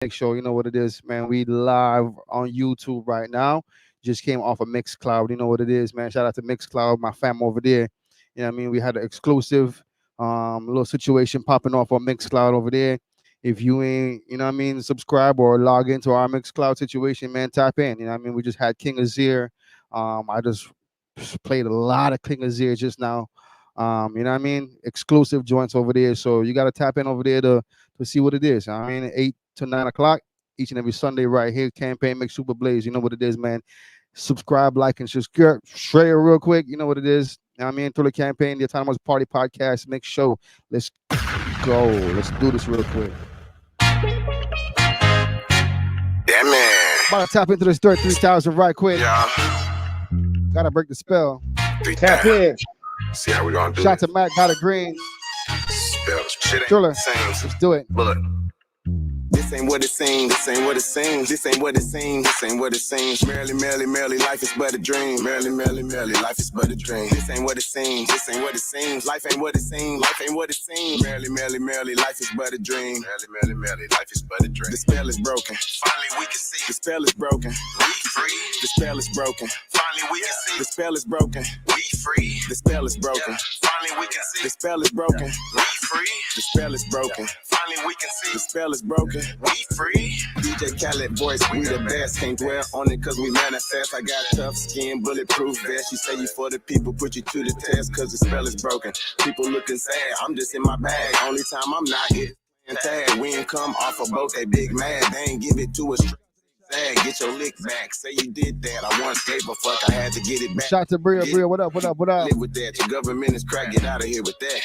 Make sure you know what it is, man. We live on YouTube right now. Just came off of Mixcloud. You know what it is, man. Shout out to Mixcloud, my fam over there. You know what I mean? We had an exclusive little situation popping off on Mixcloud over there. If you ain't, you know what I mean, subscribe or log into our Mixcloud situation, man, tap in. You know what I mean? We just had King Azir. I just played a lot of King Azir just now. You know what I mean? Exclusive joints over there. So you gotta tap in over there to see what it is. I mean, 8 to 9 o'clock each and every Sunday right here. Campaign Make Super Blaze. You know what it is, man. Subscribe, like, and subscribe. Share real quick. You know what it is. You know what I mean, through the campaign, the Autonomous Party Podcast, Mix Show. Let's go. Let's do this real quick. Yeah, man. About to tap into this 33,000 right quick. Yeah. Gotta break the spell. Tap in. See how we gonna do Shout it. to Matt, got a green. Spells. Shit ain't Driller. the same. Let's do it. Look. This ain't what it seems, this ain't what it seems, this ain't what it seems, this ain't what it seems. Merrily, merrily, merrily, life is but a dream. Merrily, merrily, merrily, life is but a dream. This ain't what it seems, this ain't what it seems. Life ain't what it seems, life ain't what it seems. Merrily, merrily, merrily, life is but a dream. Merrily, merrily, merrily, life is but a dream. The spell is broken. Finally we can see. The spell is broken. We free. The spell is broken. Finally we can see. The spell is broken. We free. The spell is broken. Finally we can see. The spell is broken. We free. The spell is broken. Finally we can see. The spell is broken. We free. DJ Khaled voice, we the best. Can't dwell on it cause we manifest. I got tough skin, bulletproof vest. You say you for the people, put you to the test cause the spell is broken. People looking sad, I'm just in my bag. Only time I'm not here and tag. We ain't come off a boat, they big mad. They ain't give it to us. Get your lick back. Say you did that. I once gave a fuck. I had to get it back. Shout to Bria. Bria, what up? What up? What up? Live with that. The government is crack. Get out of here with that.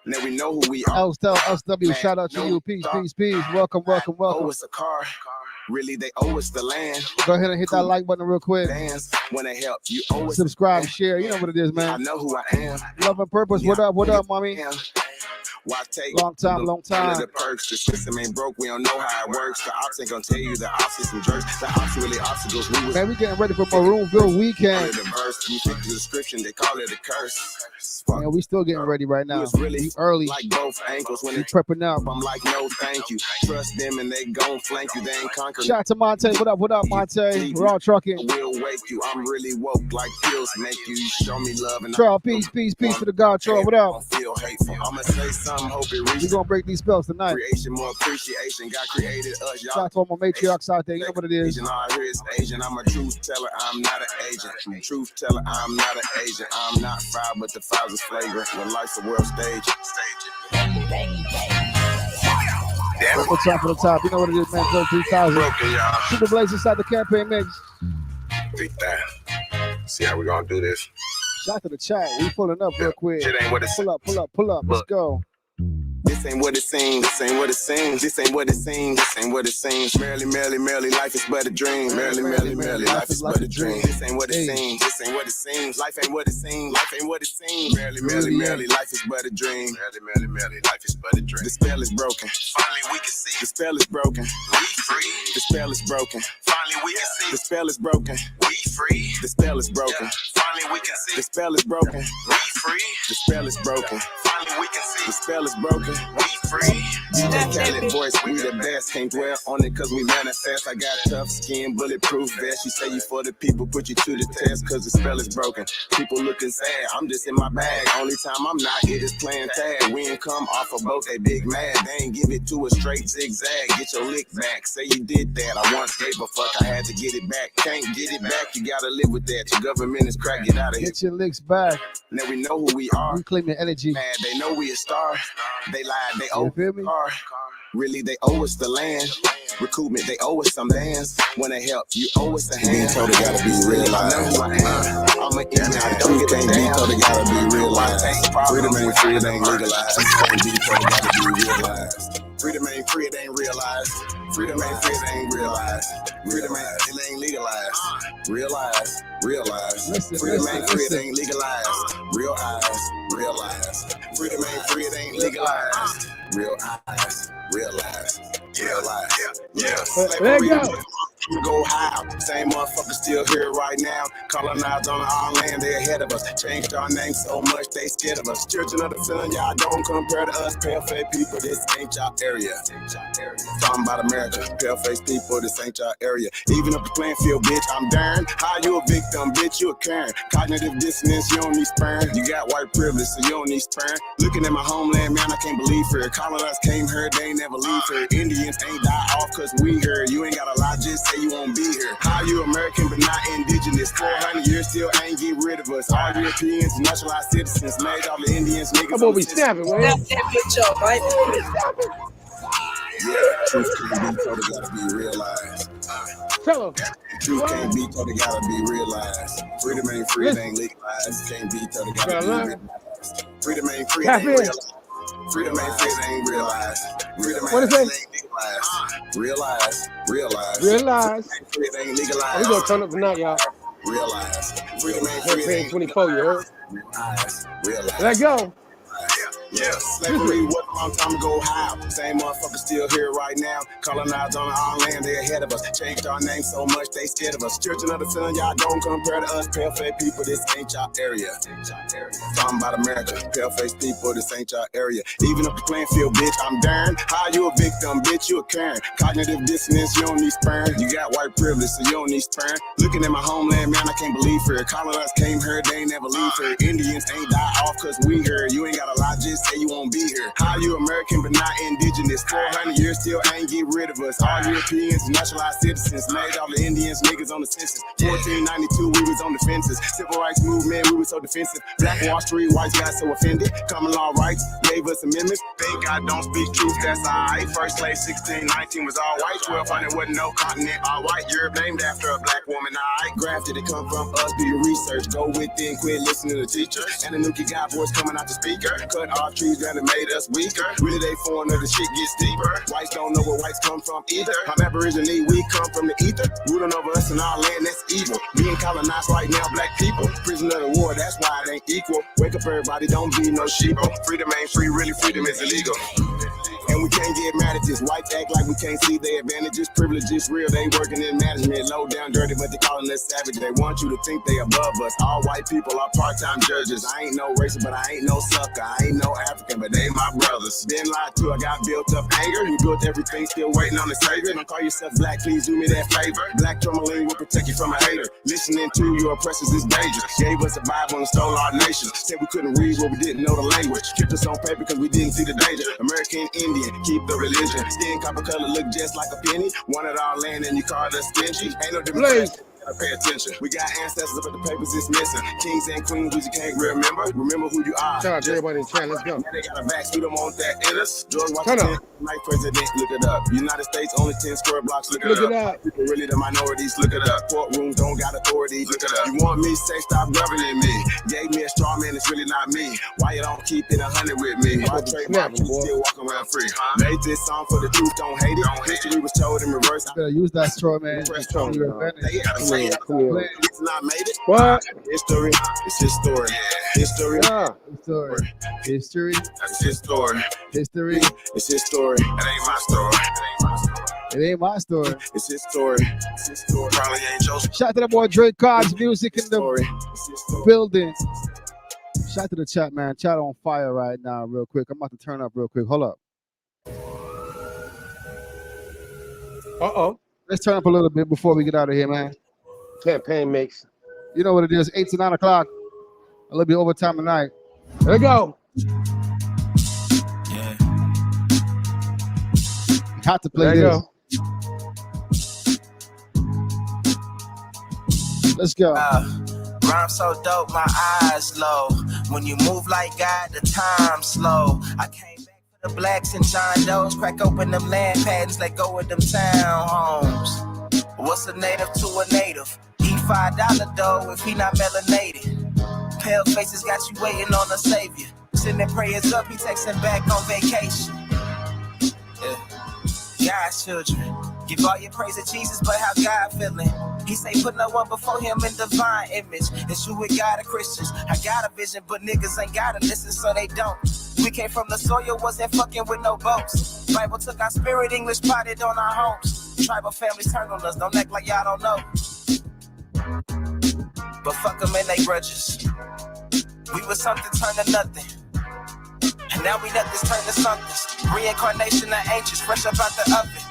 Now we know who we are. SW, shout out to you. Peace, peace, peace. Welcome, welcome, welcome. Owe us a car. Really, they owe us the land. Go ahead and hit that like button real quick. Dance when they help you. Owe us subscribe, share. You know what it is, man. I know who I am. Love and purpose. What up? What up, mommy? Why take long time. The perks, the system ain't broke. We don't know how it works. The ops ain't gonna tell you the ops is some jerks. The ops really obstacles. Man, we getting ready for Maroonville weekend. The verse, you pick the description, they call it a curse. Man, we still getting ready right now. Really early. Like both ankles when we prepping out. I'm like, no, thank you. Trust them and they gon' flank you. They ain't conquering. Shout out to Monte. What up? What up, Monte? We're all trucking. We'll wake you. I'm really woke like pills make you. Show me love and Troll, peace to the God. Troll, what up? Feel hateful. I'ma say something, hope it reaches. We gonna break these spells tonight. Creation, more appreciation. God created us, y'all. Shout out to all my matriarchs out there. You know what it is. Asian, all I hear is Asian. I'm a truth teller. I'm not an agent. Truth teller. I'm not an agent. I'm not foul, but the fouls is flagrant. When life's a world stage. Damn. For the top. You know what it is, man. Flow 3000. Super Blaze inside the campaign mix. 3,000. See how we gonna do this. Shout out to the chat. We pulling up real quick. Shit ain't what it Pull up. Let's go. This ain't what it seems, this ain't what it seems, this ain't what it seems, this ain't what it seems. Merrily, merrily, merrily, life is but a dream. Merrily, merrily, merrily, life is but a dream. This ain't what it seems, this ain't what it seems. Life ain't what it seems, life ain't what it seems. Merrily, merrily, merrily, life is but a dream. Merrily, merrily, merrily, life is but a dream. The spell is broken. Finally we can see. The spell is broken. We free. The spell is broken. Finally we can see. The spell is broken. We free. The spell is broken. Finally we can see. The spell is broken. We free. The spell is broken. Finally we can see. The spell is broken. We free. DJ Khaled voice, we the best. Can't dwell on it cause we manifest. I got tough skin, bulletproof vest. You say you for the people, put you to the test cause the spell is broken. People looking sad, I'm just in my bag. Only time I'm not here is playing tag. We ain't come off a boat, they big mad. They ain't give it to a straight zigzag. Get your lick back, say you did that. I once gave a fuck, I had to get it back. Can't get it back, you gotta live with that. Your government is crack, get out of here. Get your licks back. Now we know who we are. We claim the energy. Man, they know we a star. They lied, they owe me? Car. Really, they owe us the land. Recruitment, they owe us some bands. When they help, you owe us a hand. Being told it gotta be realized. I know who I am. I'm an Indian, I don't give a damn. Being told it gotta be realized. Freedom ain't free, it ain't legalized. Being told it gotta be realized. Freedom ain't free, it ain't realized. Freedom ain't free, it ain't realized. Freedom ain't legalized. Realize. Freedom ain't free, it ain't legalized. Realize. Freedom ain't free, it ain't legalized. Realize. There you go. time ago how. Same motherfuckers still here right now. Colonized on our land, they ahead of us. Changed our name so much, they scared of us. Children of the sun, y'all don't compare to us. Pale face people, this ain't y'all area. Talking about America, pale face people, this ain't y'all area. Even up the playing field, bitch, I'm darn. How you a victim, bitch, you a Karen. Cognitive dissonance, you don't need sperm. You got white privilege, so you don't need sperm. Looking at my homeland, man, I can't believe her. Colonized came here, they ain't never leave her. Indians ain't die off cause we here. You ain't gotta lie, just say you won't be here. How you American but not indigenous? 400 years still ain't get rid of us. All Europeans, naturalized citizens, made all the Indians niggas. I'm gonna be snapping, man. Snap that bitch up, right? Yeah, truth can't be told, it gotta be realized. Tell him. Truth can't be told, it gotta be realized. Freedom ain't free, it ain't legalized. Can't be told, it gotta be realized. Freedom ain't free, it ain't realized. Freedom ain't free, it ain't realized. Freedom ain't free, it ain't legalized. Realize. Realize. Freedom ain't legalized. We gonna turn up tonight, y'all. Realize. Freedom ain't free, it ain't 24, you heard? Realize. Let go. Yeah, slavery was a long time ago. How? Same motherfuckers still here right now. Colonized on our land, they ahead of us. Changed our name so much, they scared of us. Children of the sun, y'all don't compare to us. Pale face people, this ain't y'all area. Talking about America, pale face people, this ain't y'all area. Even up the playing field, bitch, I'm darn. How you a victim, bitch, you a Karen. Cognitive dissonance, you don't need sperm. You got white privilege, so you don't need sperm. Looking at my homeland, man, I can't believe her. Colonized came here, they ain't never leave her. Indians ain't die off cause we here. You ain't gotta lie, just say you won't be here. How you American but not indigenous? 400 years still ain't get rid of us. All Europeans, naturalized citizens, made all the Indians niggas on the census. 1492, we was on the fences. Civil rights movement, we was so defensive. Black Wall Street, whites got so offended. Common law rights gave us amendments. Think I don't speak truth, that's alright. First slave 1619 was all white. 1200 wasn't no continent, all white. Europe named after a black woman, alright. Grafted, it come from us, do your research. Go within, quit listening to the teacher. And the Nuki got voice coming out the speaker. Cut off trees and it made us weaker. Really they foreigner, the shit gets deeper. Whites don't know where whites come from either. I'm Aboriginal, we come from the ether. Ruling over us in our land, that's evil. Being colonized right now, black people. Prisoner of the war, that's why it ain't equal. Wake up everybody, don't be no sheeple. Freedom ain't free, really freedom is illegal. And we can't get mad at this. Whites act like we can't see their advantages. Privilege is real, they working in management. Low down dirty, but they calling us savage. They want you to think they above us. All white people are part-time judges. I ain't no racist, but I ain't no sucker. I ain't no African, but they my brothers. Been lied to, I got built up anger. We built everything, still waiting on the savior. Don't call yourself black, please do me that favor. Black tourmaline will protect you from a hater. Listening to your oppressors is dangerous. Gave us a Bible and stole our nation. Said we couldn't read what we didn't know the language. Kept us on paper because we didn't see the danger. American Indian, keep the religion. Skin copper color look just like a penny. Wanted our land and you called us stingy. Ain't no difference. Pay attention. We got ancestors, but the papers is missing. Kings and queens, we just can't remember. Remember who you are. Shout out to everybody in chat. Let's go. They got a back, we don't want that in us. George Washington, night president, look it up. United States, only 10 square blocks, look it up. People really the minorities, look it up. Courtrooms don't got authorities, look it up. You want me, say stop governing me. Gave me a straw man, it's really not me. Why you don't keep it 100 with me? Why trademark, you still walk around free? Made this song for the truth, don't hate it. History was told in reverse. Use that straw man. It's not made it. What? History. It's his story. History. Yeah. History. That's his story. History. It's his story. It ain't my story. It ain't my story. It's his story. It's his story. Probably ain't Joseph. Shout out to the boy Drake Cards Music in the building. Shout out to the chat, man. Chat on fire right now, real quick. I'm about to turn up real quick. Hold up. Let's turn up a little bit before we get out of here, man. Campaign mix. You know what it is, 8 to 9 o'clock. A little bit overtime tonight. There we go. Yeah. Got to play this. Let's go. Rhyme so dope, my eyes low. When you move like God, the time slow. I came back for the blacks and John Doe's. Crack open them land patents, let go of them townhomes. What's a native to a native? Eat $5 dough if he not melanated. Pale faces got you waiting on a savior. Sending prayers up, he texting back on vacation. Yeah. God's children, give all your praise to Jesus, but how God feeling? He say put no one before him in divine image. It's you with God and Christians. I got a vision, but niggas ain't gotta listen, so they don't. We came from the soil, wasn't fucking with no boats. Bible took our spirit, English potted on our homes. Tribal families turn on us, don't act like y'all don't know. But fuck them and they grudges. We was something turned to nothing. And now we let this turn to something. Reincarnation of ancients, fresh up out the oven.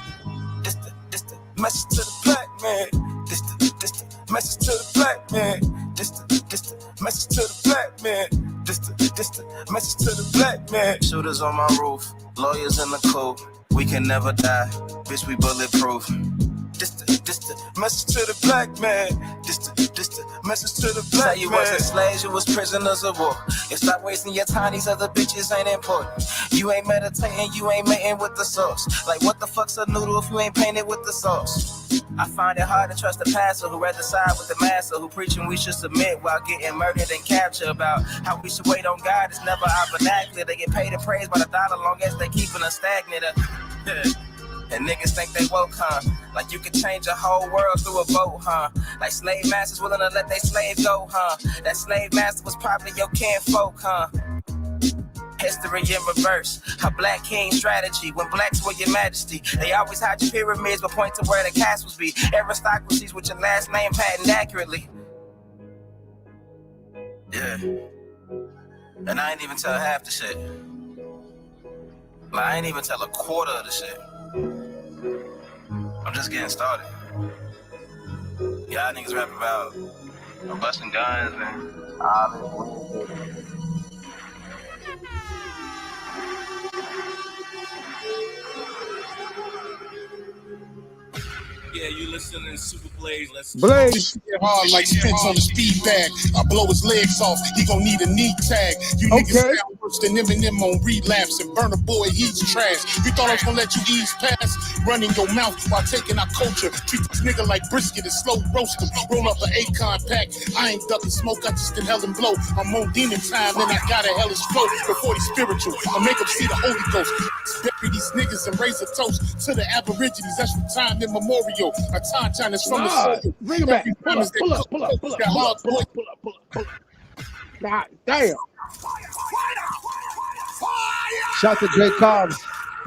This the message to the black man. This the message to the black man. This the message to the black man. This the message to the black man. Shooters on my roof, lawyers in the coop. We can never die, bitch, we bulletproof. This the message to the black man. This the message to the black man. Say you wasn't slaves, you was prisoners of war. And stop wasting your time, these other bitches ain't important. You ain't meditating, you ain't mating with the sauce. Like what the fuck's a noodle if you ain't painted with the sauce? I find it hard to trust the pastor who rather side with the master, who preaching we should submit while getting murdered and captured. About how we should wait on God is never our vernacular. They get paid and praised by the dollar long as they keeping us stagnant. And niggas think they woke, huh? Like you can change a whole world through a vote, huh? Like slave masters willing to let their slave go, huh? That slave master was probably your kinfolk, huh? History in reverse, a black king strategy. When blacks were your majesty, they always hide your pyramids but point to where the castles be. Aristocracies with your last name patented accurately. Yeah. And I ain't even tell half the shit. Like, I ain't even tell a quarter of the shit. I'm just getting started. Y'all niggas rap about busting guns and all this. Yeah, you listening to Super Blaze. Let's Blaze. Hard like Spence on the speed bag. I blow his legs off. He gon' need a knee tag. You niggas sound worse than Eminem on relapse and burn a boy. He's trash. You thought I was gonna let you ease past running your mouth while taking our culture. Treat this nigga like brisket and slow roast him. Roll up an Akon pack. I ain't ducking smoke. I just inhale and blow. I'm on demon time and I got a hellish flow before the spiritual. I make them see the Holy Ghost. Bury these niggas and raise a toast to the Aborigines. That's from time immemorial. A time China's from the soil. Bring it back. Pull up. God damn. Shout to Dre Cobbs.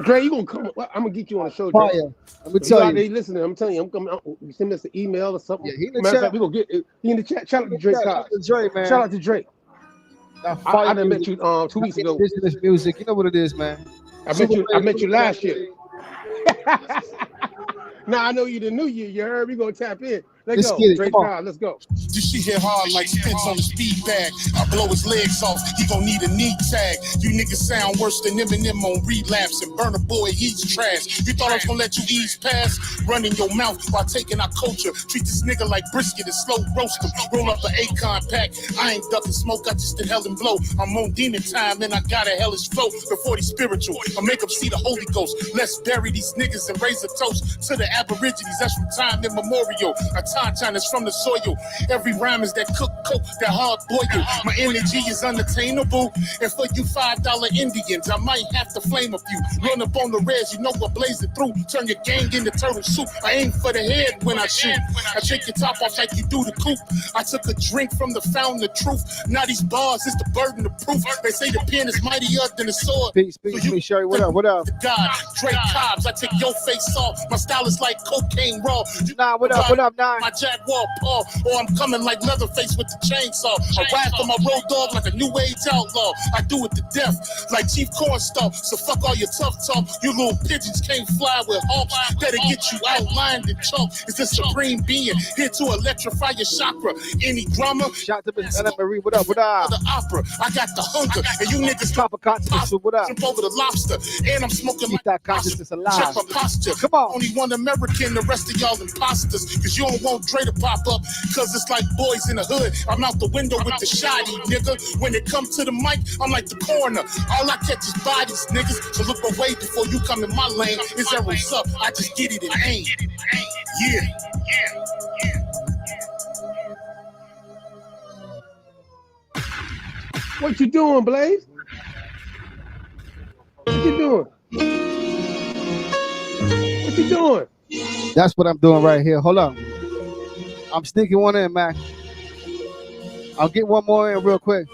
Dre, you gonna come? I'm gonna get you on the show, Fire. Dre. Let me tell you. Listen, I'm telling you, I'm coming. You send us an email or something. Yeah, he in the Matter of chat. fact, we gonna get he in the chat. Shout out to Dre Cobbs. Shout out to Dre, man. Shout out to Dre. I done met you 2 weeks ago. Indigenous music, you know what it is, man. I met you last year. Now I know you the new year. You heard? We gonna tap in. Let's go. Drake Cobb, let's go. This shit hit hard like Spence on the speed bag. I blow his legs off. He gon' need a knee tag. You niggas sound worse than Eminem on relapse and burn a boy. He's trash. You thought I was gonna let you ease past running your mouth while taking our culture. Treat this nigga like brisket and slow roast him. Roll up an Akon pack. I ain't ducking smoke. I just inhale and blow. I'm on demon time and I got a hellish flow before the spiritual. I make them see the Holy Ghost. Let's bury these niggas and raise a toast to the Aborigines. That's from time immemorial. A time China's from the soil. Every rhyme is that cook coke, that hard boil. My energy is unattainable. And for you $5 Indians, I might have to flame a few. Run up on the reds, you know what blazing through. Turn your gang into turtle soup. I aim for the head when I shoot. I take your top off like you do the coop. I took a drink from the fountain of truth. Now these bars is the burden of proof. They say the pen is mightier than the sword. Peace, Sherry. What up? What up? God, Drake Cobbs, I take your face off. My style is like cocaine raw. Nah, what up? What up, nah? My Jaguar paw, or I'm coming like Leatherface with the chainsaw. I ride for my road dog like a new age outlaw. I do it to death like Chief Cornstalk. So fuck all your tough talk. You little pigeons can't fly with hawks. Better get you outlined and chalk. It's the supreme being here to electrify your chakra. Any drama? Shout to Miss Anna Marie. What up? What up? The opera. I got the hunger, and you niggas Copper consciousness. What up? jump over the lobster, and I'm smoking Keep that consciousness alive. check my posture. Come on. Only one American, the rest of y'all imposters. Cause you don't want Dre to pop up. Cause it's like boys in the hood. I'm out the window with the shoddy, nigga. When it comes to the mic, I'm like the coroner. All I catch is bodies, niggas. So look away before you come in my lane. It's arrows up. I just get it and aim. Yeah. What you doing, Blaze? What you doing? What you doing? That's what I'm doing right here. Hold on. I'm sneaking one in, man. I'll get one more in real quick.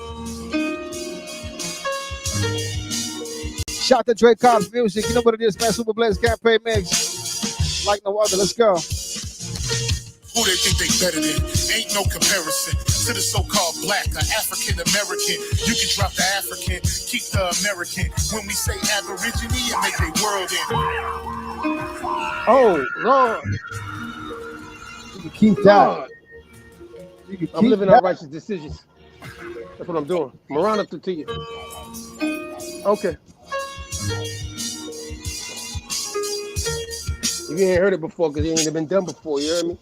Shout to Dre Cobbs Music. You know what it is, man. Super Blaze Campaign Mix. like no other. Let's go. Who they think they better than? Ain't no comparison to the so-called black or African American. You can drop the African, keep the American. When we say Aborigine, and make a world in. Oh Lord, You can keep that. Lord. You can keep I'm living that. out righteous decisions. That's what I'm doing. Maroon up to you. Okay. You ain't heard it before because it ain't been done before. You heard me?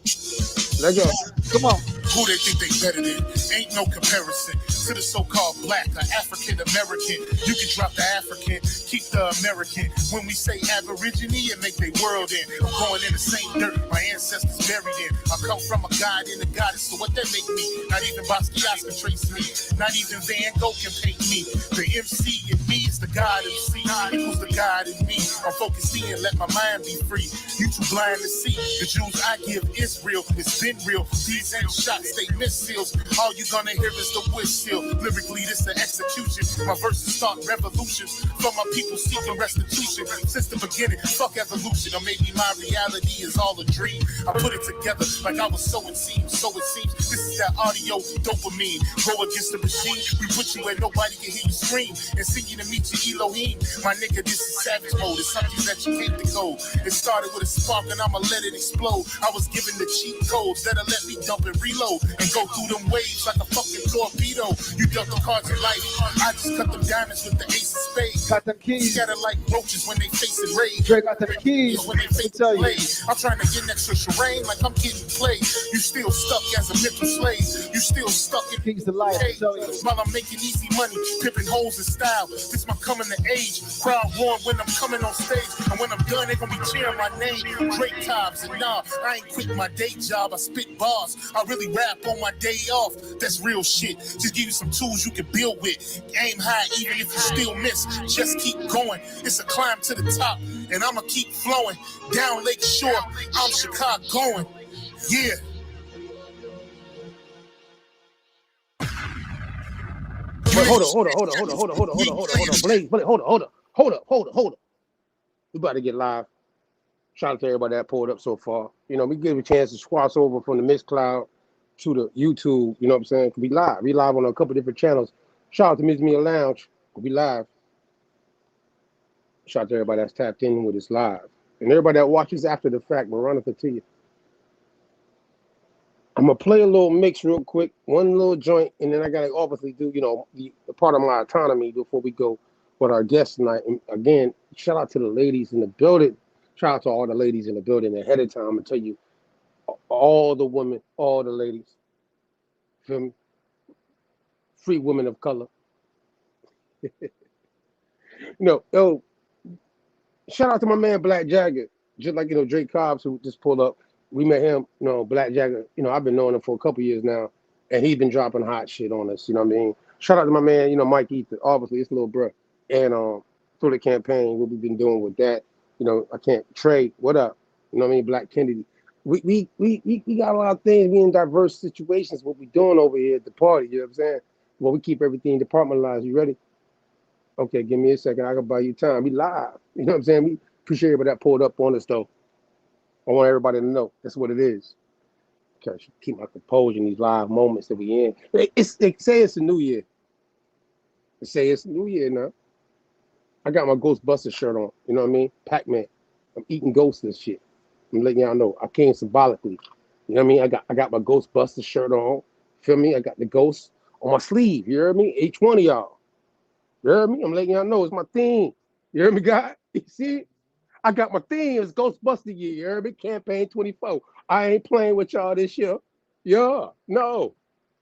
Let's go. Come on. Who they think they better than? Ain't no comparison to the so-called black or African American. You can drop the African, keep the American. When we say Aborigine, and make their world in. I'm going in the same dirt my ancestors buried in. I come from a god and a goddess, so what that make me? Not even Basquiat can trace me. Not even Van Gogh can paint me. The MC in me is the God MC. Equals the God in me. I'm focused in, let my mind be free. You too blind to see. The Jews I give is real. It's been real. These ain't shots, they missiles. All you gonna hear is the whistle. Lyrically, this the execution. My verses start revolutions. For my people seeking restitution. Since the beginning, fuck evolution. Or maybe my reality is all a dream. I put it together like I was so it seems. So it seems this is that audio dopamine. Go against the machine. We put you where nobody can hear you scream. And sing you to meet your Elohim. My nigga, this is savage mode. It's something that you can't decode. It started with a spark and I'ma let it explode. I was given the cheat codes that'll let me dump and reload and go through them waves like a fucking torpedo. You dealt the cards in life. I just cut them diamonds with the ace of spades. Got them keys. Scatter like roaches when they facing rage. Drake got them keys. When they face tell you. play. I'm trying to get next to terrain like I'm getting played. You still stuck as a mental slave. You still stuck in Keys to life. Tell you. while I'm making easy money, pipping holes in style. This my coming to age. Crowd warm when I'm coming on stage. And when I'm done, they gonna be cheering my name. Drake times and nah, I ain't quit my day job. I spit bars. I really rap on my day off. That's real shit. Just give you some tools you can build with. Aim high even if you still miss. Just keep going. It's a climb to the top. And I'ma keep flowing. Down Lake Shore, I'm Chicagoan. Yeah. Wait, hold on. Blaze, hold on. We about to get live. Shout out to everybody that pulled up so far. You know, we give a chance to cross over from the Mixcloud to the YouTube. You know what I'm saying? We live. We live on a couple different channels. Shout out to Miss Mia Lounge. We live. Shout out to everybody that's tapped in with us live. And everybody that watches after the fact, Veronica to you. I'm going to play a little mix real quick, one little joint, and then I got to obviously do, you know, the part of my autonomy before we go with our guest tonight. And again, shout out to the ladies in the building. Shout out to all the ladies in the building ahead of time. I'm going to tell you, all the women, all the ladies, feel me? Free women of color. Yo, shout out to my man Black Jagger, just like, you know, Drake Cobbs, who just pulled up. We met him, you know, Black Jagger, you know, I've been knowing him for a couple years now, and he's been dropping hot shit on us, you know what I mean? Shout out to my man, you know, Mike Ether, obviously, it's little bro. And through the campaign, what we've been doing with that, you know, I can't trade. What up? You know what I mean? Black Kennedy. We got a lot of things. We in diverse situations, what we doing over here at the party, you know what I'm saying? Well, we keep everything departmentalized. You ready? Okay, give me a second. I can buy you time. We live. You know what I'm saying? We appreciate everybody that pulled up on us, though. I want everybody to know that's what it is. Okay, keep my composure in these live moments that we in. They say it's a new year. They say it's a new year now. I got my Ghostbuster shirt on. You know what I mean? Pac-Man. I'm eating ghosts and shit. I'm letting y'all know. I came symbolically. You know what I mean? I got my Ghostbuster shirt on. Feel me? I got the ghost on my sleeve. You heard me? Each one of y'all. You heard me? I'm letting y'all know it's my theme. You heard me, God? You see it? I got my theme. It's Ghostbuster year. You heard me? Campaign 24. I ain't playing with y'all this year. Yeah, no.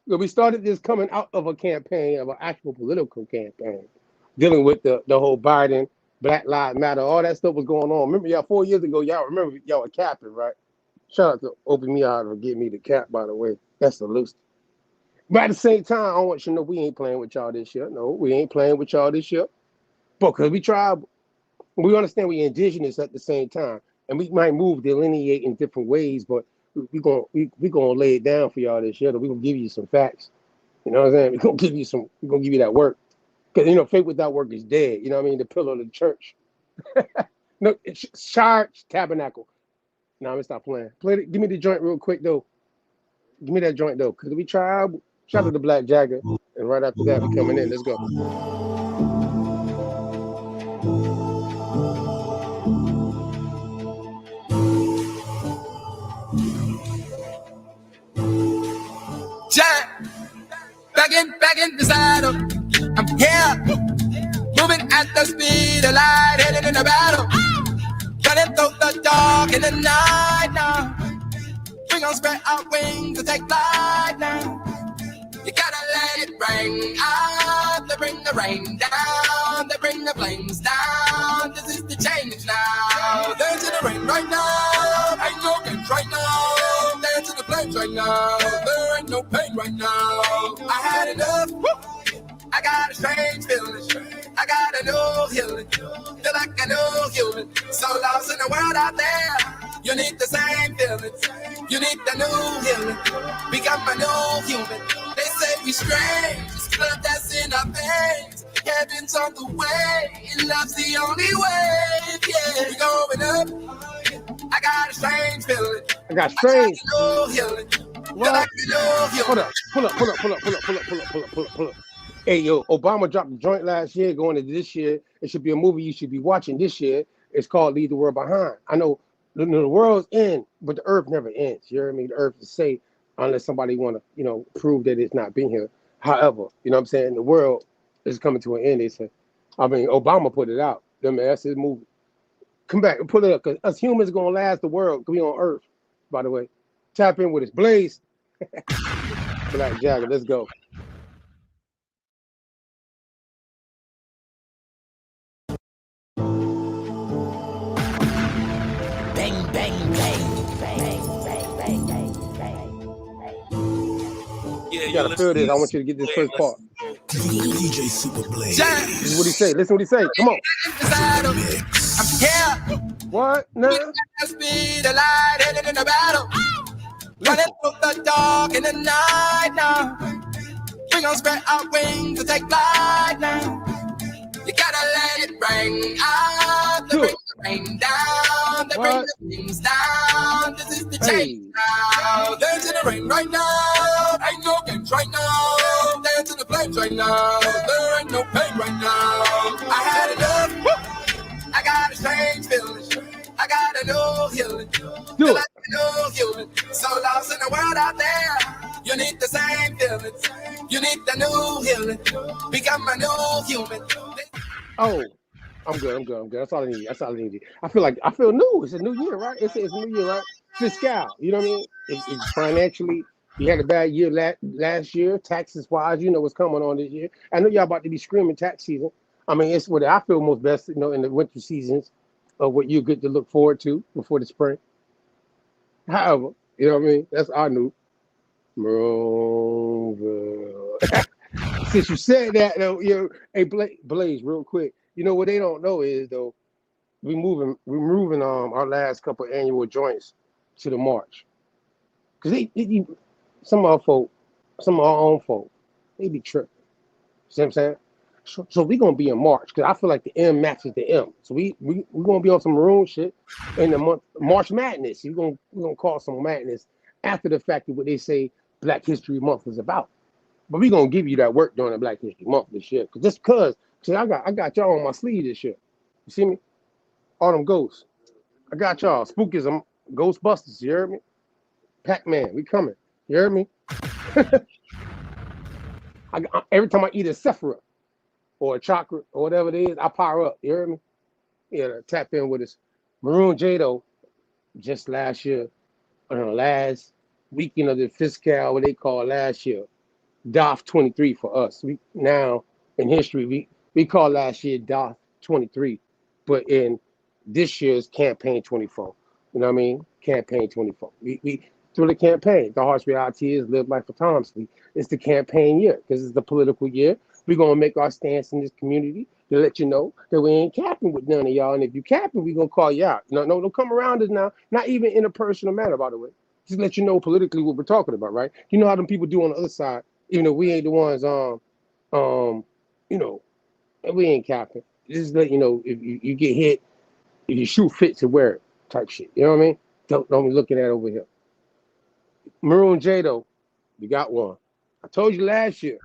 We started this coming out of a campaign, of an actual political campaign, dealing with the whole Biden, Black Lives Matter, all that stuff was going on. Remember, y'all, 4 years ago, y'all remember y'all were capping, right? Shout out to Open Me Out or Get Me the Cap, by the way. That's the loose. But at the same time, I want you to know we ain't playing with y'all this year. No, we ain't playing with y'all this year. Because we tried, we understand we indigenous at the same time. And we might move, delineate in different ways, but we gonna lay it down for y'all this year. We're gonna give you some facts. You know what I'm saying? We're gonna give you that work. Because, you know, faith without work is dead. You know what I mean? The pillar of the church. No, it's church tabernacle. Nah, I'm gonna stop playing. Play it. Give me the joint real quick though. Give me that joint though. Cause we try. Shout out to Black Jagger, and right after that we coming in. Let's go. Jack, back in the saddle. I'm here, moving at the speed of light, headed in a battle. Running through the dark in the night now. We gon' spread our wings and take flight now. You gotta let it rain out, to bring the rain down, to bring the flames down. This is the change now. Dance in the rain right now, ain't no games right now. Dance in the flames right now, there ain't no pain right now. I had enough, I got a strange feeling. I got a new healing, feel like a new human. So lost in the world out there, you need the same feeling. You need the new healing, become a new human. They say we strange, it's blood that's in our veins. Heaven's on the way, and love's the only way. Yeah, we going up. I got a strange feeling. I got strange. I got a new healing. What? Like a new healing. Hold up. Pull up. Hey, yo, Obama dropped a joint last year. Going into this year, it should be a movie you should be watching this year. It's called Leave the World Behind. I know the world's end, but the earth never ends. You know what I mean? The earth is safe unless somebody want to, prove that it's not been here. However, you know what I'm saying? The world is coming to an end. They say. I mean, Obama put it out. That's his movie. Come back and pull it up, because us humans are going to last the world. We on earth, by the way. Tap in with us. Blaze. Black Jagger, let's go. Yeah, You gotta feel this. I want you to get this first part. DJ Super Blaze. This is what he say. Listen what he say. Come on. I'm here. What? Nah. Speed the light, headed in the battle. Running through the dark in the night now. We gon' spread our wings and take flight now. You gotta let it rain out, to bring the rain down, to bring the things down. This is the change now. Dance in the rain right now, ain't no games right now. Dance in the flames right now, there ain't no pain right now. I had enough, I got a strange feeling. I got a new healing, feel like a new human. So lost in the world out there, you need the same feelings. You need the new healing, become a new human. Oh, I'm good. That's all I need. I feel new. It's a new year, right? It's a new year, right? Fiscal, you know what I mean? It's financially, you had a bad year last year, taxes wise. You know what's coming on this year. I know y'all about to be screaming tax season. I mean, it's what I feel most best, in the winter seasons, of what you're good to look forward to before the spring. However, you know what I mean? That's our new Maroon. Since you said that, though, hey Blaze, real quick. You know what they don't know is though, we're moving our last couple annual joints to the March, because some of our own folk, they be tripping. See what I'm saying? So we gonna be in March, because I feel like the M matches the M. So we gonna be on some Maroon shit in the month March Madness. We're gonna call some madness after the fact of what they say Black History Month is about. But we gonna give you that work during the Black History Month this year, because I got y'all on my sleeve this year. You see me? All them ghosts. I got y'all. Spookism, Ghostbusters. You heard me? Pac-Man, we coming. You heard me? Every time I eat a Sephora or a chocolate or whatever it is, I power up. You heard me? Yeah, tap in with us. Maroon Jado, just last year, last weekend of the fiscal, what they call last year, DOF 23 for us. We now in history we call last year DOF 23, but in this year's campaign 24. You know what I mean? Campaign 24. We through the campaign. The harsh reality is live life autonomously. It's the campaign year, because it's the political year. We're gonna make our stance in this community to let you know that we ain't capping with none of y'all. And if you capping, we gonna call you out. No, don't come around us now. Not even in a personal manner, by the way. Just let you know politically what we're talking about, right? You know how them people do on the other side. Even though we ain't the ones, we ain't capping. Just let you know, if you get hit, if your shoe fits, to wear it, type shit. You know what I mean? Don't be looking at over here. Maroon J though, we got one. I told you last year.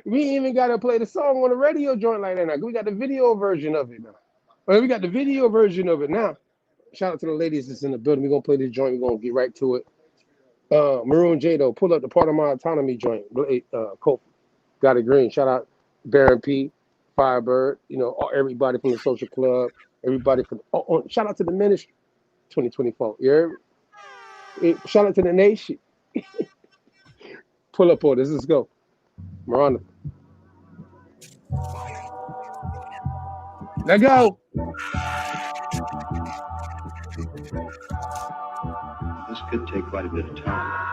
We ain't even gotta play the song on the radio joint like that now. We got the video version of it now. Shout out to the ladies that's in the building. We're gonna play this joint. We're gonna get right to it. Maroon J though, pull up the part of my autonomy joint. Kofi got it green. Shout out Baron P, Firebird. Everybody from the social club. Everybody from. Shout out to the ministry. 2024. You heard me? Shout out to the nation. Pull up on this. Let's go. Miranda. Let go. This could take quite a bit of time.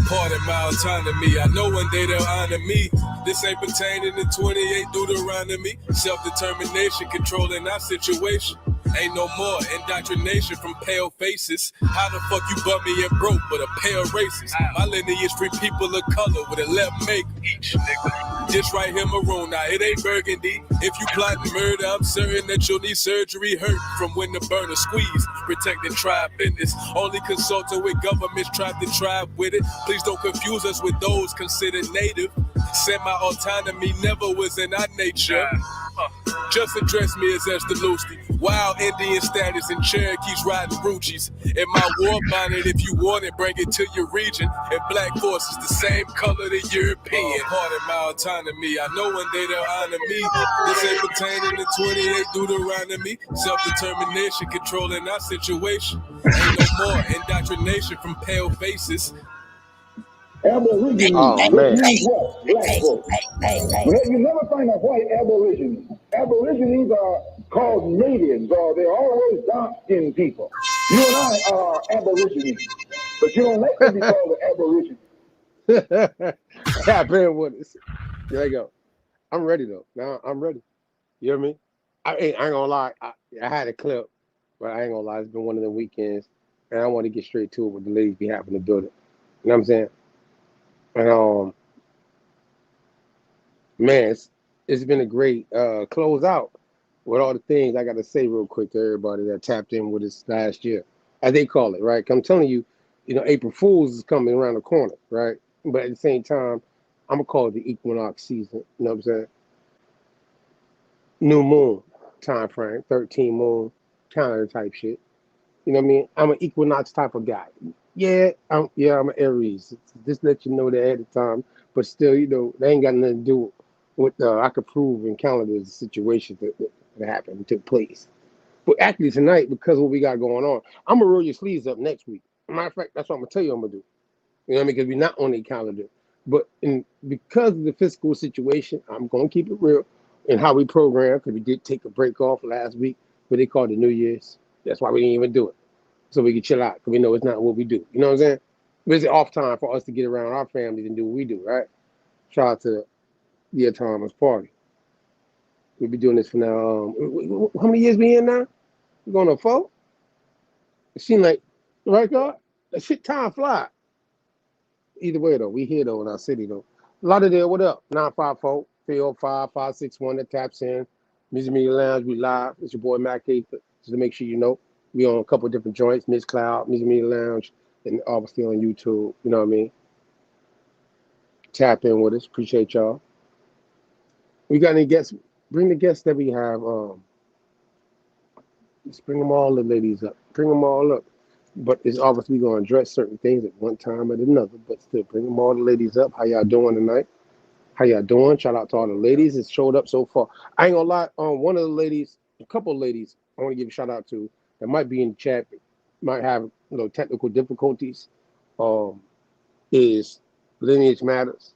Pardon my autonomy. I know one day they'll honor me. This ain't pertaining to 28 Deuteronomy. Self-determination, controlling our situation. Ain't no more indoctrination from pale faces. How the fuck you bummy and broke but a pale racist? My lineage free people of color with a left make each nigga. This right here Maroon, now it ain't burgundy. If you plotting murder, I'm certain that you'll need surgery. Hurt from when the burner squeeze. Protecting tribe business. Only consulting with governments, tribe to tribe with it. Please don't confuse us with those considered native. Semi-autonomy never was in our nature. Just address me as Esther Lucy. Wild Indian status and Cherokees riding Ruchis. In my war bonnet, if you want it, bring it to your region. And black forces the same color the European. Pardon my autonomy. I know one day they'll honor me. This ain't pertaining to 28 Deuteronomy. Self-determination, controlling our situation. Ain't no more indoctrination from pale faces. Aborigines. Oh, man. Means what? Black folks. You never find a white aborigine. Aborigines are called natives, or they're always dark-skinned people. You and I are aborigines, but you don't like to be called an aborigine. Tap in with us. There you go. I'm ready though. Now I'm ready. You hear me? I ain't gonna lie. I had a clip, but I ain't gonna lie. It's been one of the weekends, and I want to get straight to it with the ladies be having to build it. You know what I'm saying? And man, it's been a great close out with all the things I got to say real quick to everybody that tapped in with us last year, as they call it, right? I'm telling you, April Fool's is coming around the corner, right? But at the same time, I'm gonna call it the equinox season. You know what I'm saying? New moon time frame, 13 moon calendar type shit. You know what I mean? I'm an equinox type of guy. Yeah, I'm an Aries. Just let you know that ahead of time. But still, they ain't got nothing to do with I could prove in calendars the situation that happened, took place. But actually tonight, because of what we got going on, I'm gonna roll your sleeves up next week. Matter of fact, that's what I'm gonna tell you I'm gonna do. You know what I mean? Because we're not on a calendar. But because of the fiscal situation, I'm gonna keep it real in how we program, because we did take a break off last week, what they call the New Year's. That's why we didn't even do it. So we can chill out, because we know it's not what we do. You know what I'm saying? But it's off time for us to get around our families and do what we do, right? Shout out to the autonomous party. We'll be doing this for now. How many years we in now? We're going to 4? It seems like, right, God? That shit time fly. Either way, though, we here, though, in our city, though. Lauderdale, what up? 954-305-561 that taps in. Music Media Lounge, we live. It's your boy, Mac K. Just to make sure you know. We on a couple of different joints, Miss Cloud, Music Media Lounge, and obviously on YouTube. You know what I mean? Tap in with us. Appreciate y'all. We got any guests? Bring the guests that we have. Let's bring them all, the ladies up. Bring them all up. But it's obviously going to address certain things at one time or another. But still, bring them all, the ladies up. How y'all doing tonight? How y'all doing? Shout out to all the ladies that showed up so far. I ain't gonna lie. One of the ladies, a couple of ladies, I want to give a shout out to. That might be in the chat, might have technical difficulties. Is Lineage Matters.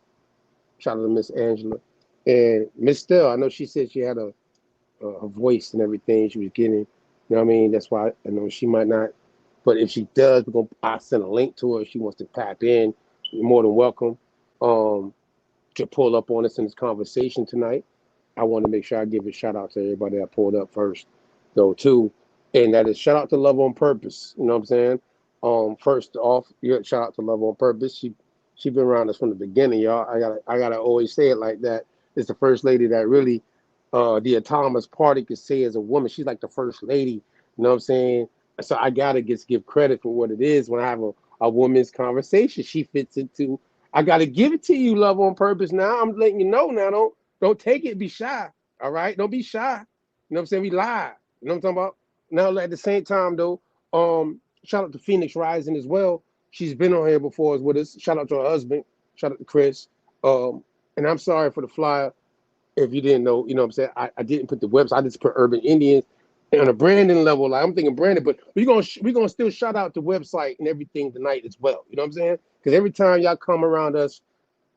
Shout out to Miss Angela and Miss Stell. I know she said she had a voice and everything she was getting. You know what I mean? That's why I know she might not. But if she does, I'll send a link to her. If she wants to tap in, you're more than welcome to pull up on us in this conversation tonight. I want to make sure I give a shout out to everybody that pulled up first, though, too. And that is shout out to Love on Purpose. You know what I'm saying? First off, yeah, shout out to Love on Purpose. She been around us from the beginning, y'all. I gotta always say it like that. It's the first lady that really the autonomous party could say as a woman. She's like the first lady. You know what I'm saying? So I gotta just give credit for what it is when I have a woman's conversation. She fits into. I gotta give it to you, Love on Purpose. Now I'm letting you know. Now don't take it. Be shy. All right, don't be shy. You know what I'm saying? We live. You know what I'm talking about? Now at the same time though, shout out to Phoenix Rising as well. She's been on here before as with us. Shout out to her husband. Shout out to Chris. And I'm sorry for the flyer if you didn't know. You know what I'm saying? I didn't put the website. I just put Urban Indians. And on a branding level, like I'm thinking branded, but we're gonna still shout out the website and everything tonight as well. You know what I'm saying? Because every time y'all come around us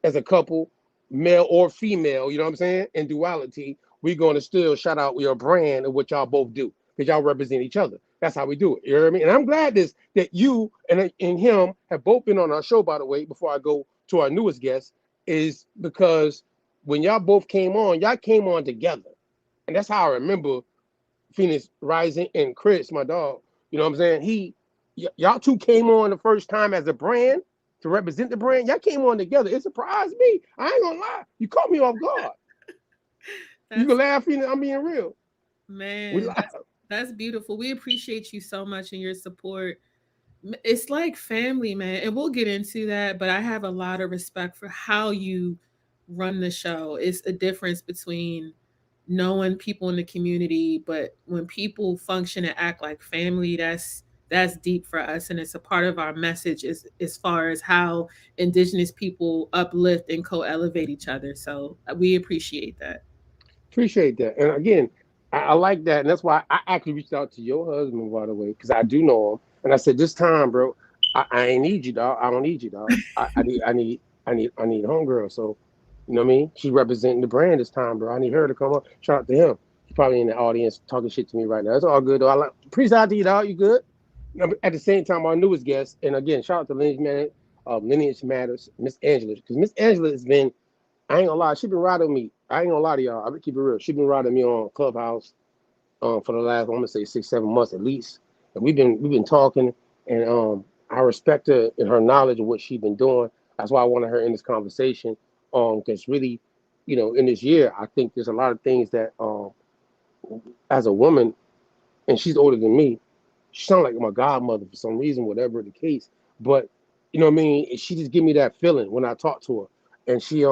as a couple, male or female, you know what I'm saying, in duality, we're going to still shout out your brand and what y'all both do because y'all represent each other. That's how we do it. You know what I mean? And I'm glad that you and him have both been on our show, by the way, before I go to our newest guest, is because when y'all both came on, y'all came on together. And that's how I remember Phoenix Rising and Chris, my dog. You know what I'm saying? Y'all two came on the first time as a brand to represent the brand. Y'all came on together. It surprised me. I ain't gonna lie. You caught me off guard. You can laugh, I'm being real. Man, that's beautiful. We appreciate you so much and your support. It's like family, man. And we'll get into that, but I have a lot of respect for how you run the show. It's a difference between knowing people in the community, but when people function and act like family, that's deep for us, and it's a part of our message as far as how Indigenous people uplift and co-elevate each other. So we appreciate that. Appreciate that. And again, I like that, and that's why I actually reached out to your husband, by the way, because I do know him. And I said, this time, bro, I ain't need you, dog. I don't need you, dog. I need homegirl. So, you know what I mean? She's representing the brand this time, bro. I need her to come up. Shout out to him. He's probably in the audience talking shit to me right now. It's all good, though. Appreciate out to you, dog. You good? At the same time, our newest guest, and again, shout out to Lineage Matters, Miss Angela, because Miss Angela has been, I ain't gonna lie, she been riding me. I ain't gonna lie to y'all. I'm gonna keep it real. She been riding me on Clubhouse for the last, I'm gonna say 6-7 months at least. And we've been talking, and I respect her and her knowledge of what she's been doing. That's why I wanted her in this conversation. Because really, in this year, I think there's a lot of things that, as a woman, and she's older than me, she sounds like my godmother for some reason, whatever the case. But you know what I mean? She just give me that feeling when I talk to her, and she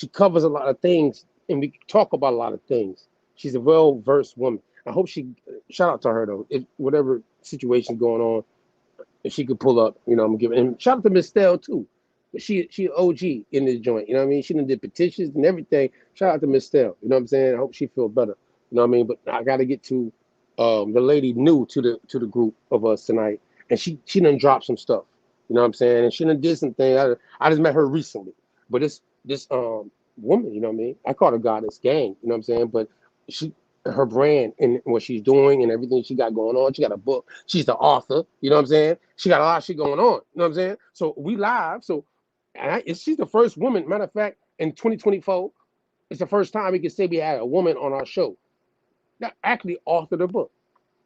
covers a lot of things, and we talk about a lot of things. She's a well-versed woman. I hope shout out to her though. If whatever situation's going on, if she could pull up, I'm gonna give it. And shout out to Miss Stell too. She OG in this joint. You know what I mean? She done did petitions and everything. Shout out to Miss Stell. You know what I'm saying? I hope she feel better. You know what I mean? But I got to get to the lady new to the group of us tonight, and she done dropped some stuff. You know what I'm saying? And she done did some things. I just met her recently, but this woman, you know what I mean? I call her Goddess Gang. You know what I'm saying? But her brand and what she's doing and everything she got going on. She got a book. She's the author. You know what I'm saying? She got a lot of shit going on. You know what I'm saying? So we live. So she's the first woman. Matter of fact, in 2024, it's the first time we can say we had a woman on our show that actually authored a book.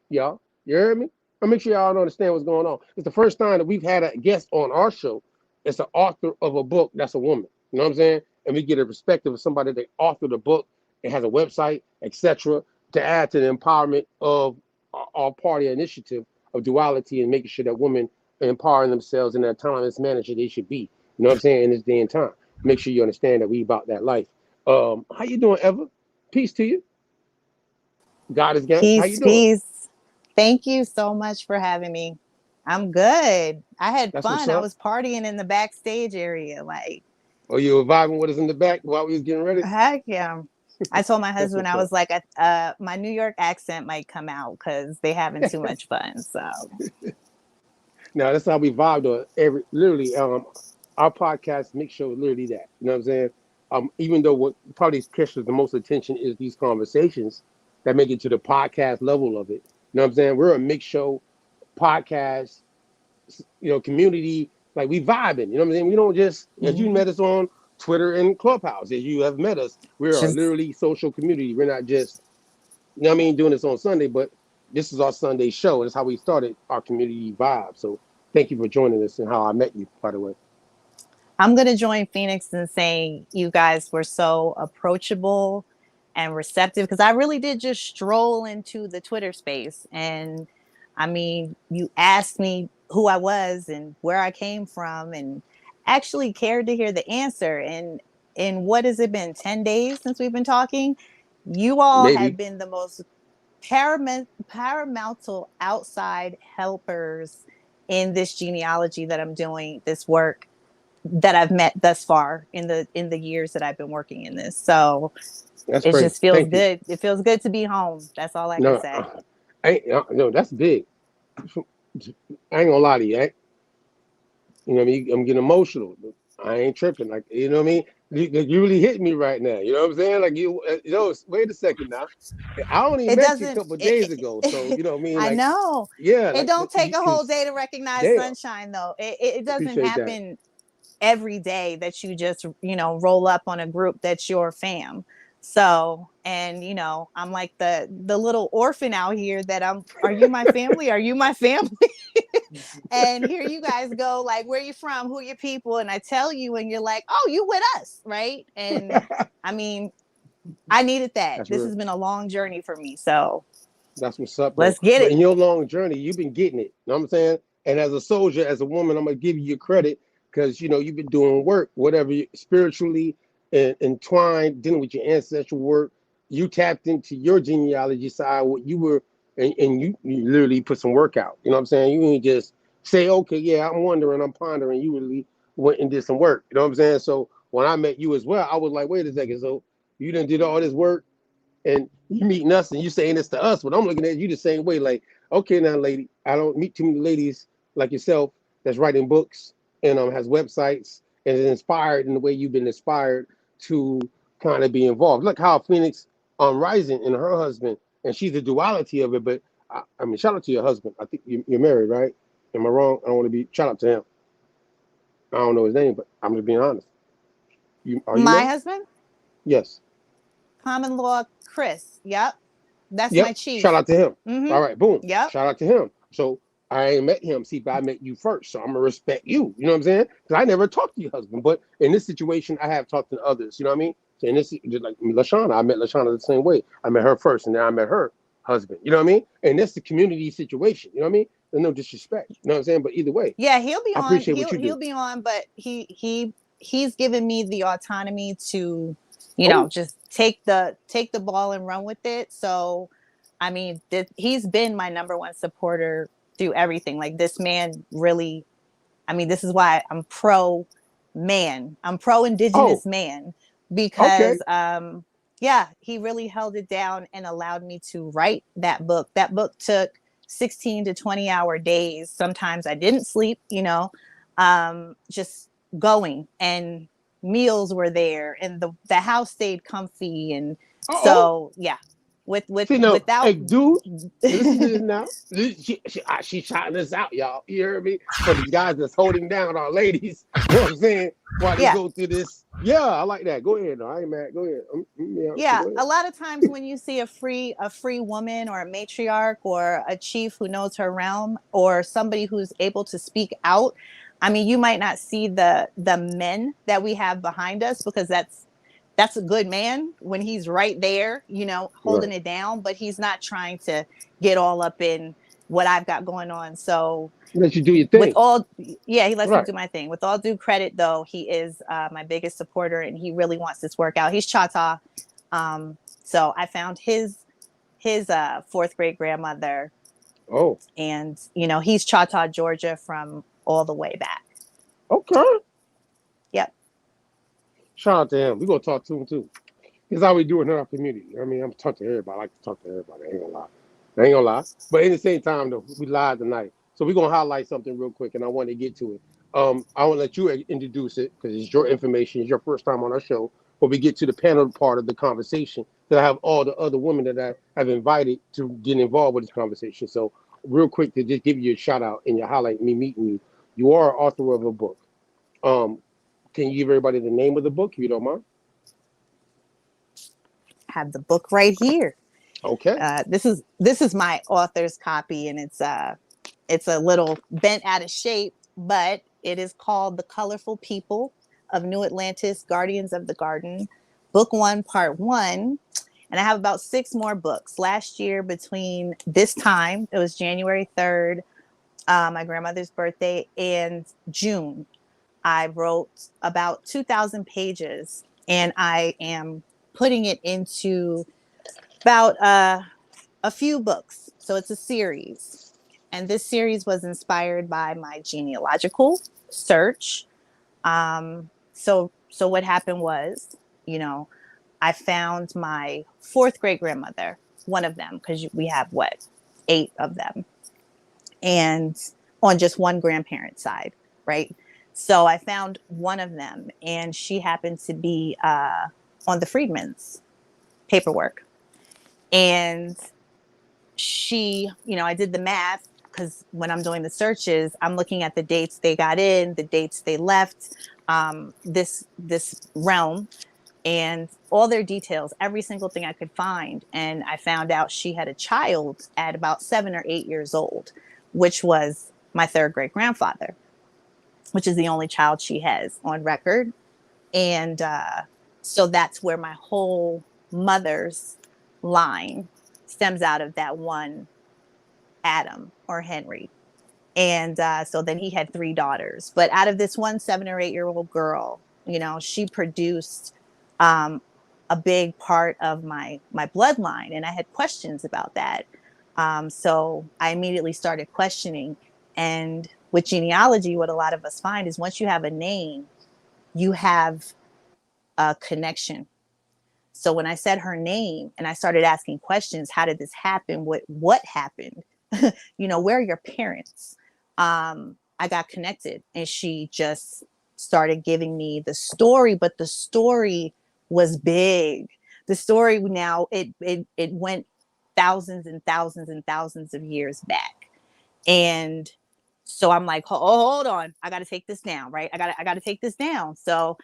Y'all, you heard me? I'll make sure y'all understand what's going on. It's the first time that we've had a guest on our show. It's the author of a book that's a woman. You know what I'm saying? And we get a perspective of somebody that authored a book. It has a website, etc., to add to the empowerment of our party initiative of duality and making sure that women are empowering themselves in the autonomous manner that they should be. You know what I'm saying? In this day and time. Make sure you understand that we about that life. How you doing, Eva? Peace to you. God is gang. How you doing? Peace. Thank you so much for having me. I'm good. I had fun. I was partying in the backstage area. Oh, you were vibing with us in the back while we was getting ready? Heck yeah. I told my husband, I was like, my New York accent might come out because they having too much fun. So now that's how we vibed on literally our podcast mix show is literally that. You know what I'm saying? Even though what probably catches the most attention is these conversations that make it to the podcast level of it. You know what I'm saying? We're a mix show podcast, community, like we vibing. You know what I'm saying? We don't just, as you met us on Twitter and Clubhouse, as you have met us, we're a literally social community. We're not just, you know what I mean, doing this on Sunday, but this is our Sunday show. That's how we started our community vibe. So thank you for joining us and how I met you, by the way. I'm going to join Phoenix in saying you guys were so approachable and receptive, because I really did just stroll into the Twitter space. And I mean, you asked me who I was and where I came from, and actually cared to hear the answer. And in what has it been, 10 days since we've been talking? You all have Maybe. been the most paramount outside helpers in this genealogy that I'm doing, this work that I've met thus far in the years that I've been working in this. So That's it crazy. just feels Thank you. good. It feels good to be home. That's all I can No, say. no, that's big. I ain't gonna lie to you. You know what I mean? I'm getting emotional. I ain't tripping. Like, you know what I mean? You really hit me right now. You know what I'm saying? Like, wait a second now. I only It met you a doesn't. couple of days ago, so you know what I mean? I Like, know. yeah, It like, don't take a whole because day to recognize damn, sunshine, though. It doesn't appreciate that. happen every day that you just roll up on a group that's your fam. So, and I'm like the little orphan out here that are you my family? Are you my family? And here you guys go, like, where you from? Who your people? And I tell you, and you're like, oh, you with us, right? And I mean, I needed that. That's This real. has been a long journey for me. So That's what's up, though. let's get But it. in your long journey, you've been getting it. You know what I'm saying? And as a soldier, as a woman, I'm gonna give you your credit because you've been doing work, whatever spiritually and entwined, dealing with your ancestral work. You tapped into your genealogy side, what you were, and you literally put some work out. You know what I'm saying? You didn't just say, okay, yeah, I'm wondering, I'm pondering. You really went and did some work. You know what I'm saying? So when I met you as well, I was like, wait a second, so you done did all this work and you meeting us and you saying this to us, but I'm looking at you the same way. Like, okay, now, lady, I don't meet too many ladies like yourself that's writing books and has websites and is inspired in the way you've been inspired to kind of be involved. Look how Phoenix Rising and her husband, and she's the duality of it. But I mean, shout out to your husband. I think you're married, right? Am I wrong? I don't want to be. Shout out to him. I don't know his name, but I'm just being honest. Are you My married? husband, Yes. common law, Chris. Yep, that's my Yep. Shout chief. out to him. Mm-hmm. All right. Boom. Yep. Shout out to him. So I ain't met him. See, but I met you first. So I'm gonna respect you. You know what I'm saying? Because I never talked to your husband, but in this situation, I have talked to others. You know what I mean? So in this, just like Lashana, I met Lashana the same way. I met her first, and then I met her husband. You know what I mean? And that's the community situation. You know what I mean? There's no disrespect. You know what I'm saying? But either way, Yeah, he'll be I on. appreciate what you He'll do. be on, but he's given me the autonomy to, Oh, just take the ball and run with it. So, I mean, he's been my number one supporter through everything. Like, this man really, I mean, this is why I'm pro man. I'm pro oh, Indigenous man, okay. because yeah, he really held it down and allowed me to write that book. That book took 16 to 20-hour days. Sometimes I didn't sleep, just going, and meals were there, and the house stayed comfy. And Oh, so, yeah, see, no, without hey, dude, listen to this now. She shouting this out, y'all. You heard me? For the guys that's holding down our ladies, you know what I'm saying? While they yeah. go through this. Yeah, I like that. Go ahead. No, I ain't mad. Go ahead. So Yeah, go ahead. a lot of times when you see a free woman, or a matriarch, or a chief who knows her realm, or somebody who's able to speak out, I mean, you might not see the men that we have behind us, because that's a good man when he's right there, Right. holding it down, but he's not trying to get all up in what I've got going on. So Let you do your with thing. all yeah, he lets me Right. do my thing. With all due credit, though, he is my biggest supporter, and he really wants this work out. He's Chata. So I found his fourth great grandmother, Oh, and he's Chata, Georgia, from all the way back. okay. Yep. Shout out to him. We're going to talk to him, too. It's how we do it in our community. I mean, I'm talking to everybody. I like to talk to everybody. I ain't gonna lie. I ain't gonna lie. But at the same time, though, we live tonight. So we're gonna highlight something real quick, and I want to get to it. I want to let you introduce it because it's your information. It's your first time on our show. But we get to the panel part of the conversation that I have all the other women that I have invited to get involved with this conversation. So real quick to just give you a shout out and you highlight me meeting you. You are author of a book. Um, can you give everybody the name of the book if you don't mind? Have the book right here. Okay. This is my author's copy, and it's a little bent out of shape, but it is called The Colorful People of New Atlantis, Guardians of the Garden, Book 1, Part 1. And I have about 6 more books. Last year, between this time, it was January 3rd, my grandmother's birthday, and June, I wrote about 2,000 pages, and I am putting it into about a few books. So it's a series. And this series was inspired by my genealogical search. So what happened was, you know, I found my 4th great grandmother, one of them, because we have 8 of them, and on just one grandparent's side, right? So I found one of them, and she happened to be on the Freedmen's paperwork. And she, I did the math, because when I'm doing the searches, I'm looking at the dates they got in, the dates they left this realm, and all their details, every single thing I could find. And I found out she had a child at about 7 or 8 years old, which was my 3rd great grandfather, which is the only child she has on record. And so that's where my whole mother's line stems out of, that one Adam or Henry. And so then he had 3 daughters. But out of this one 7 or 8 year old girl, she produced a big part of my bloodline. And I had questions about that. So I immediately started questioning. And with genealogy, what a lot of us find is once you have a name, you have a connection. So when I said her name and I started asking questions, how did this happen? What happened? Where are your parents? I got connected, and she just started giving me the story, but the story was big. The story now, it went thousands and thousands and thousands of years back. And so I'm like, hold on, I got to take this down, right? I got to take this down. So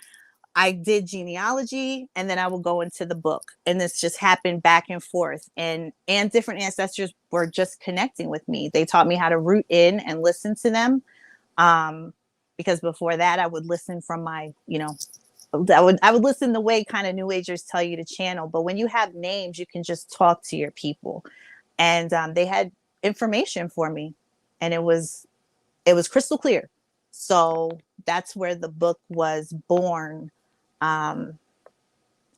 I did genealogy, and then I would go into the book, and this just happened back and forth, and different ancestors were just connecting with me. They taught me how to root in and listen to them. Because before that, I would listen from my, I would listen the way kind of New Agers tell you to channel. But when you have names, you can just talk to your people. And they had information for me, and it was crystal clear. So that's where the book was born. And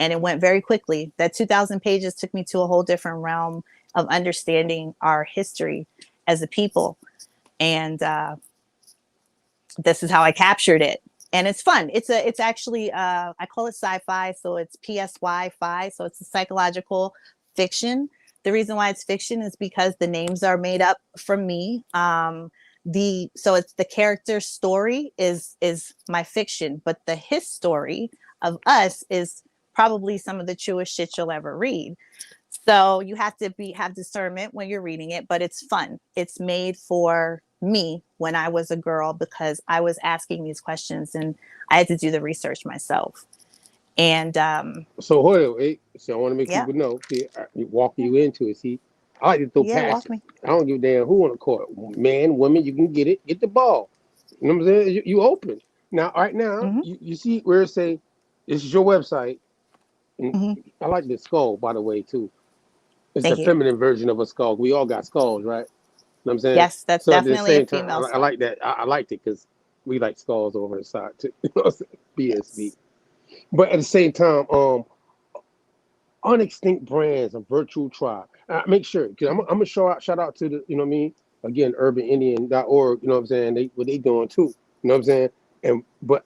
it went very quickly. That 2,000 pages took me to a whole different realm of understanding our history as a people. And this is how I captured it. And it's fun. It's actually, I call it sci-fi. So it's PSY-fi. So it's a psychological fiction. The reason why it's fiction is because the names are made up from me. So it's the character story is my fiction, but the his story of us is probably some of the truest shit you'll ever read. So you have to have discernment when you're reading it, but it's fun. It's made for me when I was a girl, because I was asking these questions and I had to do the research myself. And so Hoyle, so I want to make yeah. people know. See, walk you into it. See, I like to throw passes. I don't give a damn who on the court, man, woman. You can get it. Get the ball. You know what I'm saying? You open now. Right now, you see where it say this is your website. And I like the skull, by the way, too. It's the feminine version of a skull. We all got skulls, right? You know what I'm saying? Yes, that's so definitely at the same a female time, I like that. I liked it because we like skulls over the side too. BSB. But at the same time, unextinct brands, a virtual tribe. Make sure, because I'm gonna shout out to the, you know what I mean? Again, urbanindian.org, you know what I'm saying? What they doing too. You know what I'm saying? But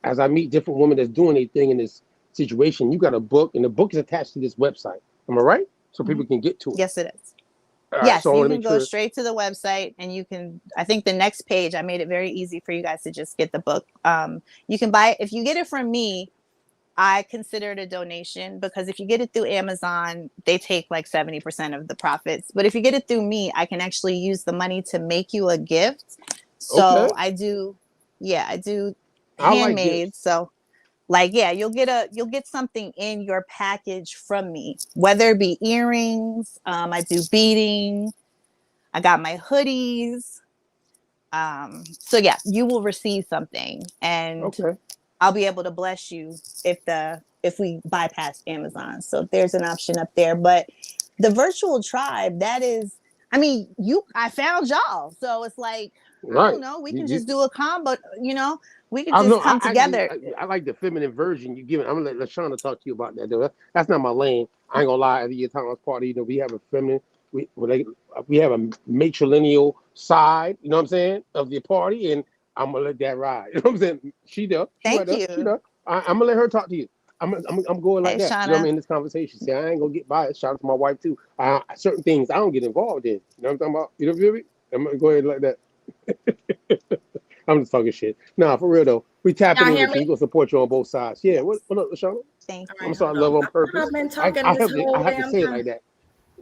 as I meet different women that's doing their thing in this situation, you got a book, and the book is attached to this website. Am I right? So people can get to it. Yes, it is. Yes, so you can go straight to the website, and you can, I think the next page, I made it very easy for you guys to just get the book. You can buy it. If you get it from me, I consider it a donation, because if you get it through Amazon, they take like 70% of the profits. But if you get it through me, I can actually use the money to make you a gift. So I do handmade. So Like, yeah, you'll get something in your package from me, whether it be earrings. I do beading. I got my hoodies. So yeah, you will receive something, and Okay. I'll be able to bless you if we bypass Amazon. So there's an option up there. But the virtual tribe, that is, I mean, I found y'all. So it's like, I Right. don't know, we can just do a combo, we could I just know. come together. I like the feminine version you give it. I'm gonna let Lashana talk to you about that though. That's not my lane. I ain't gonna lie. Every year Thomas party, we have a feminine. We have a matrilineal side. You know what I'm saying, of the party, and I'm gonna let that ride. You know what I'm saying? She does. Thank you. She does. I'm gonna let her talk to you. I'm going like Hey, that. You know what I Shauna. mean? In this conversation. See, I ain't gonna get biased. Shout out to my wife too. Certain things I don't get involved in. You know what I'm talking about? You know what I mean? I'm gonna go ahead like that. I'm just talking shit. Nah, for real though. We tapping in with you. We gonna support you on both sides. Yeah. What up, Lashana? Thank you. I'm sorry, love on purpose. I've been I talking I this have to I whole have to damn say it time. like that.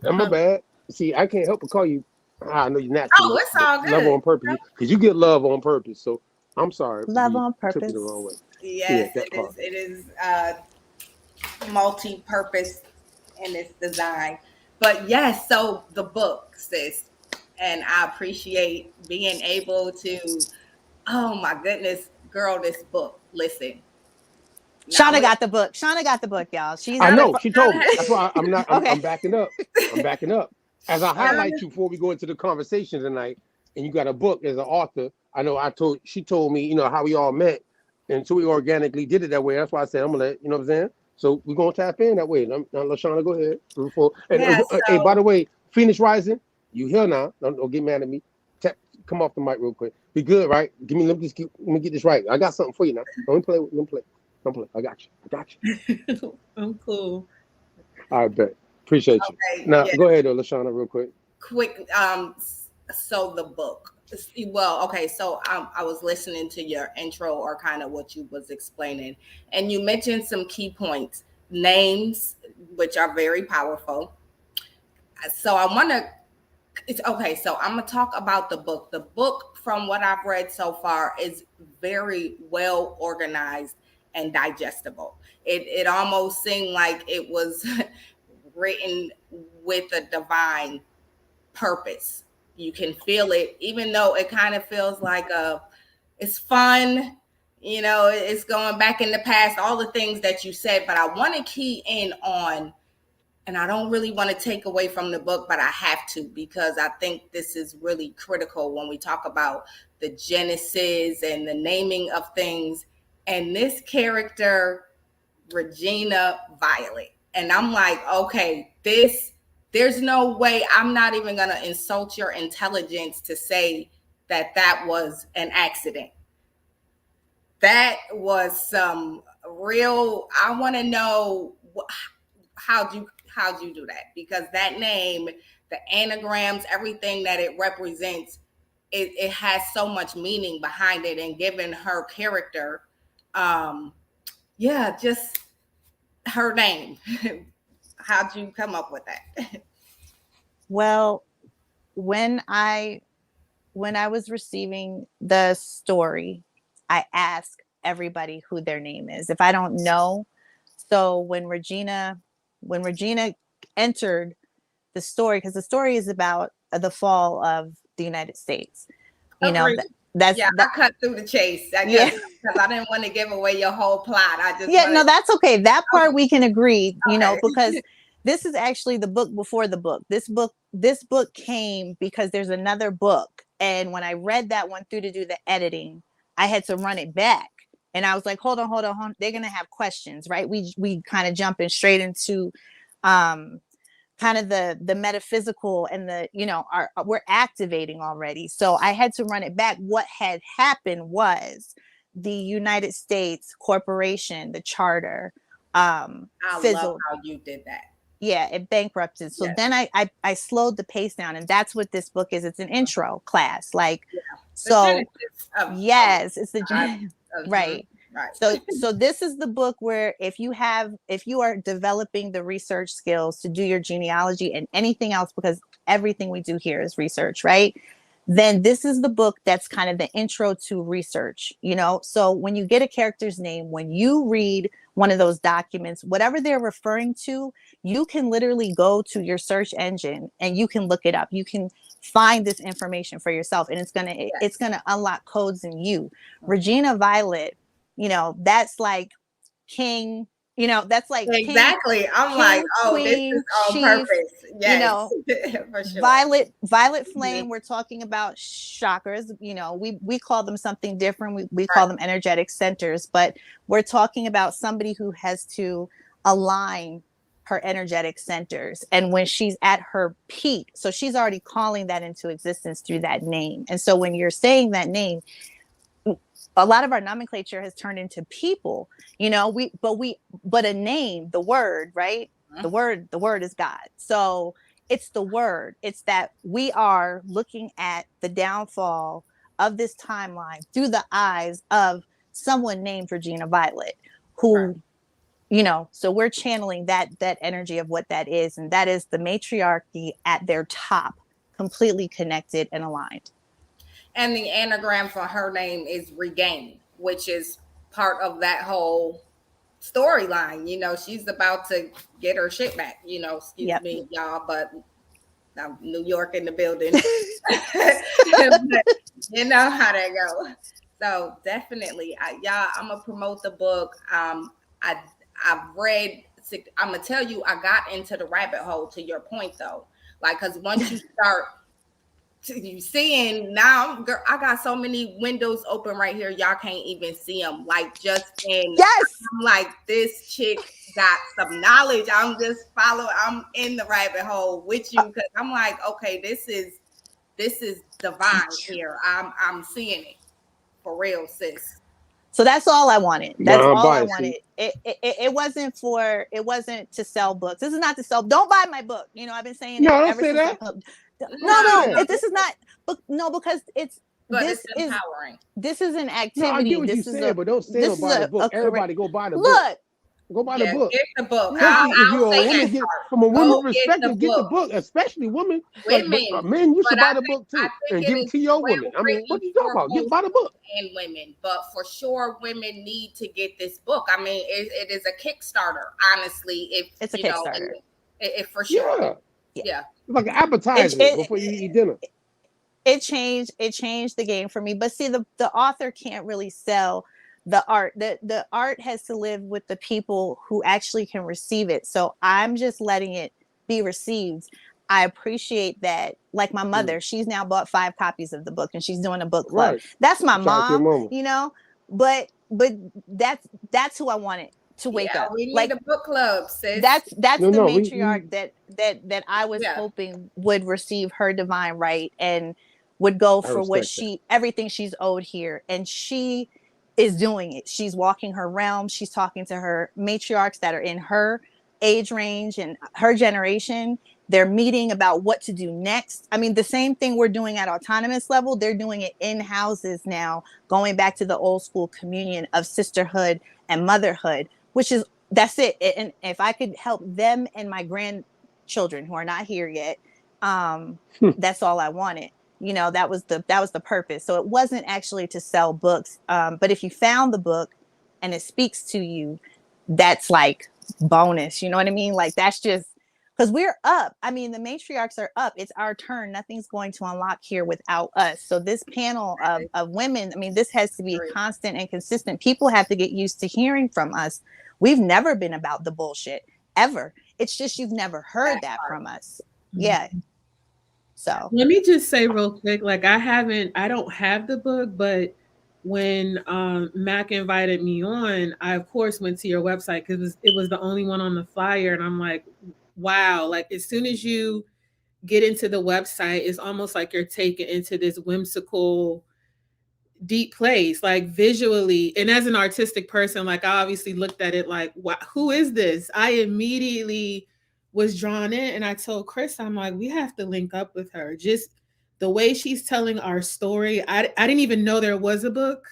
I'm my bad. See, I can't help but call you. I know you Oh, naturally, it's but all love good. on purpose because you get love on purpose. So I'm sorry if Love we on took you the purpose. wrong way. Yeah, Yes, that it part. is. It is multi-purpose in its design. But yes, so the book, sis, and I appreciate being able to. Oh my goodness, girl, this book. Listen, now Shauna got the book. Shauna got the book, y'all. She's I the know. She told me. That's why I'm not. I'm okay. backing up. I'm backing up. As I Okay. highlight you before we go into the conversation tonight, and you got a book as an author. I know. She told me. How we all met, and so we organically did it that way. That's why I said I'm gonna let you know what I'm saying. So we're gonna tap in that way. Now, Lashana, go ahead. Yeah, Hey, by so the way, Phoenix Rising, you here now? Don't get mad at me. Come off the mic real quick. Be good, right? Let me get this right. I got something for you now. Don't play. Don't play. Don't play. I got you. I'm cool. I bet. Appreciate you. okay, Now, yeah, go ahead, though, Lashana, real quick. quick. So the book. Well, okay. So I was listening to your intro or kind of what you was explaining, and you mentioned some key points, names, which are very powerful. So I want to. It's okay. So I'm gonna talk about the book. The book, from what I've read so far, is very well organized and digestible. It almost seemed like it was written with a divine purpose. You can feel it, even though it kind of feels like it's fun. It's going back in the past, all the things that you said. But I want to key in on, and I don't really want to take away from the book, but I have to, because I think this is really critical when we talk about the genesis and the naming of things. And this character, Regina Violet. And I'm like, okay, there's no way. I'm not even going to insult your intelligence to say that was an accident. That was some real, I want to know how'd you do that? Because that name, the anagrams, everything that it represents, it has so much meaning behind it. And given her character, just her name. How'd you come up with that? Well, when I was receiving the story, I ask everybody who their name is. If I don't know, so when Regina entered the story, because the story is about the fall of the United States. Agreed. I cut through the chase. I yeah. guess because I didn't want to give away your whole plot. No, that's okay. That part we can agree, okay. Because this is actually the book before the book. This book came because there's another book. And when I read that one through to do the editing, I had to run it back. And I was like, hold on. They're going to have questions, right? We kind of jumping straight into kind of the metaphysical and we're activating already. So I had to run it back. What had happened was the United States corporation, the charter, fizzled. Love how you did that. Yeah, it bankrupted. So then I slowed the pace down, and that's what this book is. It's an intro class. It's the right. Right. So this is the book where if you are developing the research skills to do your genealogy and anything else, because everything we do here is research, right? then this is the book that's kind of the intro to research, you know? So when you get a character's name, when you read one of those documents, whatever they're referring to, you can literally go to your search engine and you can look it up. You can find this information for yourself, and it's gonna unlock codes in you. Regina Violet, you know, that's like king, you know, that's like exactly. I'm king, like, oh, this queen, is on chief, purpose. Yes, you know, for sure. Violet flame, we're talking about chakras, you know, we call them something different. We call them energetic centers, but we're talking about somebody who has to align her energetic centers. And when she's at her peak, so she's already calling that into existence through that name. And so when you're saying that name, a lot of our nomenclature has turned into people, you know, but a name, the word, right? The word is God. So it's the word. It's that we are looking at the downfall of this timeline through the eyes of someone named Regina Violet, who, you know, so we're channeling that energy of what that is. And that is the matriarchy at their top, completely connected and aligned. And the anagram for her name is Regain, which is part of that whole storyline. You know, she's about to get her shit back, you know, excuse me, y'all, but I'm New York in the building. You know how that go. So definitely, y'all, I'm gonna promote the book. I've read, I'm gonna tell you, I got into the rabbit hole, to your point though. Like, cause once you start you seeing now, girl, I got so many windows open right here, y'all can't even see them. Like, just in, I'm like, this chick got some knowledge. I'm in the rabbit hole with you, because I'm like, okay, this is divine here. I'm seeing it for real, sis. So that's all I wanted. That's all I wanted. It wasn't to sell books. This is not to sell. Don't buy my book. You know, I've been saying it ever since I published. No, this is not. No, because it's empowering. This is an activity. No, I get what you're saying, but don't say don't buy the book. Everybody go buy the book. Go buy the book. Get the book. If you're a woman, from a woman's perspective, get the book, especially women. Women, but men, you should buy the book too and give it to your women. I mean, what are you talking about? Buy the book. And women, but for sure, women need to get this book. I mean, it is a Kickstarter. Honestly, if it's a Kickstarter, if for sure, yeah. It's like an advertisement before you eat dinner. It changed the game for me. But see, the author can't really sell the art. The art has to live with the people who actually can receive it. So I'm just letting it be received. I appreciate that. Like my mother, she's now bought 5 copies of the book and she's doing a book club. That's my mom, you know, but that's who I wanted to wake up. We need a book club, sis. That's the matriarch that I was hoping would receive her divine right and would go for what everything she's owed here. And she is doing it. She's walking her realm. She's talking to her matriarchs that are in her age range and her generation. They're meeting about what to do next. I mean, the same thing we're doing at autonomous level, they're doing it in houses now, going back to the old school communion of sisterhood and motherhood, that's it. And if I could help them and my grandchildren who are not here yet, that's all I wanted. You know, that was the purpose. So it wasn't actually to sell books. But if you found the book and it speaks to you, that's like bonus. You know what I mean? Like, that's just because we're up. I mean, the matriarchs are up. It's our turn. Nothing's going to unlock here without us. So this panel of women, I mean, this has to be constant and consistent. People have to get used to hearing from us. We've never been about the bullshit, ever. It's just you've never heard that from us. Yeah. So let me just say real quick, like I don't have the book, but when Mac invited me on, I of course went to your website because it was the only one on the flyer, and I'm like, wow, like as soon as you get into the website, it's almost like you're taken into this whimsical, deep place, like visually. And as an artistic person, like I obviously looked at it like, wow, who is this? I immediately was drawn in, and I told Chris, I'm like, we have to link up with her. Just the way she's telling our story. I didn't even know there was a book,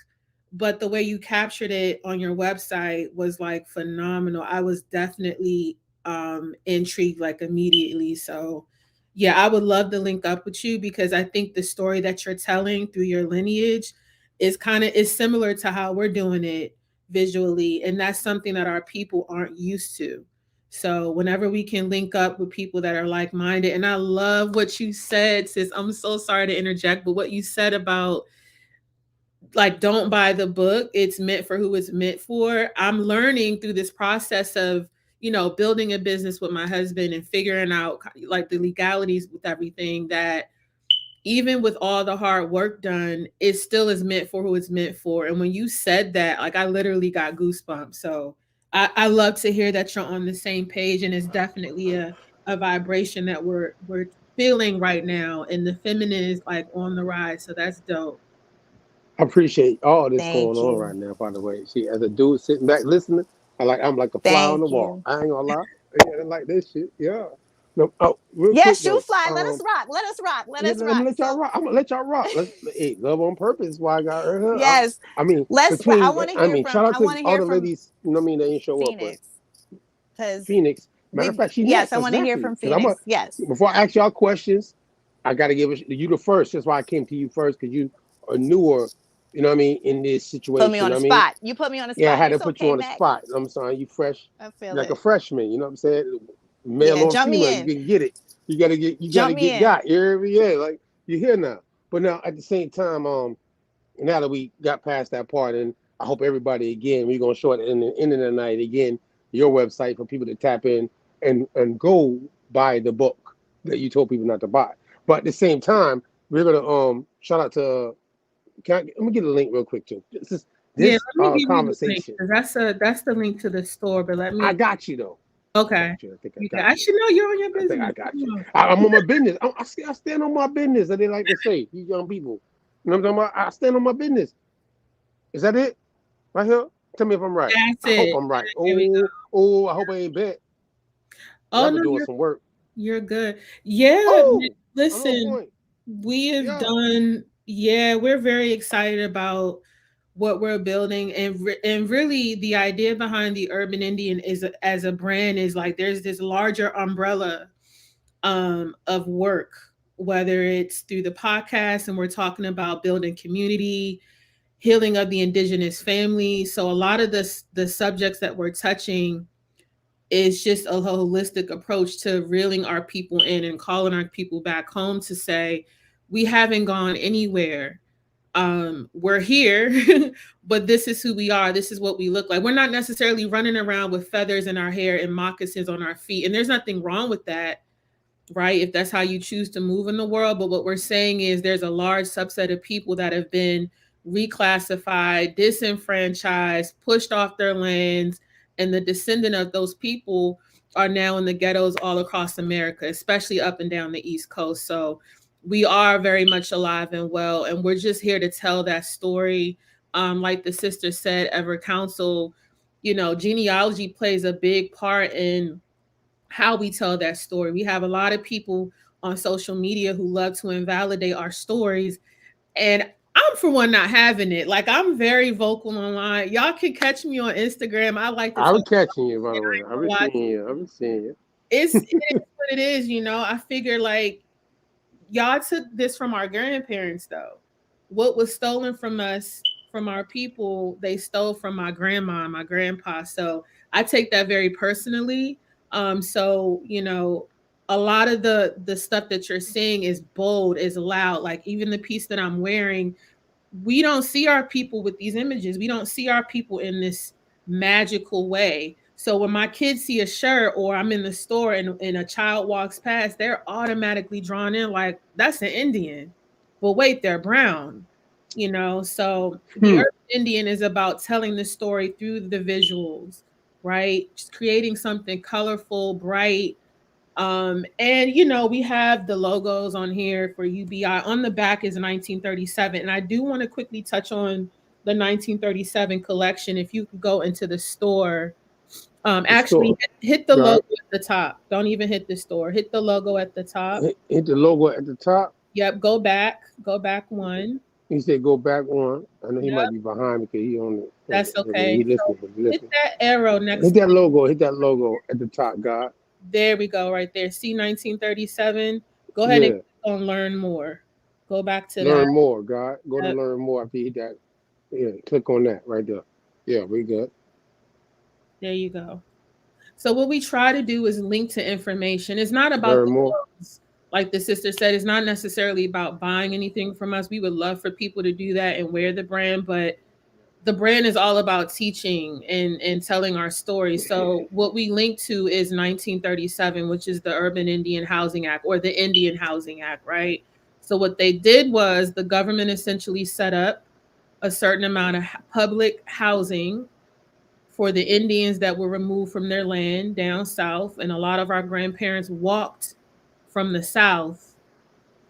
but the way you captured it on your website was like phenomenal. I was definitely intrigued like immediately. So Yeah, I would love to link up with you because I think the story that you're telling through your lineage is similar to how we're doing it visually, and that's something that our people aren't used to. So whenever we can link up with people that are like-minded, and I love what you said, sis. I'm so sorry to interject, but what you said about like don't buy the book, it's meant for who it's meant for. I'm learning through this process of building a business with my husband and figuring out like the legalities with everything, that even with all the hard work done, it still is meant for who it's meant for. And when you said that, like I literally got goosebumps. So I love to hear that you're on the same page, and it's definitely a vibration that we're feeling right now, and the feminine is like on the rise. So that's dope. I appreciate all this going Thank on you. right now. By the way, see, as a dude sitting back listening, I'm like a fly on the Thank wall. you. I ain't gonna lie. Yeah, I like this shit. Yeah. No, oh, real quick Yes, shoe though. fly. Let us rock. Let us rock. Let Yeah, us let me rock. let y'all So rock. I'm gonna let y'all rock. Hey, love on purpose is why I got her. yes, I mean, I between, want to hear from shout out to all the ladies. You know what I mean? They ain't show up, but Phoenix, because Phoenix. Matter of fact, she yes, next. I want to hear Exactly. from Because I'm a. Phoenix. Yes. Before I ask y'all questions, I got to give you the first. That's why I came to you first, because you are newer. You know what I mean? In this Put me situation, you on know the what I mean? spot. You put me on the Yeah, I spot. had to It's put you okay, on the Mac. spot. I'm sorry, you fresh, I feel like a it. freshman. You know what I'm saying? Male Yeah, or jump female, me you in. can get it. You gotta Jump me get in. got. Yeah, like you're here now. But now at the same time, now that we got past that part, and I hope everybody again, we're gonna show it in the end of the night again, your website for people to tap in and go buy the book that you told people not to buy. But at the same time, we're gonna shout out to let me get a link real quick too. Yeah, This let me give you the link conversation. 'cause that's the link to the store. But let I me. got you though. I Okay. got you. I think I You got, got I you. should know you're on your I think I business. got Come you. on. I'm on my business. I stand on my business, as they like to say, you young people. You know what I'm talking about? I stand on my business. Is that it? Right here? Tell me if I'm right. That's I hope it. I'm right. There we go. I hope I ain't bet. Oh I've no, been doing some work. you're good. Yeah, Oh, I'm on listen, point. we have Yeah. done. Yeah, we're very excited about what we're building, and and really the idea behind the Urban Indian is as a brand is like there's this larger umbrella of work, whether it's through the podcast and we're talking about building community, healing of the indigenous family. So a lot of the subjects that we're touching is just a holistic approach to reeling our people in and calling our people back home to say we haven't gone anywhere. We're here, but this is who we are. This is what we look like. We're not necessarily running around with feathers in our hair and moccasins on our feet, and there's nothing wrong with that, right? If that's how you choose to move in the world. But what we're saying is there's a large subset of people that have been reclassified, disenfranchised, pushed off their lands, and the descendant of those people are now in the ghettos all across America, especially up and down the East Coast. So we are very much alive and well, and we're just here to tell that story. Like the sister said, Ever Council, genealogy plays a big part in how we tell that story. We have a lot of people on social media who love to invalidate our stories. And I'm for one not having it. Like I'm very vocal online. Y'all can catch me on Instagram. I like to I talk was catching about you, by it. the way. I I ain't was gonna lie seeing to you. you. I was seeing you. It is what it is. I figure like y'all took this from our grandparents though. What was stolen from us, from our people, they stole from my grandma and my grandpa. So I take that very personally. So a lot of the stuff that you're seeing is bold, is loud. Like even the piece that I'm wearing, we don't see our people with these images. We don't see our people in this magical way. So when my kids see a shirt or I'm in the store and a child walks past, they're automatically drawn in like that's an Indian. But wait, they're brown. So the Hmm. Urban Indian is about telling the story through the visuals, right? Just creating something colorful, bright, and we have the logos on here for UBI. On the back is 1937. And I do want to quickly touch on the 1937 collection. If you could go into the store, The actually store. hit the God. logo at the top. Don't even hit the store. Hit the logo at the top. Hit the logo at the top. Yep, go back. Go back one. He said, "Go back one." I know he might Yep, be behind because he on that's the. He okay. So listening. He hit listening. that arrow Hit next to that logo. Hit that logo at the top, God. there we go, right there. See 1937. Go ahead and Yeah. click on learn more. Go back to that. Learn more, God. Go to Yep. learn more after you hit that. Yeah, click on that right there. Yeah, we good. There you go. So what we try to do is link to information. It's not about Learn the more. clothes. Like the sister said, it's not necessarily about buying anything from us. We would love for people to do that and wear the brand, but the brand is all about teaching and telling our story. So what we link to is 1937, which is the Urban Indian Housing Act or the Indian Housing Act, right? So what they did was the government essentially set up a certain amount of public housing for the Indians that were removed from their land down south. And a lot of our grandparents walked from the south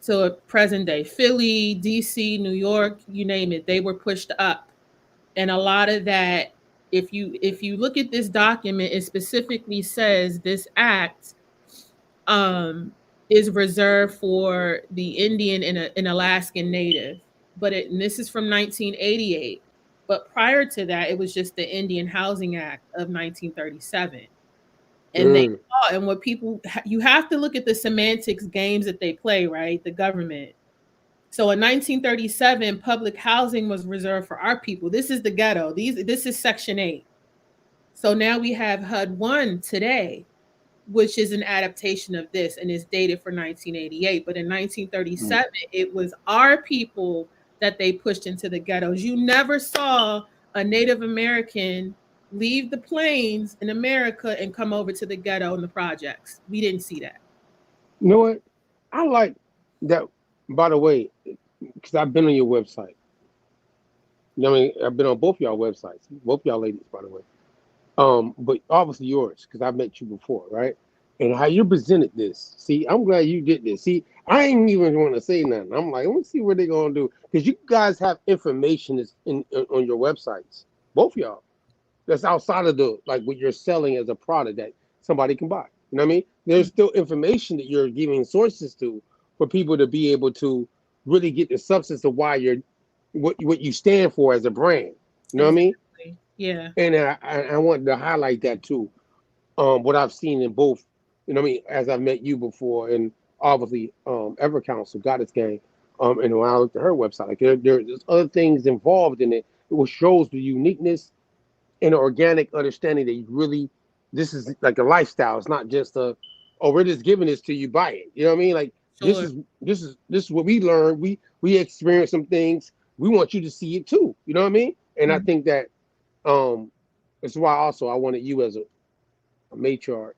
to present day Philly, DC, New York, you name it. They were pushed up. And a lot of that, if you look at this document, it specifically says this act um, is reserved for the Indian and an Alaskan Native. And this is from 1988. But prior to that, it was just the Indian Housing Act of 1937. And they Mm. thought, and what people, you have to look at the semantics games that they play, right? The government. So in 1937, public housing was reserved for our people. This is the ghetto. This is Section 8. So now we have HUD 1 today, which is an adaptation of this and is dated for 1988. But in 1937, it was our people that they pushed into the ghettos. You never saw a Native American leave the plains in America and come over to the ghetto and the projects. We didn't see that. You know what? I like that. By the way, because I've been on your website. You know what I mean? I've been on both y'all websites, both y'all ladies, by the way. But obviously yours, because I've met you before, right? And how you presented this. See, I'm glad you did this. See, I ain't even want to say nothing. I'm like, let's see what they're gonna do. Because you guys have information on your websites, both y'all. That's outside of the like what you're selling as a product that somebody can buy. You know what I mean? There's still information that you're giving sources to for people to be able to really get the substance of why you're what you stand for as a brand. You know what I mean? Yeah. And I wanted to highlight that too. What I've seen in both, you know what I mean, as I've met you before, and obviously Ever Council, Goddess Gang, and when I looked at her website, like there's other things involved in it, which shows the uniqueness and the organic understanding that you really, this is like a lifestyle. It's not just a, oh, we're just giving this to you, buy it. You know what I mean? Like Sure. this is what we learned. We experienced some things. We want you to see it too. You know what I mean? And I think that that's why also I wanted you as a matriarch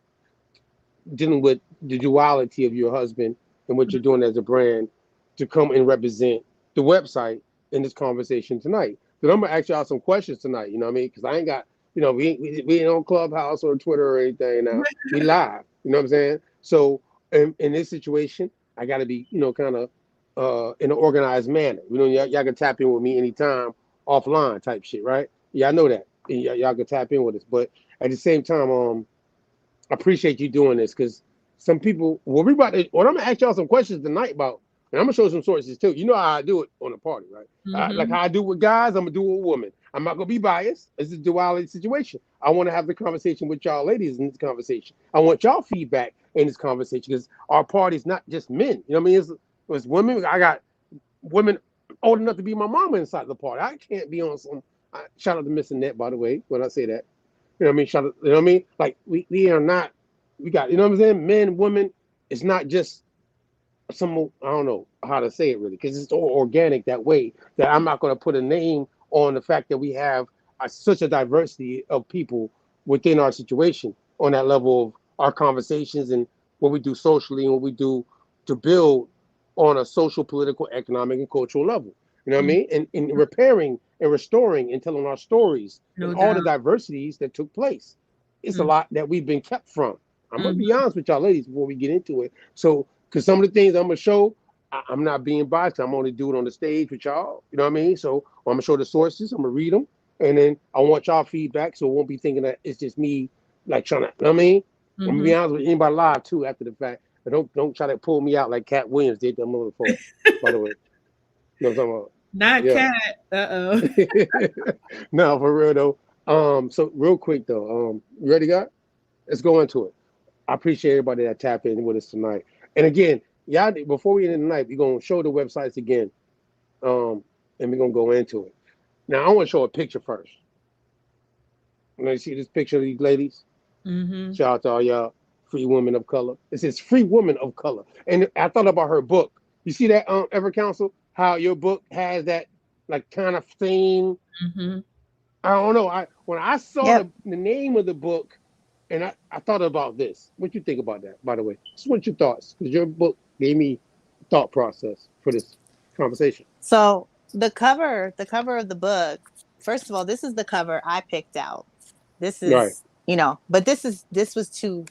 dealing with the duality of your husband and what you're doing as a brand to come and represent the website in this conversation tonight. Then I'm gonna ask y'all some questions tonight. You know what I mean? Because I ain't got, you know, we ain't on Clubhouse or Twitter or anything now. We live. You know what I'm saying? So in this situation, I got to be, you know, kind of in an organized manner. You know, y'all can tap in with me anytime offline type shit, right? Yeah, I know that. And y'all can tap in with us, but at the same time, I appreciate you doing this because some people. Well, we about to. Well, I'm gonna ask y'all some questions tonight about, and I'm gonna show some sources too. You know how I do it on a party, right? Like how I do with guys, I'm gonna do it with women. I'm not gonna be biased. It's a duality situation. I want to have the conversation with y'all ladies in this conversation. I want y'all feedback in this conversation because our party's not just men. You know what I mean? It's women. I got women old enough to be my mama inside the party. I can't be on some. Shout out to Miss Annette, by the way, when I say that. You know what I mean? Shout out, you know what I mean? Like we are not. We got, you know what I'm saying? Men, women. It's not just some. I don't know how to say it really because it's all organic that way. That I'm not going to put a name on the fact that we have such a diversity of people within our situation on that level of our conversations and what we do socially and what we do to build on a social, political, economic, and cultural level. You know what I mean? And repairing and restoring and telling our stories and all the diversities that took place. It's a lot that we've been kept from. I'm going to be honest with y'all ladies before we get into it. So, because some of the things I'm going to show, I'm not being biased. I'm only doing it on the stage with y'all. You know what I mean? So I'm going to show the sources. I'm going to read them. And then I want y'all feedback. So it won't be thinking that it's just me like trying to, you know what I mean? I'm going to be honest with anybody live too after the fact. But don't try to pull me out like Cat Williams did that motherfucker, by the way. You know what I'm talking about? Not Cat. No, for real though. So real quick though, you ready, guys? Let's go into it. I appreciate everybody that tapped in with us tonight. And again, Yeah, before we end the night, we're gonna show the websites again, and we're gonna go into it. Now, I want to show a picture first. Let me see this picture of these ladies. Mm-hmm. Shout out to all y'all free women of color. It says free women of color, and I thought about her book. You see that, Ever Council? How your book has that like kind of theme. Mm-hmm. I don't know. When I saw Yep. the name of the book, and I thought about this. What you think about that? By the way, just want your thoughts, because your book gave me thought process for this conversation. So the cover of the book, first of all, this is the cover I picked out. This Right. is, but this was too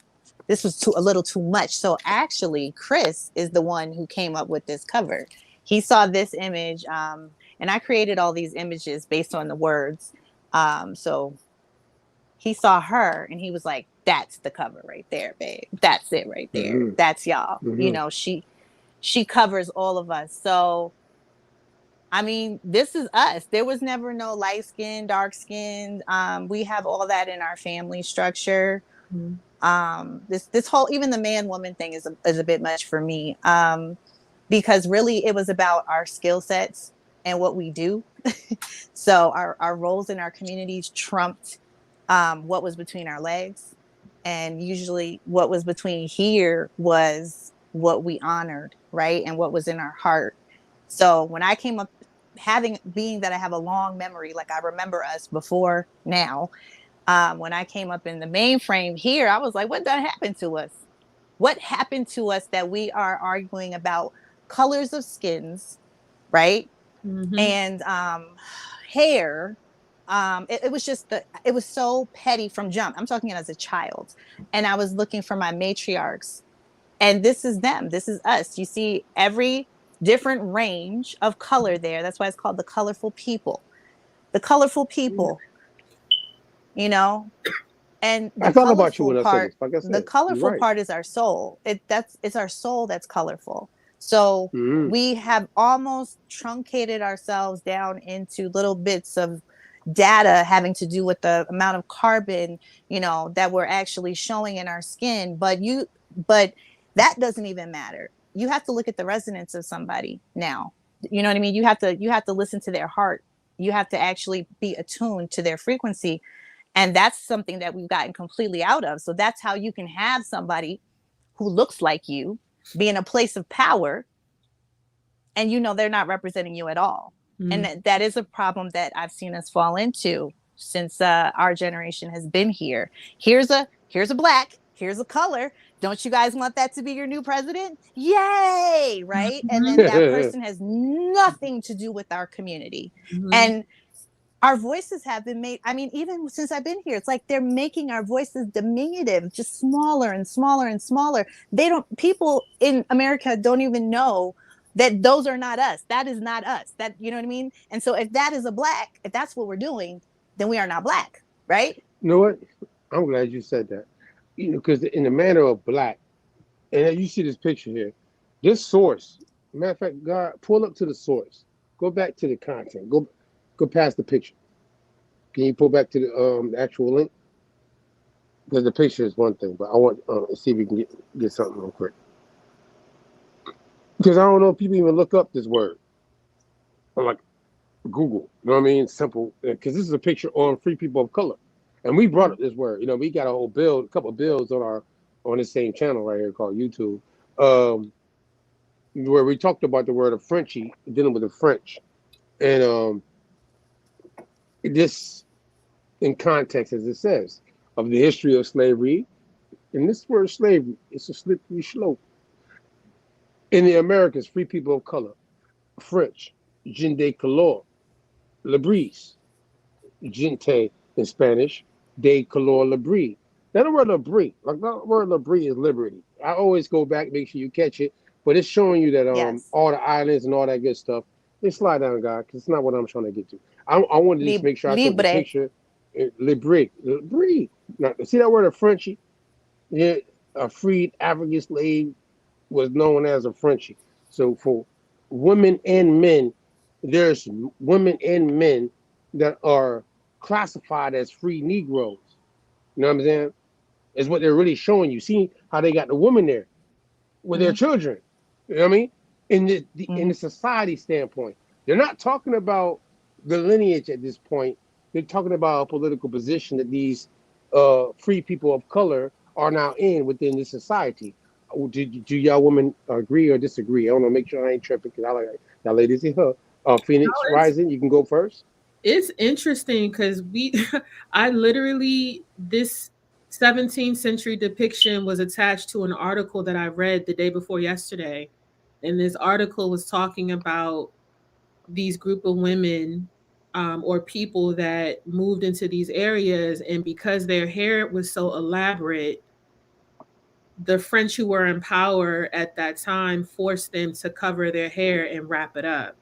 a little too much. So actually, Chris is the one who came up with this cover. He saw this image, and I created all these images based on the words. So he saw her and he was like, "That's the cover right there, babe. That's it right there. Mm-hmm. That's y'all." Mm-hmm. She covers all of us. So I mean, this is us. There was never no light skin, dark skin. We have all that in our family structure. This whole, even the man woman thing is a bit much for me, because really it was about our skill sets and what we do. So our roles in our communities trumped what was between our legs, and usually what was between here was what we honored, right, and what was in our heart. So when I came up, being that I have a long memory, like I remember us before now, when I came up in the mainframe here, I was like, what done happened to us? What happened to us that we are arguing about colors of skins, right? Mm-hmm. And hair. It was so petty from jump. I'm talking as a child. And I was looking for my matriarchs. And this is them. This is us. You see every different range of color there. That's why it's called the colorful people. The colorful people, you know, and I thought about you when I said this. Like I the said, you're colorful right. part is our soul. It's our soul that's colorful. So Mm-hmm. we have almost truncated ourselves down into little bits of data having to do with the amount of carbon, that we're actually showing in our skin. But that doesn't even matter. You have to look at the resonance of somebody now. You know what I mean? You have to listen to their heart. You have to actually be attuned to their frequency, and that's something that we've gotten completely out of. So that's how you can have somebody who looks like you be in a place of power, and they're not representing you at all. Mm-hmm. And that is a problem that I've seen us fall into since our generation has been here. Here's a black, here's a color. Don't you guys want that to be your new president? Yay, right? And then that person has nothing to do with our community. Mm-hmm. And our voices have been made. I mean, even since I've been here, it's like they're making our voices diminutive, just smaller and smaller and smaller. People in America don't even know that those are not us. That is not us. That, you know what I mean? And so if that's what we're doing, then we are not black, right? You know what? I'm glad you said that. Because in the manner of black, and you see this picture here, this source. Matter of fact, God, pull up to the source. Go back to the content. Go past the picture. Can you pull back to the actual link? Because the picture is one thing, but I want to see if we can get something real quick. Because I don't know if people even look up this word on like Google. You know what I mean? Simple. Because this is a picture on free people of color, and we brought up this word. We got a couple of builds on this same channel right here called YouTube, where we talked about the word of Frenchie, dealing with the French, and this in context, as it says, of the history of slavery. And this word slavery, it's a slippery slope. In the Americas, free people of color, French, gente de color, libres, gente in Spanish, de color libre. Now the word libre, like the word libre is liberty. I always go back, make sure you catch it, but it's showing you that Yes. all the islands and all that good stuff. Let's slide down, guys, because it's not what I'm trying to get to. I wanted to just make sure I took the Libre. picture. Libre. Now, see that word of Frenchie? Yeah, a freed African slave was known as a Frenchie. So for women and men, there's women and men that are classified as free Negroes. You know what I'm saying? Is what they're really showing you. See how they got the women there with their children. You know what I mean? In the society standpoint, they're not talking about the lineage at this point. They're talking about a political position that these free people of color are now in within the society. Do y'all women agree or disagree? I want to make sure I ain't tripping because I like y'all ladies here. Phoenix No, Rising, you can go first. it's interesting because I literally, this 17th century depiction was attached to an article that I read the day before yesterday. And this article was talking about these group of women or people that moved into these areas. And because their hair was so elaborate, the French who were in power at that time forced them to cover their hair and wrap it up.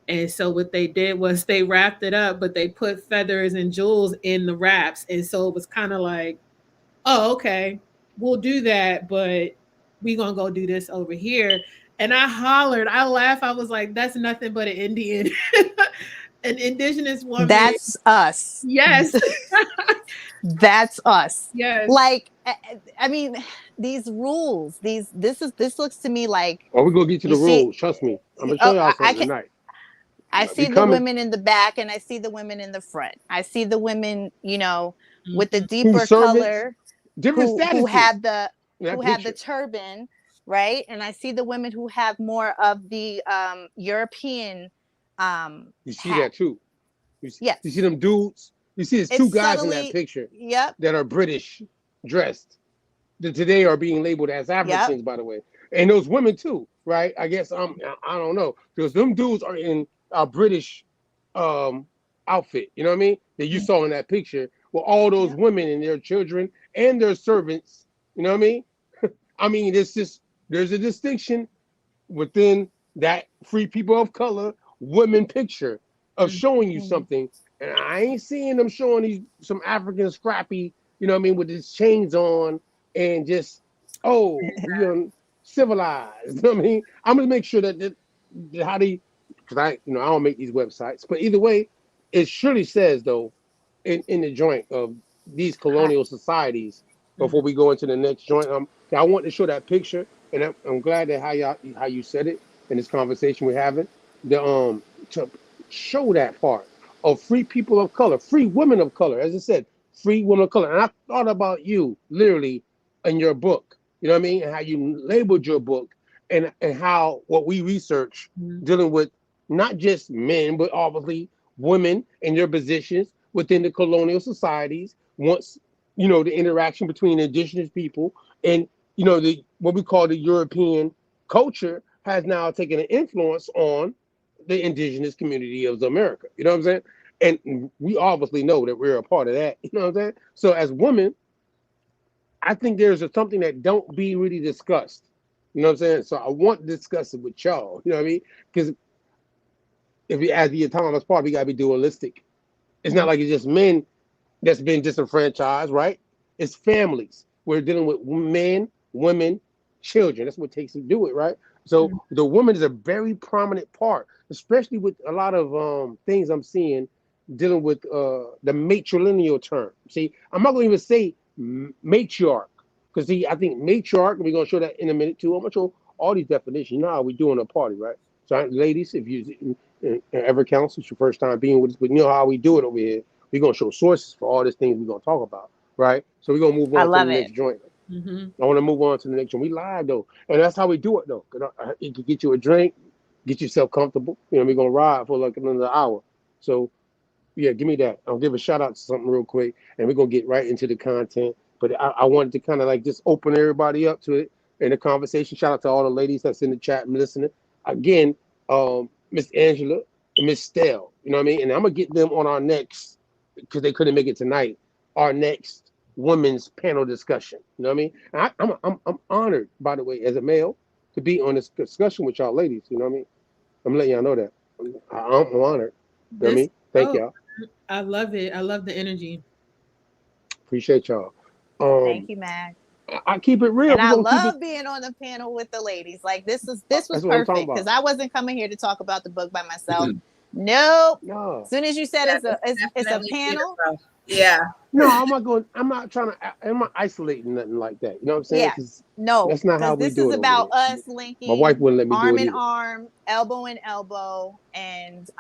And so what they did was they wrapped it up, but they put feathers and jewels in the wraps. And so it was kind of like, oh, okay, we'll do that, but we gonna go do this over here. And I hollered, I laughed, I was like, that's nothing but an Indian, an indigenous woman. That's us. Yes. That's us. Yes. Like, I mean, these rules, this looks to me like. Oh, we're gonna get to the rules. Trust me. I'm gonna show y'all something tonight. I see the women in the back and I see the women in the front. I see the women, you know, with the deeper color, who have the turban, right? And I see the women who have more of the European you see that too. Yes. You see them dudes. You see there's two guys in that picture. Yep. That are British dressed. That today are being labeled as Africans, by the way. And those women too, right? I guess I don't know. Because them dudes are in a British outfit, you know what I mean? That you saw in that picture with all those women and their children and their servants, you know what I mean? I mean, there's a distinction within that free people of color women picture of showing you something. And I ain't seeing them showing these some African scrappy, you know what I mean, with his chains on and just, you know, civilized. You know what I mean? I'm gonna make sure that how they, because I don't make these websites, but either way, it surely says though in the joint of these colonial societies. Before we go into the next joint, I want to show that picture, and I'm glad that how you said it in this conversation we're having. To show that part of free people of color, free women of color, as I said, free women of color. And I thought about you literally in your book, you know what I mean, and how you labeled your book, and how what we research dealing with not just men, but obviously women and their positions within the colonial societies. Once the interaction between indigenous people and the what we call the European culture has now taken an influence on the indigenous community of America. You know what I'm saying? And we obviously know that we're a part of that. You know what I'm saying? So as women, I think there's something that don't be really discussed. You know what I'm saying? So I want to discuss it with y'all. You know what I mean? Because if we, as the autonomous part, we gotta be dualistic. It's not like it's just men that's been disenfranchised, right? It's families. We're dealing with men, women, children. That's what it takes to do it, right? So the woman is a very prominent part, especially with a lot of things I'm seeing dealing with the matrilineal term. See, I'm not going to even say matriarch, because I think matriarch, and we're going to show that in a minute too. I'm going to show all these definitions. You know how we do in a party, right? So ladies, if you ever counsel, it's your first time being with us, but you know how we do it over here. We're going to show sources for all these things we're going to talk about, right? So we're going to move on to the next joint. I want to move on to the next one. We live though, and that's how we do it though. It can get you a drink, get yourself comfortable. We're gonna ride for like another hour. So yeah, give me that. I'll give a shout out to something real quick, and we're gonna get right into the content. But I wanted to kind of like just open everybody up to it in the conversation. Shout out to all the ladies that's in the chat and listening. Again, Miss Angela and Miss Stell. You know what I mean? And I'm gonna get them on our next, because they couldn't make it tonight. Our next women's panel discussion. You know what I mean? I'm honored, by the way, as a male, to be on this discussion with y'all ladies. You know what I mean? I'm letting y'all know that. I'm honored. You know what I mean? Thank y'all. I love it. I love the energy. Appreciate y'all. Thank you, Mag. I keep it real. And I love being on the panel with the ladies. Like this was perfect, because I wasn't coming here to talk about the book by myself. Nope. No. As soon as you said it's a panel, Yeah. No, I'm not trying to. I'm not isolating nothing like that. You know what I'm saying? Yeah. Because No, that's not how because we this do is it over about here. us My wife linking wouldn't let me do arm it in either. arm, elbow in elbow, and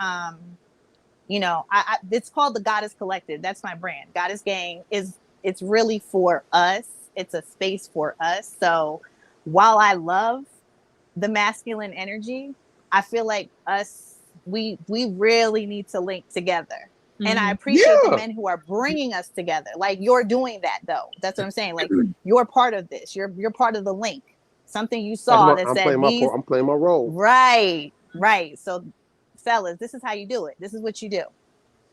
you know, it's called the Goddess Collective. That's my brand. Goddess Gang it's really for us. It's a space for us. So while I love the masculine energy, I feel like we really need to link together. And I appreciate the Yeah. men who are bringing us together. Like you're doing that though. That's what I'm saying. Like you're part of this. You're part of the link. Something you saw that said these. I'm playing my role. Right. So, fellas, this is how you do it. This is what you do.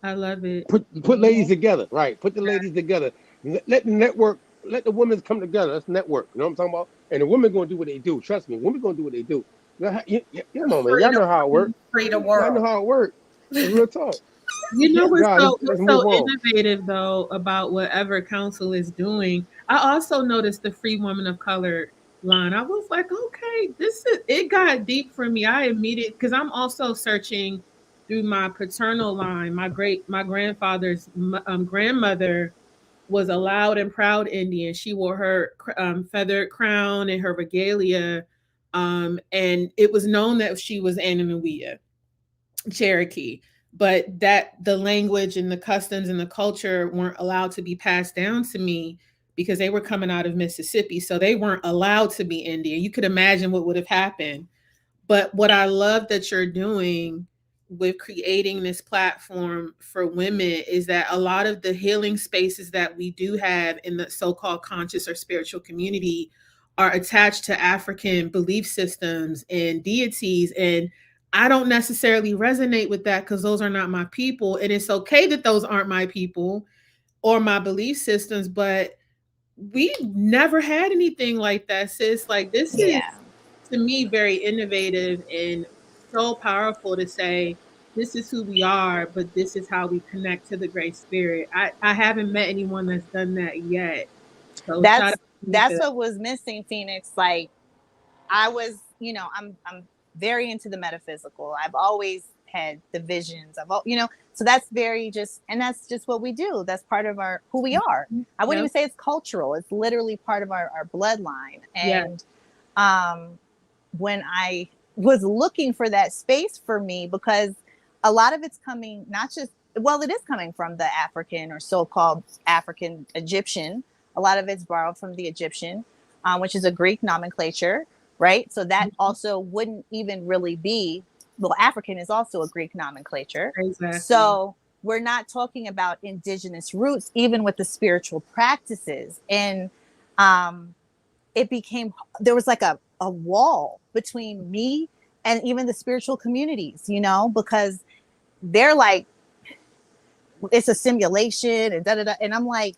I love it. Put ladies together, right? Put the ladies together. Let the network. Let the women come together. Let's network. You know what I'm talking about? And the women gonna do what they do. Trust me, women gonna do what they do. Come on, man. Y'all know how it works. Free the Y'all world. know how it works. That's real talk. You know what's God, so let's what's move so on. innovative though about whatever council is doing? I also noticed the Free Woman of Color line. I was like, okay, it got deep for me. I immediately, because I'm also searching through my paternal line. My grandfather's grandmother was a loud and proud Indian. She wore her feathered crown and her regalia, and it was known that she was Anahuia Cherokee, but that the language and the customs and the culture weren't allowed to be passed down to me because they were coming out of Mississippi. So they weren't allowed to be Indian. You could imagine what would have happened. But what I love that you're doing with creating this platform for women is that a lot of the healing spaces that we do have in the so-called conscious or spiritual community are attached to African belief systems and deities. And I don't necessarily resonate with that because those are not my people. And it's okay that those aren't my people or my belief systems, but we never had anything like that, sis. Like this is Yeah. to me very innovative and so powerful to say this is who we are, but this is how we connect to the great spirit. I haven't met anyone that's done that yet. So shout out to you for That's that. what was missing, Phoenix. Like I was, you know, I'm very into the metaphysical. I've always had the visions of, you know, so that's very just, and that's just what we do. That's part of our who we are. I wouldn't even say it's cultural. It's literally part of our bloodline. And when I was looking for that space for me, because a lot of it's coming not just, well, it is coming from the African or so-called African Egyptian. A lot of it's borrowed from the Egyptian, which is a Greek nomenclature, right? So that also wouldn't even really be, well, African is also a Greek nomenclature. Exactly. So we're not talking about indigenous roots, even with the spiritual practices. And it became, there was like a wall between me and even the spiritual communities, you know, because they're like, it's a simulation and da da da. And I'm like,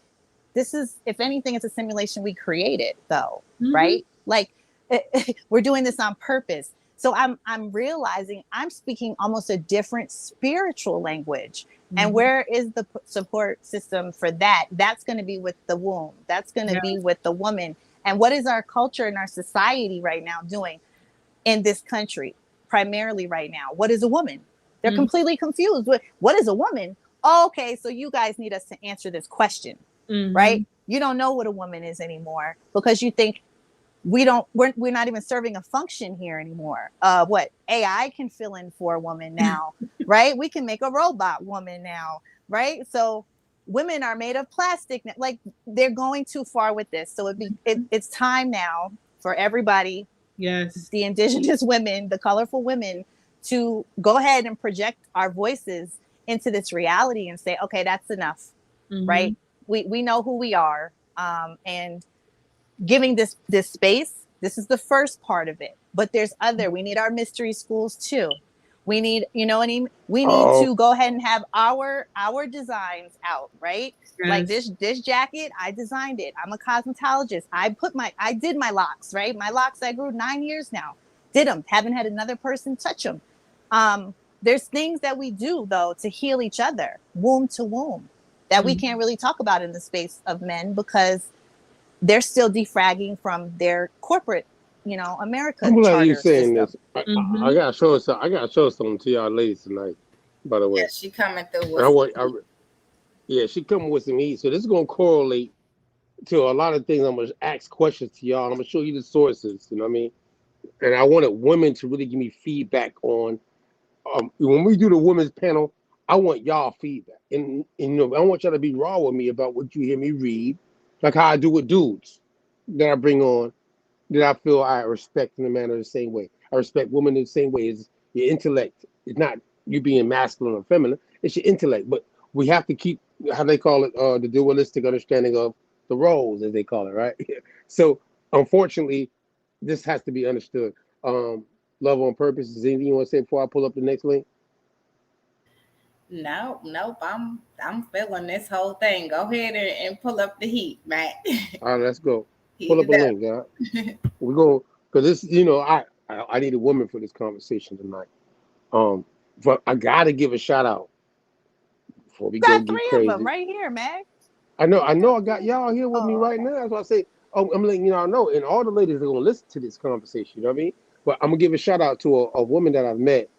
this is, if anything, it's a simulation we created, though, right? Like we're doing this on purpose. So I'm realizing I'm speaking almost a different spiritual language. And where is the support system for that? That's going to be with the womb. That's going to be with the woman. And what is our culture and our society right now doing in this country, primarily right now? What is a woman? They're completely confused. What is a woman? Oh, okay, so you guys need us to answer this question, right? You don't know what a woman is anymore because you think we're not even serving a function here anymore. What AI can fill in for a woman now, right? We can make a robot woman now, right? So women are made of plastic. Like they're going too far with this. So it's time now for everybody, the indigenous women, the colorful women, to go ahead and project our voices into this reality and say, okay, that's enough, right? We know who we are, and giving this space. This is the first part of it, but there's other. We need our mystery schools too. We need, you know what I mean? We need to go ahead and have our designs out, right? Like this jacket, I designed it. I'm a cosmetologist. I did my locks, right? My locks I grew 9 years now. Did them. Haven't had another person touch them. There's things that we do though to heal each other, womb to womb, that we can't really talk about in the space of men because they're still defragging from their corporate, you know, America. I'm glad you system. saying this. I gotta show something to y'all ladies tonight. By the way, she coming through. Yeah, she coming with some heat. So this is gonna correlate to a lot of things. I'm gonna ask questions to y'all. I'm gonna show you the sources. You know what I mean? And I wanted women to really give me feedback on. When we do the women's panel, I want y'all feedback, and you know, I want y'all to be raw with me about what you hear me read, like how I do with dudes that I bring on, that I feel I respect in the manner the same way. I respect women in the same way as your intellect. It's not you being masculine or feminine. It's your intellect. But we have to keep how they call it the dualistic understanding of the roles, as they call it, right? So unfortunately, this has to be understood. Love on purpose. Is anything you want to say before I pull up the next link? No, nope. I'm feeling this whole thing. Go ahead and pull up the heat, Matt. All right, let's go. Heat Pull up a it link, God. We're going because this, you know, I need a woman for this conversation tonight. But I gotta give a shout out before we go Got get 3 of them crazy. right here, Meg. I know I got y'all here with me Oh, right okay. now. That's why I say, oh, I'm letting y'all know, and all the ladies are gonna listen to this conversation. You know what I mean? But I'm gonna give a shout out to a woman that I've met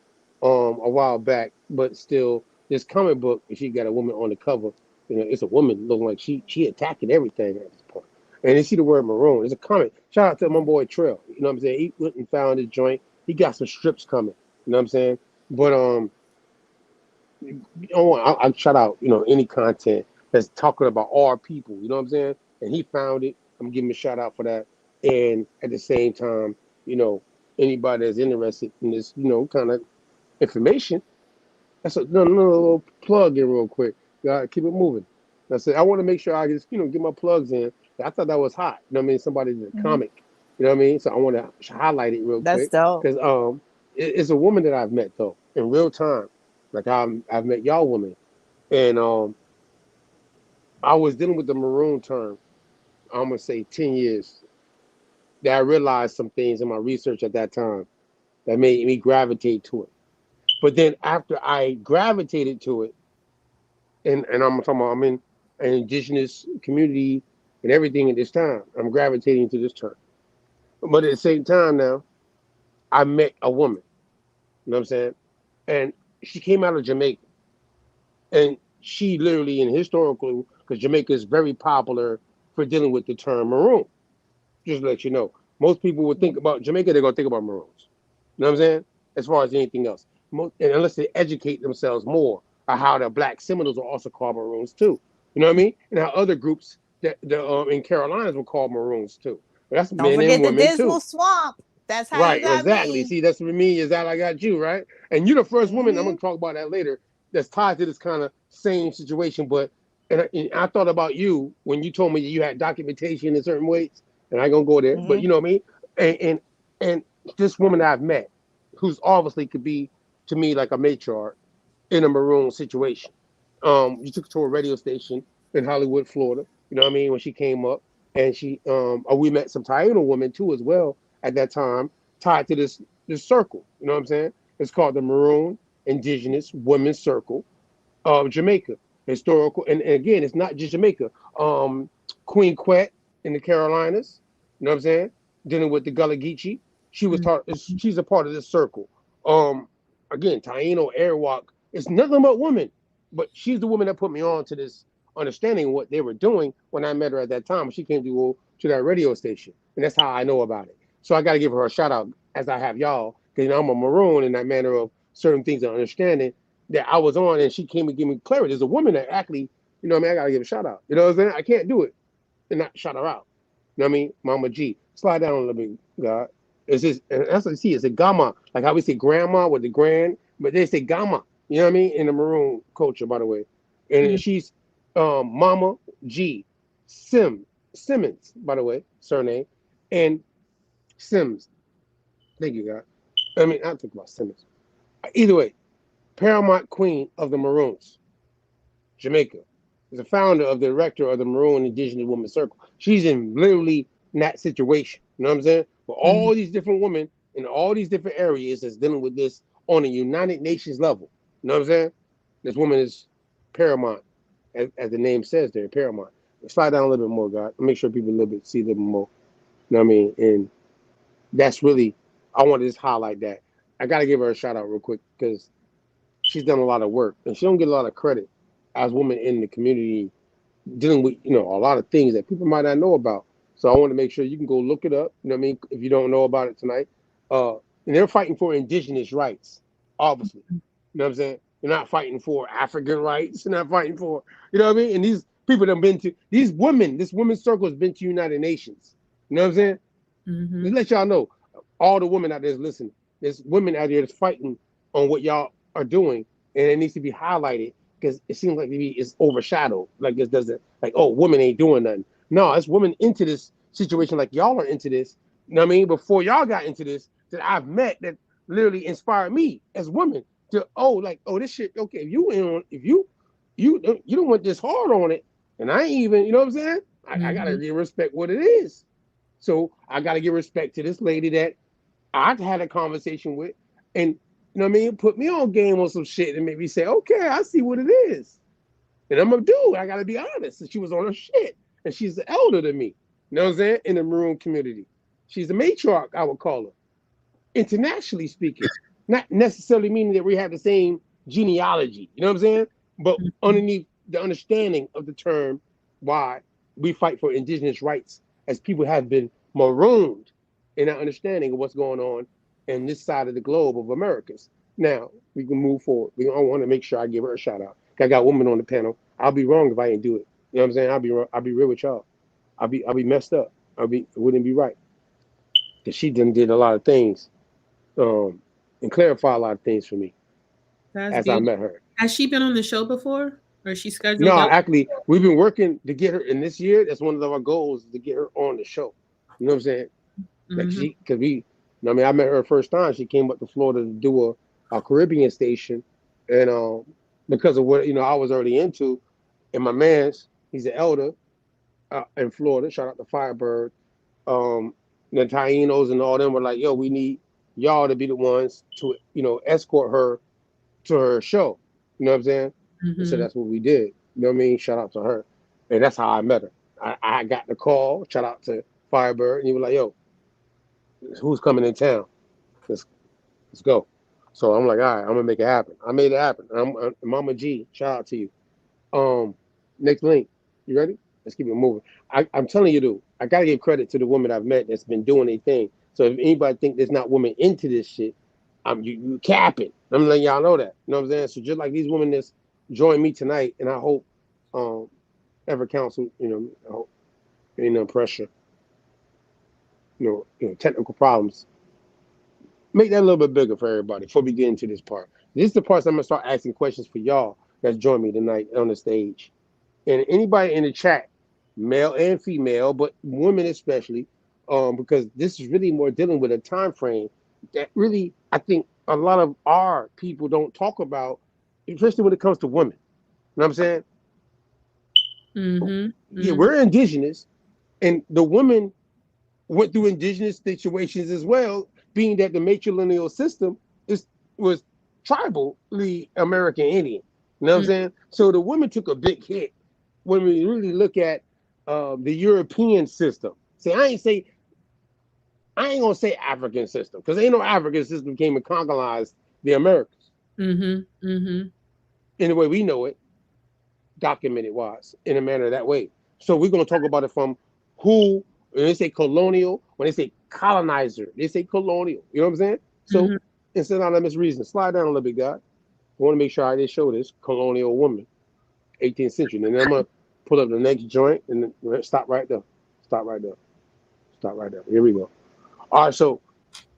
a while back, but still this comic book, she got a woman on the cover. You know, it's a woman looking like she attacking everything at this point. And you see the word maroon. It's a comic. Shout out to my boy Trail. You know what I'm saying? He went and found his joint. He got some strips coming. You know what I'm saying? But I shout out, you know, any content that's talking about our people, you know what I'm saying? And he found it. I'm giving him a shout out for that. And at the same time, you know, anybody that's interested in this, you know, kind of information, that's another little plug in real quick. Keep it moving. That's it. I want to make sure I just, you know, get my plugs in. I thought that was hot. You know what I mean? Somebody did a Mhm. comic. You know what I mean? So I want to highlight it real That's quick dope. because it's a woman that I've met though in real time. Like I've met y'all women, and I was dealing with the maroon term. I'm gonna say 10 years. That I realized some things in my research at that time that made me gravitate to it. But then after I gravitated to it, and I'm talking about I'm in an indigenous community and everything at this time. I'm gravitating to this term. But at the same time now, I met a woman. You know what I'm saying? And she came out of Jamaica. And she literally in historical, because Jamaica is very popular for dealing with the term maroon. Just to let you know. Most people would think about Jamaica, they're gonna think about maroons. You know what I'm saying? As far as anything else. And unless they educate themselves more on how the black Seminoles are also called maroons too. You know what I mean? And how other groups that in Carolinas were called maroons too. But that's Don't men and forget the women Dismal too. Swamp. That's how you Right, got exactly. me. See, that's for me is that I got you, right? And you're the first woman, I'm Hmm. gonna talk about that later, that's tied to this kind of same situation. But and I thought about you when you told me you had documentation in certain ways, and I gonna go there, but Hmm. you know what I mean? And this woman I've met, who's obviously could be to me like a matriarch in a maroon situation. You took her to a radio station in Hollywood, Florida. You know what I mean? When she came up, and we met some Taino women too as well at that time, tied to this circle. You know what I'm saying? It's called the Maroon Indigenous Women's Circle of Jamaica. Historical, and again, it's not just Jamaica. Queen Quet in the Carolinas. You know what I'm saying? Dealing with the Gullah Geechee. She's a part of this circle. Again, Taino Airwalk. It's nothing but women, but she's the woman that put me on to this understanding of what they were doing when I met her at that time. She came to that radio station, and that's how I know about it. So I got to give her a shout out as I have y'all, because you know, I'm a maroon in that manner of certain things and understanding that I was on, and she came and gave me clarity. There's a woman that actually, you know what I mean? I got to give a shout out. You know what I'm saying? I can't do it and not shout her out. You know what I mean? Mama G. Slide down a little bit, God. It's just, and that's what you see. It's a gamma. Like how we say grandma with the grand, but they say gamma. You know what I mean? In the maroon culture, by the way. And she's Mama G. Simmons, by the way, surname. And Sims. Thank you, God. I mean, I'll talk about Simmons. Either way, Paramount Queen of the Maroons, Jamaica, is the founder of the director of the Maroon Indigenous Women's Circle. She's in literally in that situation. You know what I'm saying? But all these different women in all these different areas that's dealing with this on a United Nations level. You know what I'm saying? This woman is paramount, as the name says there, paramount. Slide down a little bit more, God. Make sure people a little bit see a little more. You know what I mean? And that's really, I want to just highlight that. I got to give her a shout out real quick because she's done a lot of work and she don't get a lot of credit as women in the community dealing with, you know, a lot of things that people might not know about. So I want to make sure you can go look it up. You know what I mean? If you don't know about it tonight, and they're fighting for indigenous rights, obviously. You know what I'm saying? They're not fighting for African rights. They're not fighting for, you know what I mean? And these people that have been to these women, this women's circle has been to United Nations. You know what I'm saying? Just let y'all know, all the women out there is listening. There's women out there that's fighting on what y'all are doing, and it needs to be highlighted because it seems like maybe it's overshadowed. Like this doesn't, like, oh, women ain't doing nothing. No, it's women into this situation like y'all are into this. You know what I mean? Before y'all got into this, that I've met that literally inspired me as women to, oh, like, oh, this shit, okay, if you don't want this hard on it, and I ain't even, you know what I'm saying? I gotta give respect what it is. So I gotta give respect to this lady that I've had a conversation with, and you know what I mean, put me on game on some shit and make me say, okay, I see what it is. And I'm a dude, I gotta be honest. And she was on her shit. And she's the elder to me. You know what I'm saying? In the Maroon community. She's the matriarch, I would call her. Internationally speaking. Not necessarily meaning that we have the same genealogy. You know what I'm saying? But underneath the understanding of the term, why we fight for indigenous rights as people have been marooned in our understanding of what's going on in this side of the globe of Americas. Now we can move forward. I want to make sure I give her a shout out. I got women on the panel. I'll be wrong if I ain't do it. You know what I'm saying? I'll be real with y'all. I'll be messed up. It wouldn't be right. Because she did a lot of things, and clarify a lot of things for me. That's as beautiful. I met her. Has she been on the show before? Or is she scheduled No, up? actually, we've been working to get her in this year. That's one of our goals, to get her on the show. You know what I'm saying? Like because we, you know, I mean, I met her first time. She came up to Florida to do a Caribbean station, and because of what, you know, I was already into, and my man's, he's an elder in Florida. Shout out to Firebird. The Tainos and all them were like, yo, we need y'all to be the ones to, you know, escort her to her show. You know what I'm saying? And so that's what we did. You know what I mean? Shout out to her. And that's how I met her. I got the call. Shout out to Firebird. And he was like, yo, who's coming in town? Let's go. So I'm like, all right, I'm gonna make it happen. I made it happen. I'm Mama G. Shout out to you. Next link. You ready? Let's keep it moving. I'm telling you, dude, I gotta give credit to the women I've met that's been doing their thing. So if anybody think there's not women into this shit, you capping. I'm letting y'all know that. You know what I'm saying? So just like these women that's joined me tonight, and I hope ever counsel, you know, I hope ain't no pressure, you know, technical problems. Make that a little bit bigger for everybody before we get into this part. This is the parts I'm gonna start asking questions for y'all that's joined me tonight on the stage. And anybody in the chat, male and female, but women especially, because this is really more dealing with a time frame that really, I think a lot of our people don't talk about, especially when it comes to women. You know what I'm saying? Yeah, we're indigenous, and the women went through indigenous situations as well, being that the matrilineal system was tribally American Indian. You know what I'm saying? So the women took a big hit when we really look at the European system. See, I ain't gonna say African system, because ain't no African system came and colonized the Americas. In the way we know it, documented wise, in a manner that way. So we're gonna talk about it from who, when they say colonial, when they say colonizer, they say colonial. You know what I'm saying? So instead of anonymous reason, slide down a little bit, God. I want to make sure I did show this colonial woman, 18th century. And then I'm gonna pull up the next joint and then stop right there. Stop right there. Stop right there. Here we go. All right, so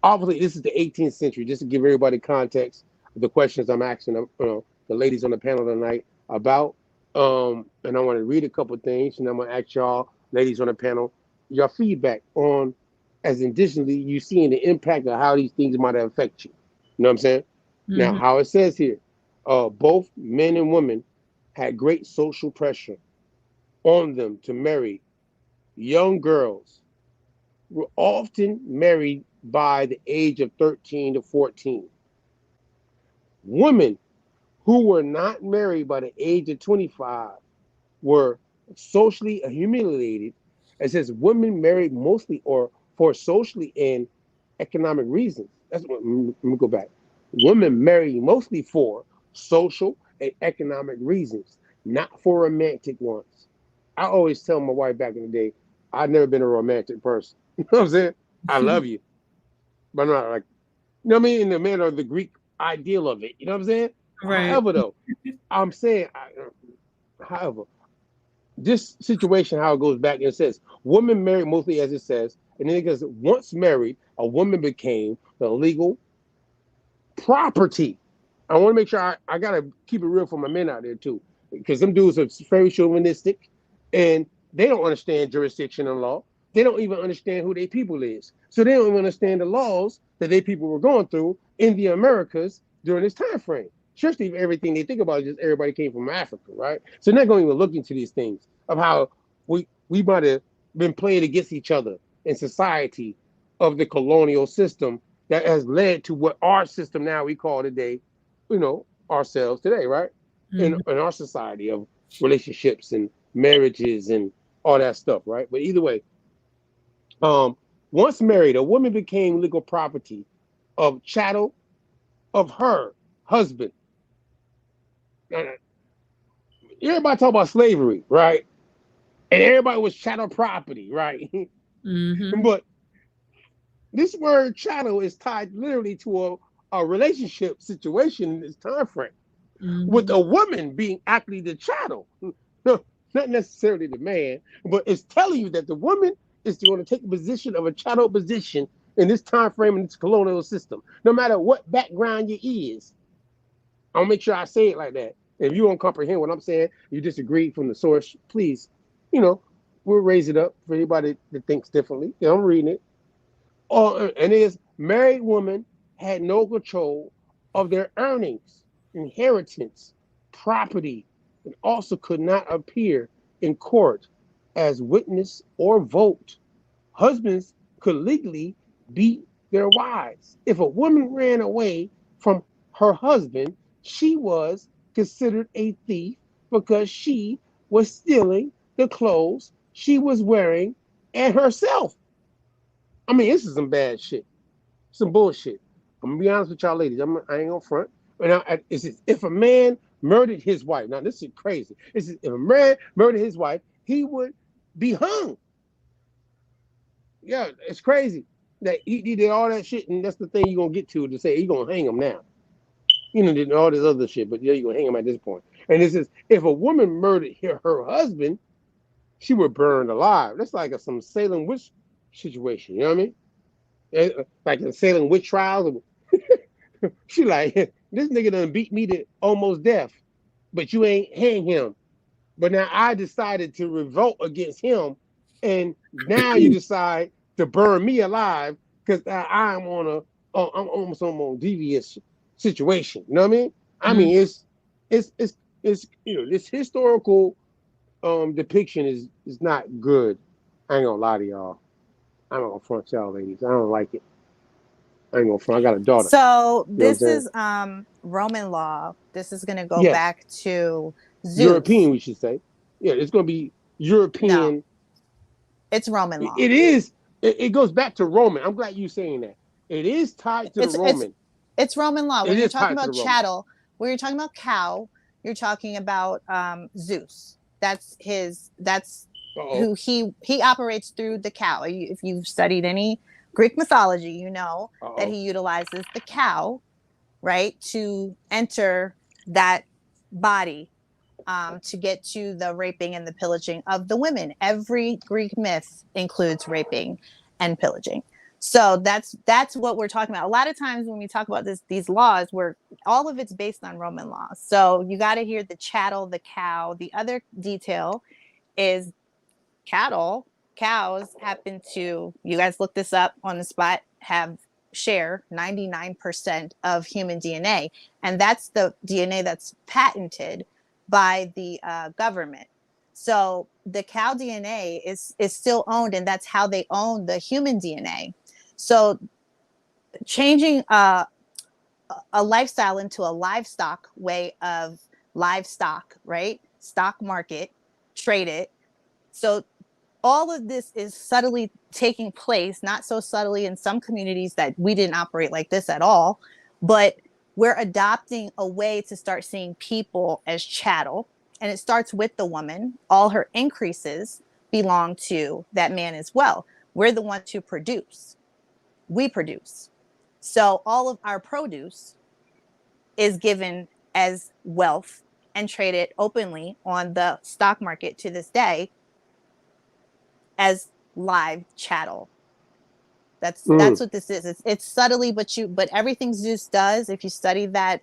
obviously this is the 18th century, just to give everybody context of the questions I'm asking the ladies on the panel tonight about. And I want to read a couple of things, and I'm gonna ask y'all, ladies on the panel, your feedback on, as indigenously, you seeing the impact of how these things might affect you. You know what I'm saying? Now, how it says here, both men and women had great social pressure on them to marry. Young girls were often married by the age of 13 to 14. Women who were not married by the age of 25 were socially humiliated. It says women married mostly or for socially and economic reasons. That's what, let me go back. Women marry mostly for social and economic reasons. not for romantic ones. I always tell my wife back in the day, I've never been a romantic person. You know what I'm saying? I love you, but I'm not like, you know what I mean? In the manner of the Greek ideal of it. You know what I'm saying? Right. However, though, I'm saying, however, this situation, how it goes back, and it says, woman married mostly as it says, and then it goes, once married, a woman became the legal property. I want to make sure I got to keep it real for my men out there too, because them dudes are very chauvinistic and they don't understand jurisdiction and law. They don't even understand who their people is. So they don't even understand the laws that their people were going through in the Americas during this time frame. Especially if everything they think about is just everybody came from Africa, right? So they're not going to even look into these things of how we might have been playing against each other in society of the colonial system that has led to what our system now we call today, ourselves today, right? In our society of relationships and marriages and all that stuff, right? But either way, once married, a woman became legal property of chattel of her husband. Everybody talk about slavery, right? And everybody was chattel property, right? But this word chattel is tied literally to a relationship situation in this time frame, with a woman being actually the chattel. Not necessarily the man, but it's telling you that the woman is going to take the position of a chattel position in this time frame in this colonial system. No matter what background you is, I'll make sure I say it like that. If you don't comprehend what I'm saying, you disagree from the source, please, we'll raise it up for anybody that thinks differently. I'm reading it. And it is married women had no control of their earnings, inheritance, property, and also could not appear in court as witness or vote. Husbands could legally beat their wives. If a woman ran away from her husband, she was considered a thief because she was stealing the clothes she was wearing and herself. I mean, this is some bad shit, some bullshit. I'm gonna be honest with y'all ladies. I ain't gonna front. And if a man murdered his wife, now this is crazy. If a man murdered his wife, he would be hung. Yeah, it's crazy that he did all that shit, and that's the thing you're gonna get to say you're gonna hang him now. Did all this other shit, but yeah, you're gonna hang him at this point. And it says if a woman murdered her husband, she would burn alive. That's like some Salem witch situation. You know what I mean? Like in Salem witch trials. She like, this nigga done beat me to almost death, but you ain't hang him. But now I decided to revolt against him, and now you decide to burn me alive because I'm almost on a devious situation. You know what I mean? I mean, it's this historical depiction is not good. I ain't gonna lie to y'all. I'm gonna front y'all ladies. I don't like it. I ain't gonna front. I got a daughter. So this is Roman law. This is gonna go back to Zeus. European, we should say. Yeah, it's gonna be European. No, it's Roman law. It is. It goes back to Roman. I'm glad you're saying that. It is tied to the Roman. It's Roman law. When you're talking about chattel, when you're talking about cow, you're talking about Zeus. That's his. That's who he operates through the cow. If you've studied any Greek mythology, you know that he utilizes the cow, right, to enter that body, to get to the raping and the pillaging of the women. Every Greek myth includes raping and pillaging. So that's what we're talking about. A lot of times when we talk about these laws, all of it's based on Roman law. So you got to hear the chattel, the cow. The other detail is cows happen to, you guys look this up on the spot, share 99% of human DNA. And that's the DNA that's patented by the government. So the cow DNA is still owned, and that's how they own the human DNA. So changing a lifestyle into a livestock way of livestock, right? Stock market, trade it. So all of this is subtly taking place, not so subtly in some communities that we didn't operate like this at all, but we're adopting a way to start seeing people as chattel, and it starts with the woman. All her increases belong to that man as well. We're the ones who produce. We produce. So all of our produce is given as wealth and traded openly on the stock market to this day as live chattel. That's what this is. It's subtly, but everything Zeus does, if you study that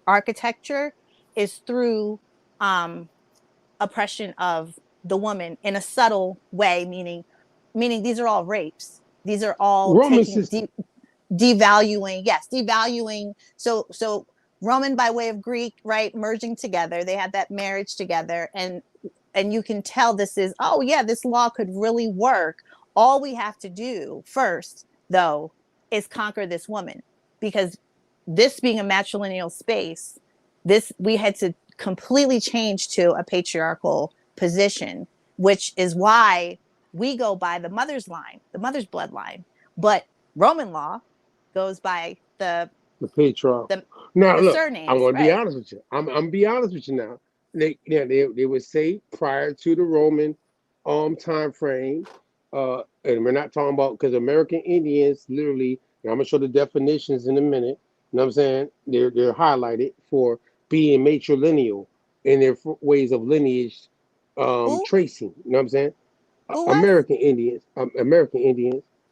architecture, is through oppression of the woman in a subtle way, meaning these are all rapes. These are all Roman taking system. devaluing. So Roman by way of Greek, right, merging together. They had that marriage together, and you can tell this is, oh yeah, this law could really work. All we have to do first, though, is conquer this woman, because this being a matrilineal space, we had to completely change to a patriarchal position, which is why we go by the mother's line, the mother's bloodline. But Roman law goes by the patriarch. Now the look, surnames, I'm gonna be right? honest with you. I'm gonna be honest with you now. They would say prior to the Roman time frame, and we're not talking about, because American Indians literally, and I'm gonna show the definitions in a minute. You know what I'm saying? They're highlighted for being matrilineal in their ways of lineage tracing. You know what I'm saying? American Indians,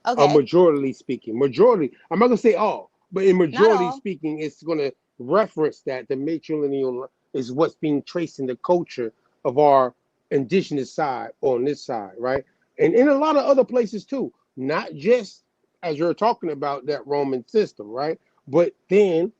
Okay. majority speaking. Majority, I'm not gonna say all, but in majority all. speaking, it's gonna reference that the matrilineal is what's being traced in the culture of our indigenous side on this side, right? And in a lot of other places too, not just as you're talking about that Roman system, right? But then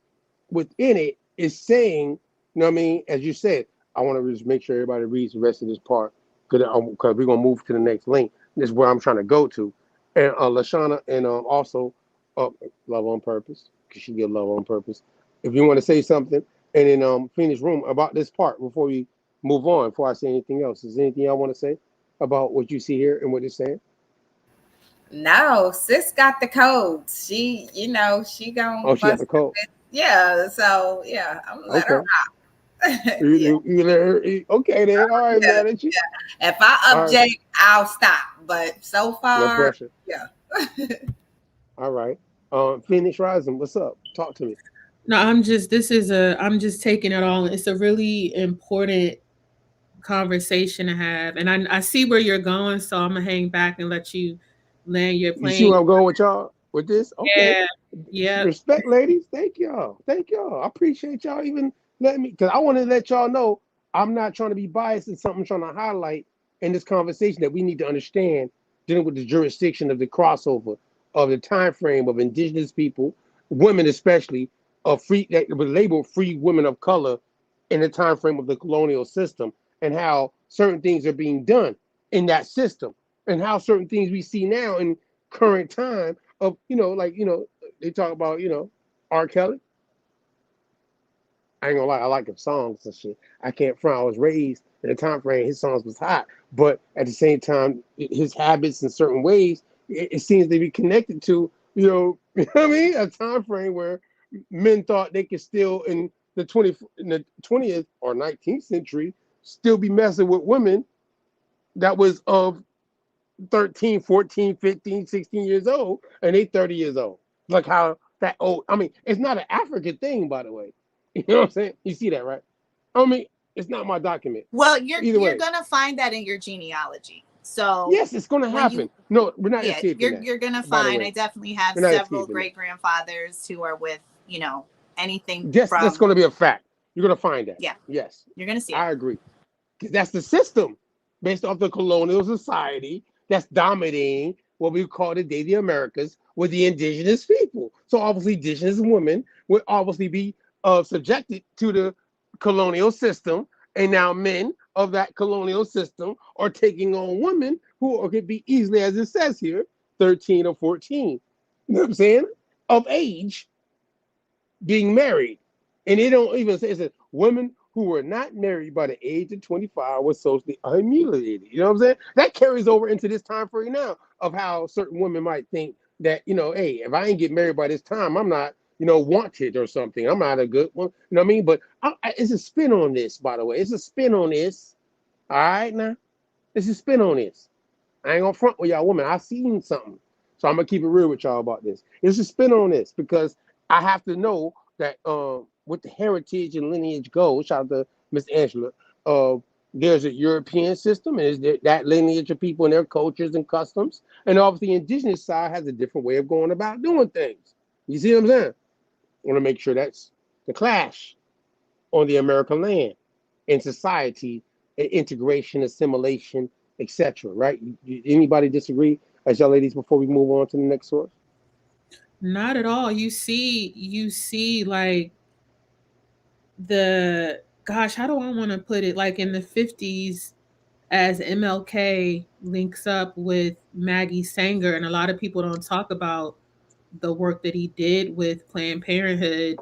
within it is saying, you know what I mean? As you said, I want to just make sure everybody reads the rest of this part, because we're going to move to the next link. This is where I'm trying to go to. And Lashana, and also Love on Purpose, because she give Love on Purpose. If you want to say something, and then finish room about this part before we move on, before I say anything else. Is there anything I want to say about what you see here and what it's saying? No, sis got the codes. She, she gonna Oh, she got bust the code. Yeah, so yeah, I'm gonna let her rock. You let her, okay then. All right, man. Yeah. If I object, I'll stop. But so far, no pressure. Yeah. All right. Phoenix Rising, what's up? Talk to me. No, I'm just taking it all. It's a really important conversation to have. And I see where you're going, so I'm gonna hang back and let you land your You see plane. where I'm going with y'all with this? Okay. Yeah. Respect, ladies. Thank y'all. I appreciate y'all even letting me, because I want to let y'all know I'm not trying to be biased in something I'm trying to highlight in this conversation that we need to understand, dealing with the jurisdiction of the crossover of the time frame of indigenous people, women especially, of free that were labeled free women of color in the time frame of the colonial system, and how certain things are being done in that system, and how certain things we see now in current time of, they talk about, R. Kelly. I ain't gonna lie, I like his songs and shit. I can't front. I was raised in a time frame his songs was hot, but at the same time, his habits in certain ways, it seems to be connected to, you know what I mean, a time frame where men thought they could still in the 20th or 19th century still be messing with women that was of 13, 14, 15, 16 years old, and they 30 years old. Like how that old, I mean, it's not an African thing, by the way. You know what I'm saying? You see that, right? I mean, it's not my document. Well, you're gonna find that in your genealogy. So yes, it's gonna happen. No, we're not escaping that. You're gonna find. I definitely have several great grandfathers who are with, anything. Yes, that's gonna be a fact. You're gonna find that. Yeah. Yes. You're gonna see it. I agree. Because that's the system based off the colonial society that's dominating what we call today the Americas with the indigenous people. So obviously indigenous women would obviously be subjected to the colonial system, and now men of that colonial system are taking on women who could be easily, as it says here, 13 or 14. You know what I'm saying? Of age, being married. And they don't even say, it's women who were not married by the age of 25 were socially humiliated. You know what I'm saying? That carries over into this time frame now of how certain women might think that, hey, if I ain't get married by this time, I'm not wanted or something. I'm not a good one. You know what I mean? But it's a spin on this, by the way. It's a spin on this. All right, now. It's a spin on this. I ain't gonna front with y'all women. I seen something. So I'm gonna keep it real with y'all about this. It's a spin on this because I have to know that with the heritage and lineage goes, shout out to Miss Angela, there's a European system, and is that lineage of people and their cultures and customs. And obviously the indigenous side has a different way of going about doing things. You see what I'm saying? I want to make sure that's the clash on the American land in society, integration, assimilation, etc. Right? Anybody disagree, as y'all ladies, before we move on to the next source? Not at all. You see like the gosh, how do I want to put it? Like in the 50s, as MLK links up with Maggie Sanger, and a lot of people don't talk about the work that he did with Planned Parenthood,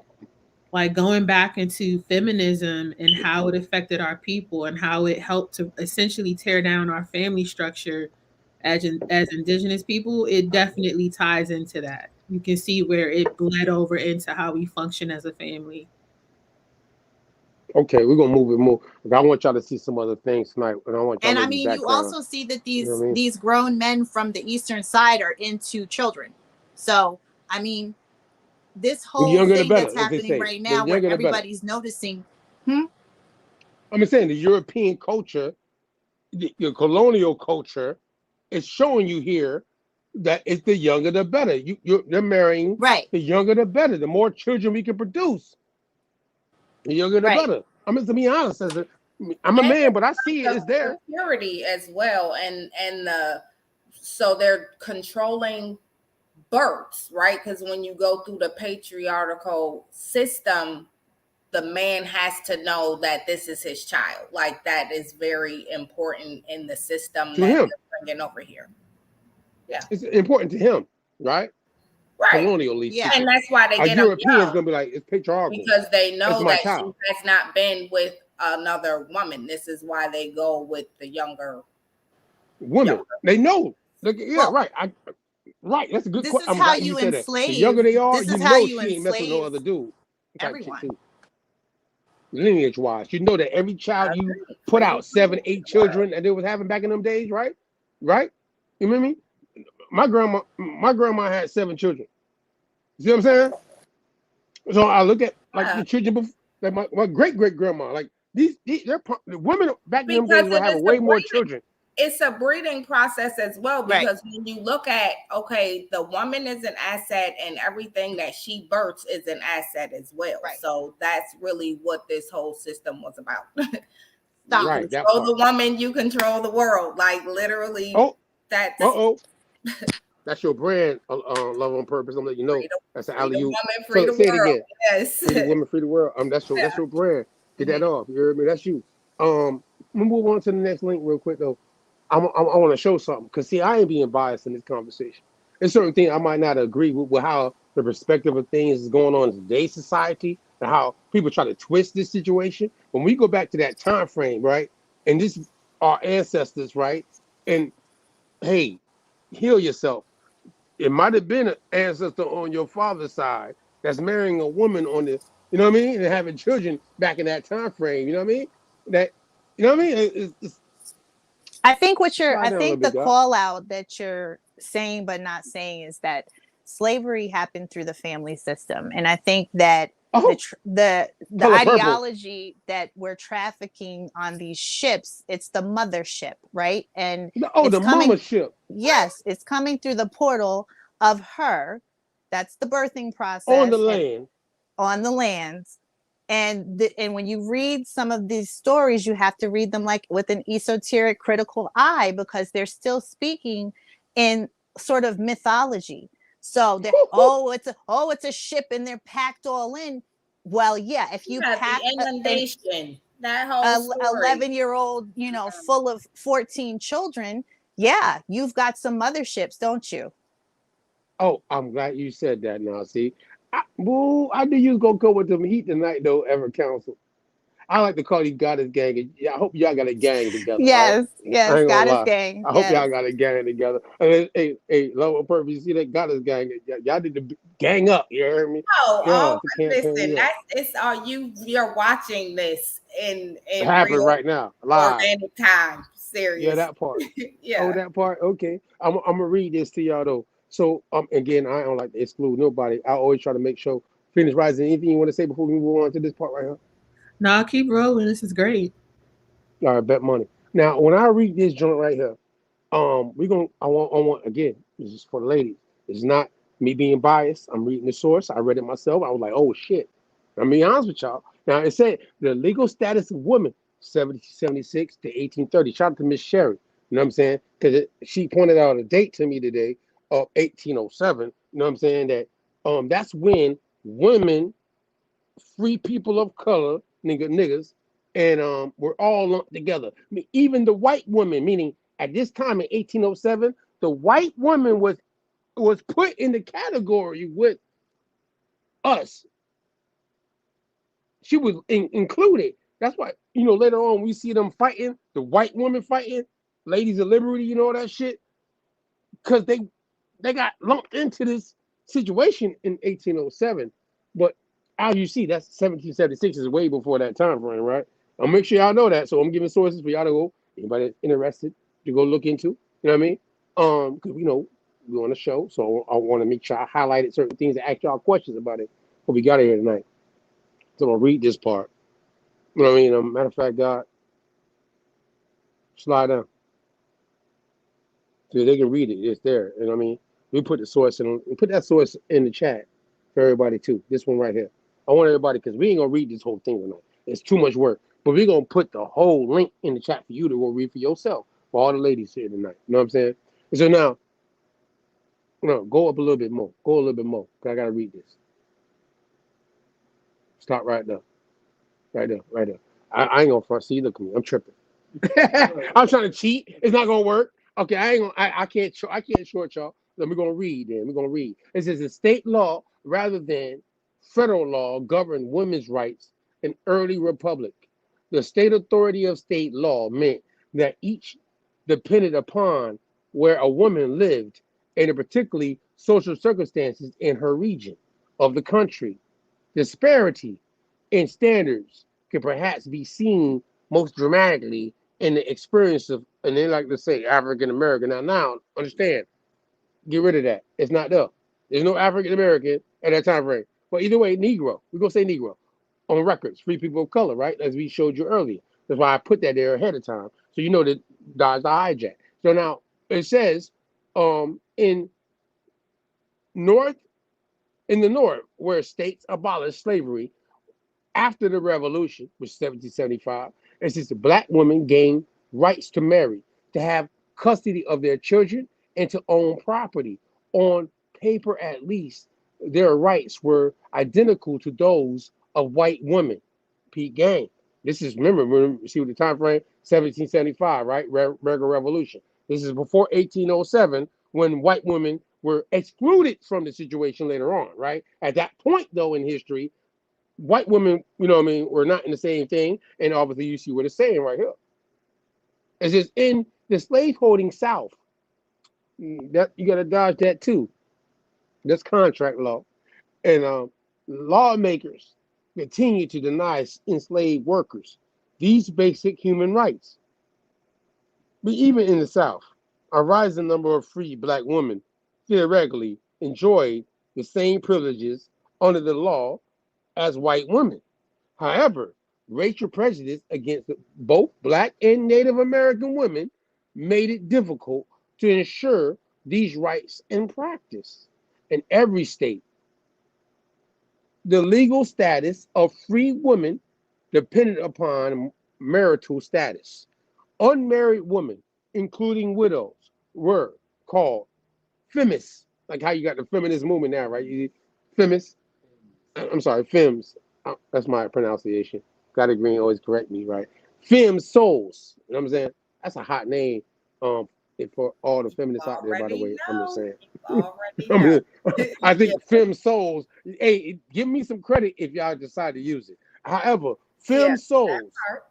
like going back into feminism and how it affected our people and how it helped to essentially tear down our family structure as indigenous people. It definitely ties into that. You can see where it bled over into how we function as a family. Okay, we're gonna move it more. I want y'all to see some other things tonight, and I want y'all And I ladies' mean, you background. also see that You know what I mean? these grown men from the eastern side are into children. So I mean, this The whole younger the thing better, that's as they happening say. right The now, where younger the better. everybody's noticing, I'm just saying the European culture, the colonial culture, is showing you here that it's the younger the better. They're marrying right, the younger the better. The more children we can produce, the younger the right. better. I mean, to be honest, I'm a And man, but I see it. It's there. security as well, and so they're controlling births, right? Because when you go through the patriarchal system, the man has to know that this is his child. Like that is very important in the system To that him, they're bringing over here. Yeah, it's important to him, right? right. Colonially Yeah. speaking. And that's why they A get them European's young, gonna be like, it's patriarchal. because they That's know my that she child. has not been with another woman. This is why they go with the younger Women, they know. Look, yeah, Well, right. Right. That's a good this question. is I'm how glad you you said that. The younger enslave. they are, This you is how know you she ain't messing with no enslave other dude. Type shit everyone. too. Lineage wise, you know that every child you put freedom, out 7, 8 the world. children that they was having back in them days, right? Right? You remember me? My grandma had 7 children. You see what I'm saying? So I look at like the children before, like my great grandma, like the women back in them Because days were it having is way a more breeding, children. it's a breeding process as well. Right. Because when you look at, okay, the woman is an asset, and everything that she births is an asset as well. Right. So that's really what this whole system was about. Stop. You Right, that control part. the woman, you control the world. Like literally, Oh, that's that's your brand, Love on Purpose. I'm letting you know. freedom, That's an free the alley oop. woman, free So the say it world. again. Yes. Free the woman, free the world. That's your brand. Get that off. You heard me? That's you. We'll move on to the next link real quick though. I want to show something because see, I ain't being biased in this conversation. There's certain things I might not agree with how the perspective of things is going on in today's society and how people try to twist this situation. When we go back to that time frame, right, and this our ancestors, right, and hey, heal yourself. It might have been an ancestor on your father's side that's marrying a woman on the, you know what I mean, and having children back in that time frame. You know what I mean? That, you know what I mean? I think Slide I down a little think bit, the Doc. call out that you're saying but not saying is that slavery happened through the family system, and I think that Oh, the color purple. ideology that we're trafficking on these ships, it's the mothership, right? And Oh, it's the mama coming. ship Yes, it's coming through the portal of her. That's the birthing on the process, and land. on the lands. And when you read some of these stories, you have to read them like with an esoteric critical eye, because they're still speaking in sort of mythology. So they're it's a ship and they're packed all in. Well, yeah, if you Yeah, pack the an inundation, that whole story. 11-year-old, full of 14 children, yeah, you've got some motherships, don't you? Oh, I'm glad you said that now. See, I knew you was going to go with them heat tonight, though, Ever Council. I like to call these goddess gang. Yeah, I hope y'all got a gang together. All right, Yes, I yes, ain't gonna goddess lie. gang. I hope y'all Yes. got a gang together. Hey, Love on Purpose. You see that goddess gang? Y'all need to gang up. You heard me? Oh, God, the campaign listen, up. you're watching this It in happened real right now, live. organic time. Yeah, Serious. that part. Oh, Yeah. that part. Okay, I'm gonna read this to y'all though. So again, I don't like to exclude nobody. I always try to make sure. Finish rising. Anything you want to say before we move on to this part right here? Nah, keep rolling. This is great. All right, bet money. Now, when I read this joint right here, we're gonna. I want again. This is for the ladies. It's not me being biased. I'm reading the source. I read it myself. I was like, oh shit. I'm being honest with y'all. Now it said the legal status of women, 1776 to 1830. Shout out to Miss Sherry. You know what I'm saying? Because she pointed out a date to me today of 1807. You know what I'm saying? That that's when women, free people of color, niggas, and we're all lumped together. I mean, even the white woman, meaning at this time in 1807, the white woman was put in the category with us. She was included. That's why, later on we see them fighting, the white women fighting, ladies of liberty, all that shit, because they got lumped into this situation in 1807. But as you see, that's 1776 is way before that time frame, right? I'll make sure y'all know that. So I'm giving sources for y'all to go, anybody that's interested to go look into. You know what I mean? Because we on the show, so I want to make sure I highlighted certain things and ask y'all questions about it. But we got it here tonight. So I'm gonna read this part. You know what I mean? Matter of fact, God, slide down so they can read it. It's there. You know what I mean? We put the source in. We put that source in the chat for everybody too. This one right here. I want everybody because we ain't gonna read this whole thing tonight. It's too much work. But we're gonna put the whole link in the chat for you to go read for yourself. For all the ladies here tonight. You know what I'm saying? And so now, go up a little bit more. Go a little bit more. Cause I gotta read this. Stop right there. Right there. Right there. I ain't gonna front. See, look at me. I'm tripping. I'm trying to cheat. It's not gonna work. Okay, I ain't gonna. I can't. I can't short y'all. Then we're gonna read. Then we're gonna read. It says the state law rather than federal law governed women's rights in early republic. The state authority of state law meant that each depended upon where a woman lived and in particularly social circumstances in her region of the country. Disparity in standards can perhaps be seen most dramatically in the experience of, and they like to say African American. Now, understand, get rid of that. It's not there. There's no African American at that time frame. But either way, Negro. We're gonna say Negro on records. Free people of color, right? As we showed you earlier. That's why I put that there ahead of time, so you know that dodge the hijack. So now it says, in North in the North, where states abolished slavery after the Revolution, which is 1775, it says the black women gained rights to marry, to have custody of their children, and to own property. On paper, at least, their rights were identical to those of white women. Pete Gang. This is, remember, see what the time frame, 1775, right? Regular Revolution. This is before 1807, when white women were excluded from the situation later on, right? At that point, though, in history, white women, were not in the same thing. And obviously, you see what it's saying right here. It's just in the slaveholding South. That you got to dodge that too. That's contract law. And lawmakers continue to deny enslaved workers these basic human rights. But even in the South, a rising number of free black women theoretically enjoyed the same privileges under the law as white women. However, racial prejudice against both black and Native American women made it difficult to ensure these rights in practice. In every state, the legal status of free women depended upon marital status. Unmarried women, including widows, were called femmes, like how you got the feminist movement now, right? Femmes. I'm sorry, femmes. That's my pronunciation. Scotty Green always correct me, right? Femme souls. You know what I'm saying? That's a hot name. For all the feminists out there, by the way, I'm just saying. I think Yeah. femme souls. Hey, give me some credit if y'all decide to use it. However, femme that souls, part.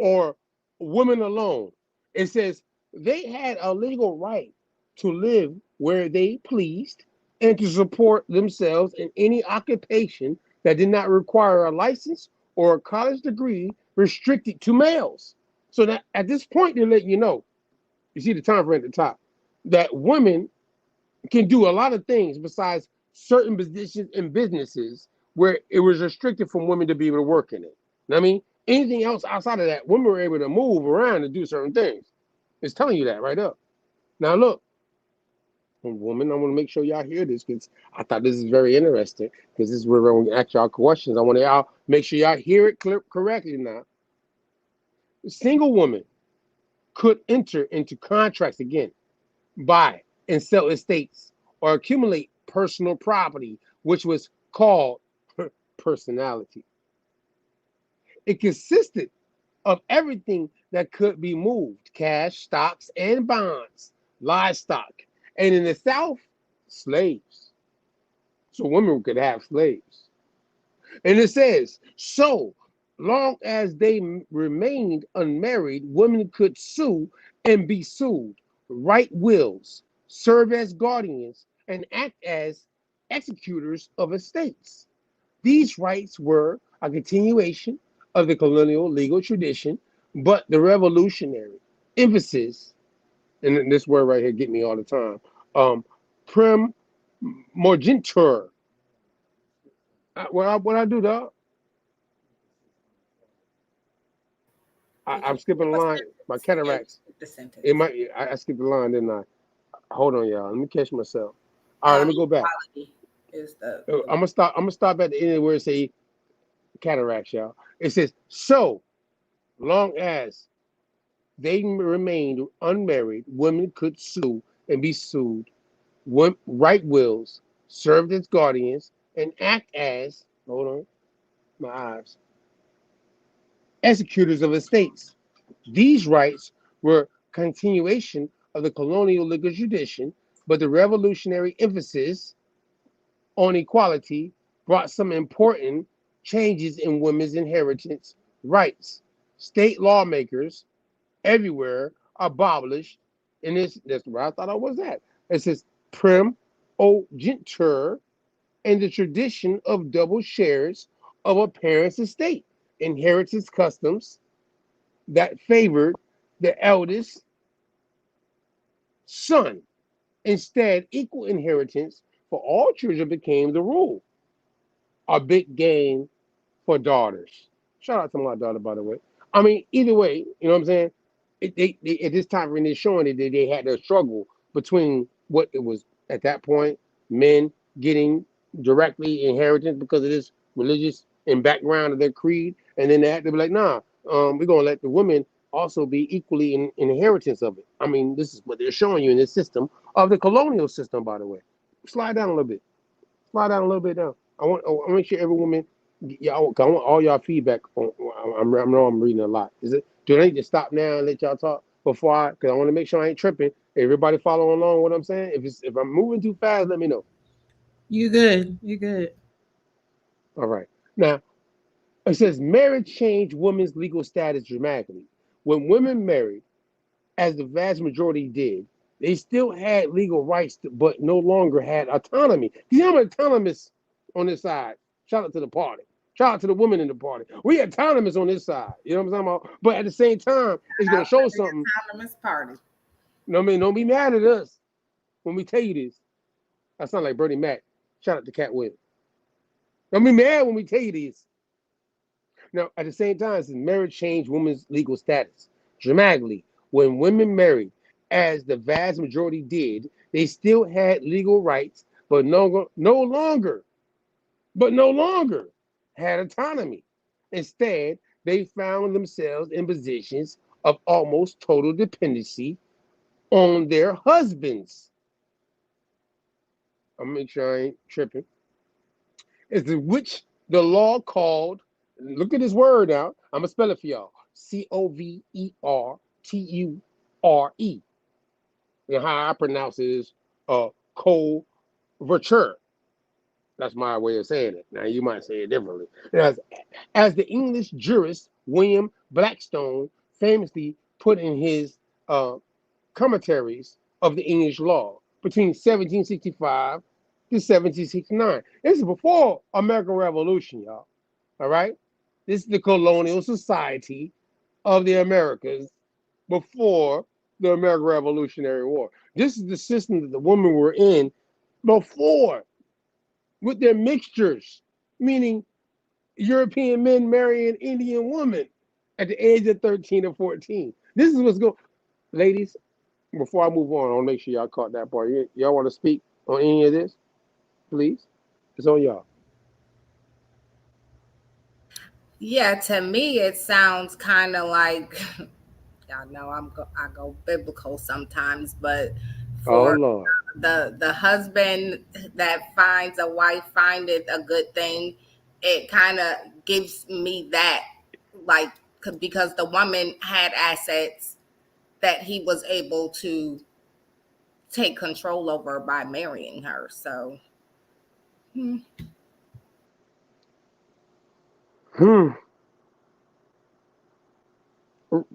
or women alone. It says they had a legal right to live where they pleased and to support themselves in any occupation that did not require a license or a college degree restricted to males. So that at this point, they let you know, you see the time frame at the top, that women can do a lot of things besides certain positions in businesses where it was restricted for women to be able to work in it. You know what I mean? Anything else outside of that, women were able to move around and do certain things. It's telling you that right up. Now look, woman, I want to make sure y'all hear this because I thought this is very interesting because this is where we're going to ask y'all questions. I want y'all make sure y'all hear it correctly now. A single woman could enter into contracts again, buy and sell estates, or accumulate personal property, which was called personality. It consisted of everything that could be moved: cash, stocks, and bonds, livestock, and in the South, slaves. So women could have slaves. And it says, so long as they remained unmarried, women could sue and be sued, write wills, serve as guardians, and act as executors of estates. These rights were a continuation of the colonial legal tradition, but the revolutionary emphasis, and this word right here get me all the time, primogeniture. What I do, dog? I'm skipping a line. My cataracts. The sentence. It might. I skipped the line, didn't I? Hold on, y'all. Let me catch myself. All right, let me go back. Is the I'm gonna stop. I'm gonna stop at the end where it say cataracts, y'all. It says so long as they remained unmarried, women could sue and be sued, write wills, serve as guardians, and act as, hold on, my eyes, executors of estates. These rights were continuation of the colonial legal tradition, but the revolutionary emphasis on equality brought some important changes in women's inheritance rights. State lawmakers everywhere abolished, and that's where I thought I was at. It says primogeniture and the tradition of double shares of a parent's estate, inheritance customs that favored the eldest son. Instead, equal inheritance for all children became the rule. A big gain for daughters. Shout out to my daughter, by the way. I mean, either way, you know what I'm saying? They at this time when they're showing it, they had their struggle between what it was at that point, men getting directly inheritance because of this religious and background of their creed, and then they had to be like, nah, we're gonna let the women also be equally in inheritance of it. I mean, this is what they're showing you in this system of the colonial system, by the way. Slide down a little bit. Slide down a little bit down. I want to make sure every woman, I want all y'all feedback. I know I'm reading a lot. Do I need to stop now and let y'all talk before because I want to make sure I ain't tripping. Everybody following along what I'm saying. If I'm moving too fast, let me know. You good. You good. All right. Now, it says marriage changed women's legal status dramatically. When women married, as the vast majority did, they still had legal rights, but no longer had autonomy. You know, I'm autonomous on this side. Shout out to the party. Shout out to the women in the party. We autonomous on this side. You know what I'm talking about? But at the same time, it's going to show something. Autonomous party. You know what I mean? Don't be mad at us when we tell you this. I sound like Bernie Mac. Shout out to Cat Williams. Don't be mad when we tell you this. Now, at the same time, marriage changed women's legal status dramatically. When women married, as the vast majority did, they still had legal rights, but no longer had autonomy. Instead, they found themselves in positions of almost total dependency on their husbands. I'll make sure I ain't tripping. Is which the law called, look at this word now, I'm going to spell it for y'all, Coverture. And how I pronounce it is coverture. That's my way of saying it. Now you might say it differently. As the English jurist William Blackstone famously put in his commentaries of the English law between 1765 to 1769. This is before American Revolution, y'all. All right? This is the colonial society of the Americas before the American Revolutionary War. This is the system that the women were in before, with their mixtures, meaning European men marrying Indian women at the age of 13 or 14. This is what's going. Ladies, before I move on, I want to make sure y'all caught that part. Y'all want to speak on any of this? Please. It's on y'all. Yeah, to me, it sounds kind of like, y'all know I go biblical sometimes, but for Lord. the husband that finds a wife, find it a good thing, it kind of gives me that, like, because the woman had assets that he was able to take control over by marrying her. So,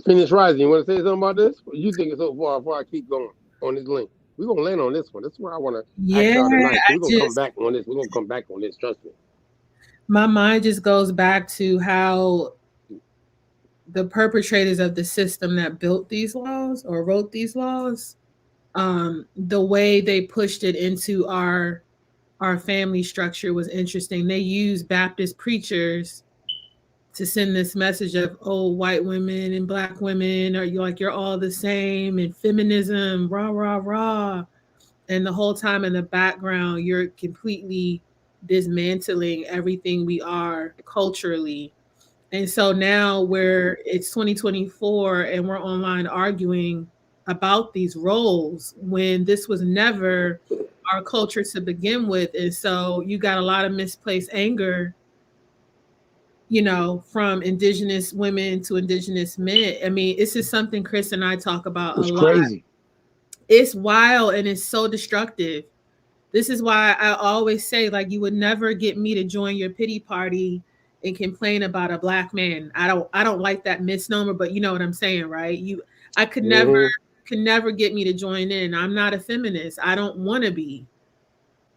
Phoenix Rising, you want to say something about this? What you think so far before I keep going on this link? We're going to land on this one. This is where I want to ask Yeah, y'all tonight. We're I going to come just back on this. We're going to come back on this. Trust me. my mind just goes back to how the perpetrators of the system that built these laws or wrote these laws, the way they pushed it into our family structure was interesting. They used Baptist preachers to send this message of, oh, white women and black women are you're all the same, and feminism, rah rah rah. And the whole time in the background, you're completely dismantling everything we are culturally. And so now it's 2024 and we're online arguing about these roles when this was never our culture to begin with. And so you got a lot of misplaced anger, from Indigenous women to Indigenous men. I mean, this is something Chris and I talk about a It's lot. crazy. It's wild and it's so destructive. This is why I always say, like, you would never get me to join your pity party and complain about a black man. I don't like that misnomer, but you know what I'm saying, right? I could never get me to join in. I'm not a feminist. I don't want to be.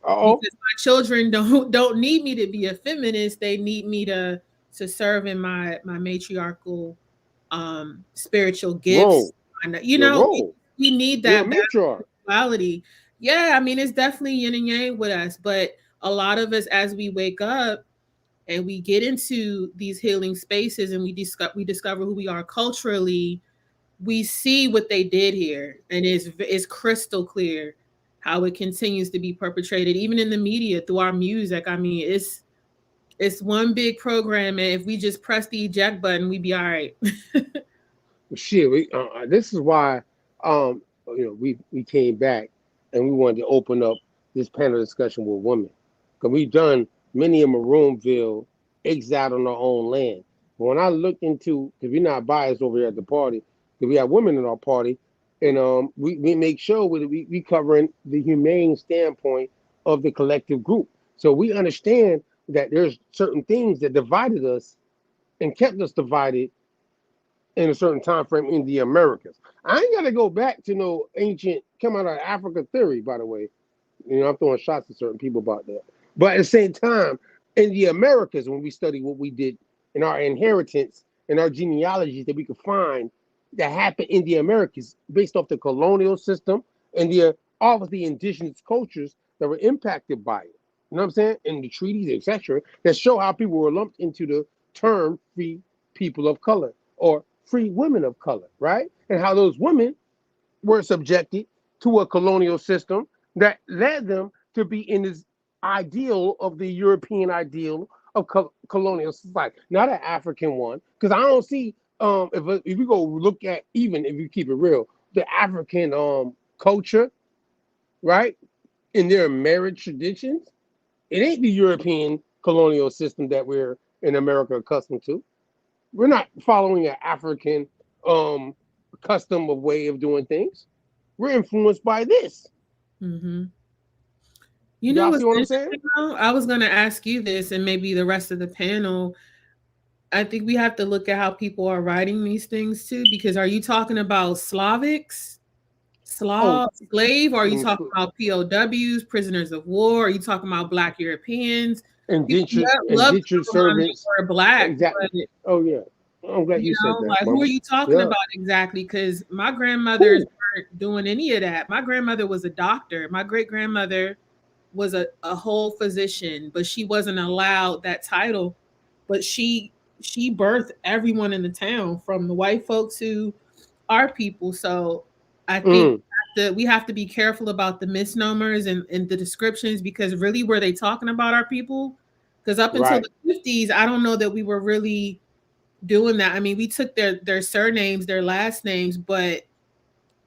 Because my children don't need me to be a feminist. They need me to serve in my matriarchal spiritual gifts. Role. We need that quality. Yeah, I mean, it's definitely yin and yang with us, but a lot of us, as we wake up and we get into these healing spaces and we discover who we are culturally, we see what they did here, and it's crystal clear how it continues to be perpetrated, even in the media, through our music. I mean, it's one big program, and if we just press the eject button, we'd be all right. Shit, this is why we came back and we wanted to open up this panel discussion with women, because we've done many of Maroonville exiled on our own land. But when I look into, because we're not biased over here at the party, because we have women in our party, and we make sure we covering the humane standpoint of the collective group. So we understand that there's certain things that divided us and kept us divided in a certain time frame in the Americas. I ain't got to go back to no ancient come out of Africa theory, by the way. I'm throwing shots at certain people about that. But at the same time, in the Americas, when we study what we did in our inheritance and our genealogies that we could find that happened in the Americas based off the colonial system and all of the indigenous cultures that were impacted by it. You know what I'm saying? And the treaties, etc., that show how people were lumped into the term free people of color or free women of color, right? And how those women were subjected to a colonial system that led them to be in this ideal of the European ideal of colonial society, not an African one. Because I don't see, if you go look at, even if you keep it real, the African culture, right, in their marriage traditions, it ain't the European colonial system that we're in America accustomed to. We're not following an African custom of way of doing things. We're influenced by this. Mm-hmm. You know Y'all what's see what I'm saying? interesting though? I was gonna ask you this and maybe the rest of the panel. I think we have to look at how people are writing these things too, because are you talking about Slavics, Oh, slave, or are you mm, talking about POWs, prisoners of war? Are you talking about Black Europeans? People love to indentured come on the servants. word Black, Exactly. but Oh yeah. I'm glad you you said know, that, like who are Mama. you talking Yeah. about exactly? Because my grandmothers Who? weren't doing any of that. My grandmother was a doctor. My great grandmother was a whole physician, but she wasn't allowed that title. But she birthed everyone in the town, from the white folks to our people. So I think Mm, that we have to be careful about the misnomers and the descriptions, because really were they talking about our people? Because up until right. the 50s, I don't know that we were really doing that. I mean, we took their surnames, their last names, but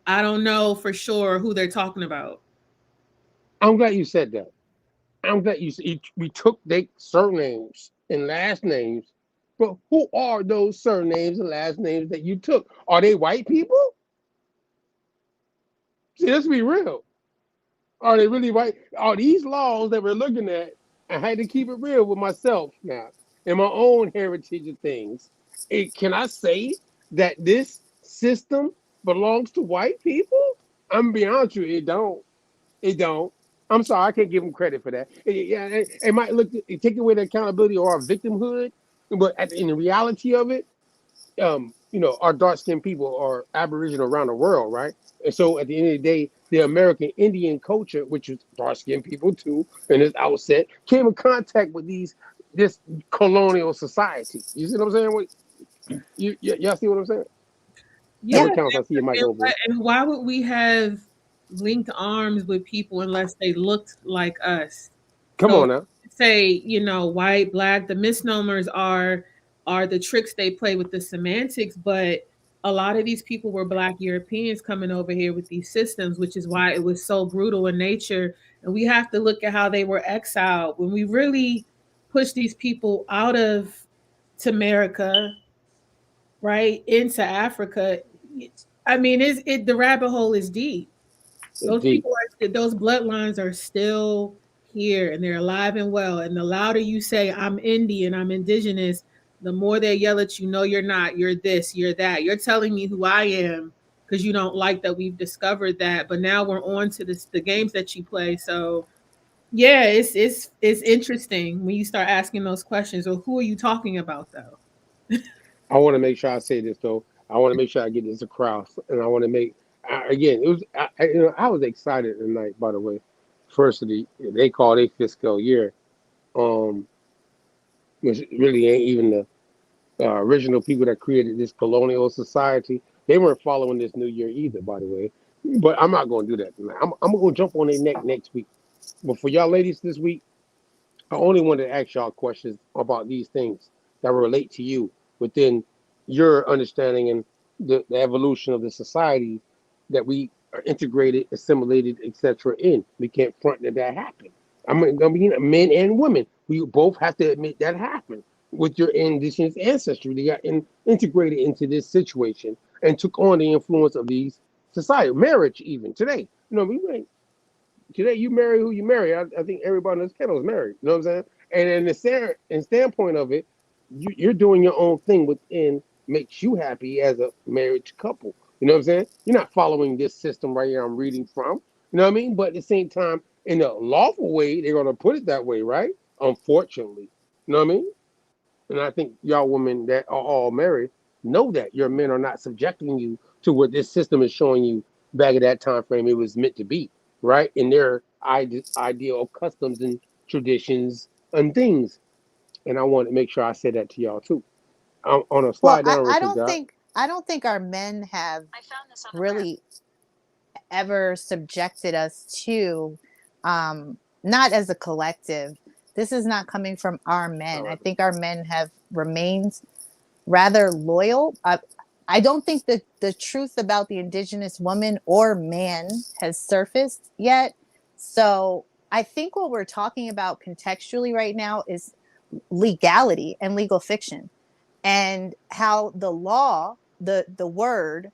I don't know for sure who they're talking about. I'm glad you said that. I'm glad we took their surnames and last names, but who are those surnames and last names that you took? Are they white people? See, let's be real. Are they really white? Are these laws that we're looking at? I had to keep it real with myself now and my own heritage of things. Can I say that this system belongs to white people? I'm gonna be honest with you, it don't. It don't. I'm sorry, I can't give them credit for that. Yeah, it might look it take away the accountability or our victimhood, but in the reality of it, our dark skinned people are Aboriginal around the world, right? And so at the end of the day, the American Indian culture, which is dark skinned people too, in its outset, came in contact with this colonial society. You see what I'm saying? Y'all see what I'm saying? Yeah, Every counts. I see your mic open. and why would we have linked arms with people unless they looked like us? Come So on now. say, white, black, the misnomers are the tricks they play with the semantics, but a lot of these people were Black Europeans coming over here with these systems, which is why it was so brutal in nature. And we have to look at how they were exiled. When we really push these people out of to America, right, into Africa, I mean, the rabbit hole is deep. It's Those deep. people those bloodlines are still here and they're alive and well. And the louder you say, I'm Indian, I'm indigenous, the more they yell at you, no, you're not, you're this, you're that. You're telling me who I am because you don't like that we've discovered that. But now we're on to the games that you play. So yeah, it's interesting when you start asking those questions. Or who are you talking about though? I want to make sure I say this though. I want to make sure I get this across, and I want to again. It was I was excited tonight. By the way, first of they call their fiscal year, um, which really ain't even the original people that created this colonial society. They weren't following this new year either, by the way. But I'm not going to do that tonight. I'm going to jump on their neck next week. But for y'all ladies this week, I only wanted to ask y'all questions about these things that relate to you within your understanding and the evolution of the society that we are integrated, assimilated, etc. in. We can't front that happened. I mean, men and women, we both have to admit that happened with your indigenous ancestry. They got integrated into this situation and took on the influence of these society, marriage even today. Today you marry who you marry. I think everybody in this panel is married. You know what I'm saying? And in the standpoint of it, you're doing your own thing within makes you happy as a marriage couple. You know what I'm saying? You're not following this system right here I'm reading from. You know what I mean? But at the same time, in a lawful way, they're gonna put it that way, right? Unfortunately. You know what I mean? And I think y'all women that are all married know that your men are not subjecting you to what this system is showing you back at that time frame it was meant to be, right? In their ideal customs and traditions and things. And I want to make sure I say that to y'all too. I'm on a Well, slide down real quick, guys. I don't think our men have really ever subjected us to, not as a collective. This is not coming from our men. I think our men have remained rather loyal. I don't think that the truth about the indigenous woman or man has surfaced yet. So I think what we're talking about contextually right now is legality and legal fiction, and how the law, the word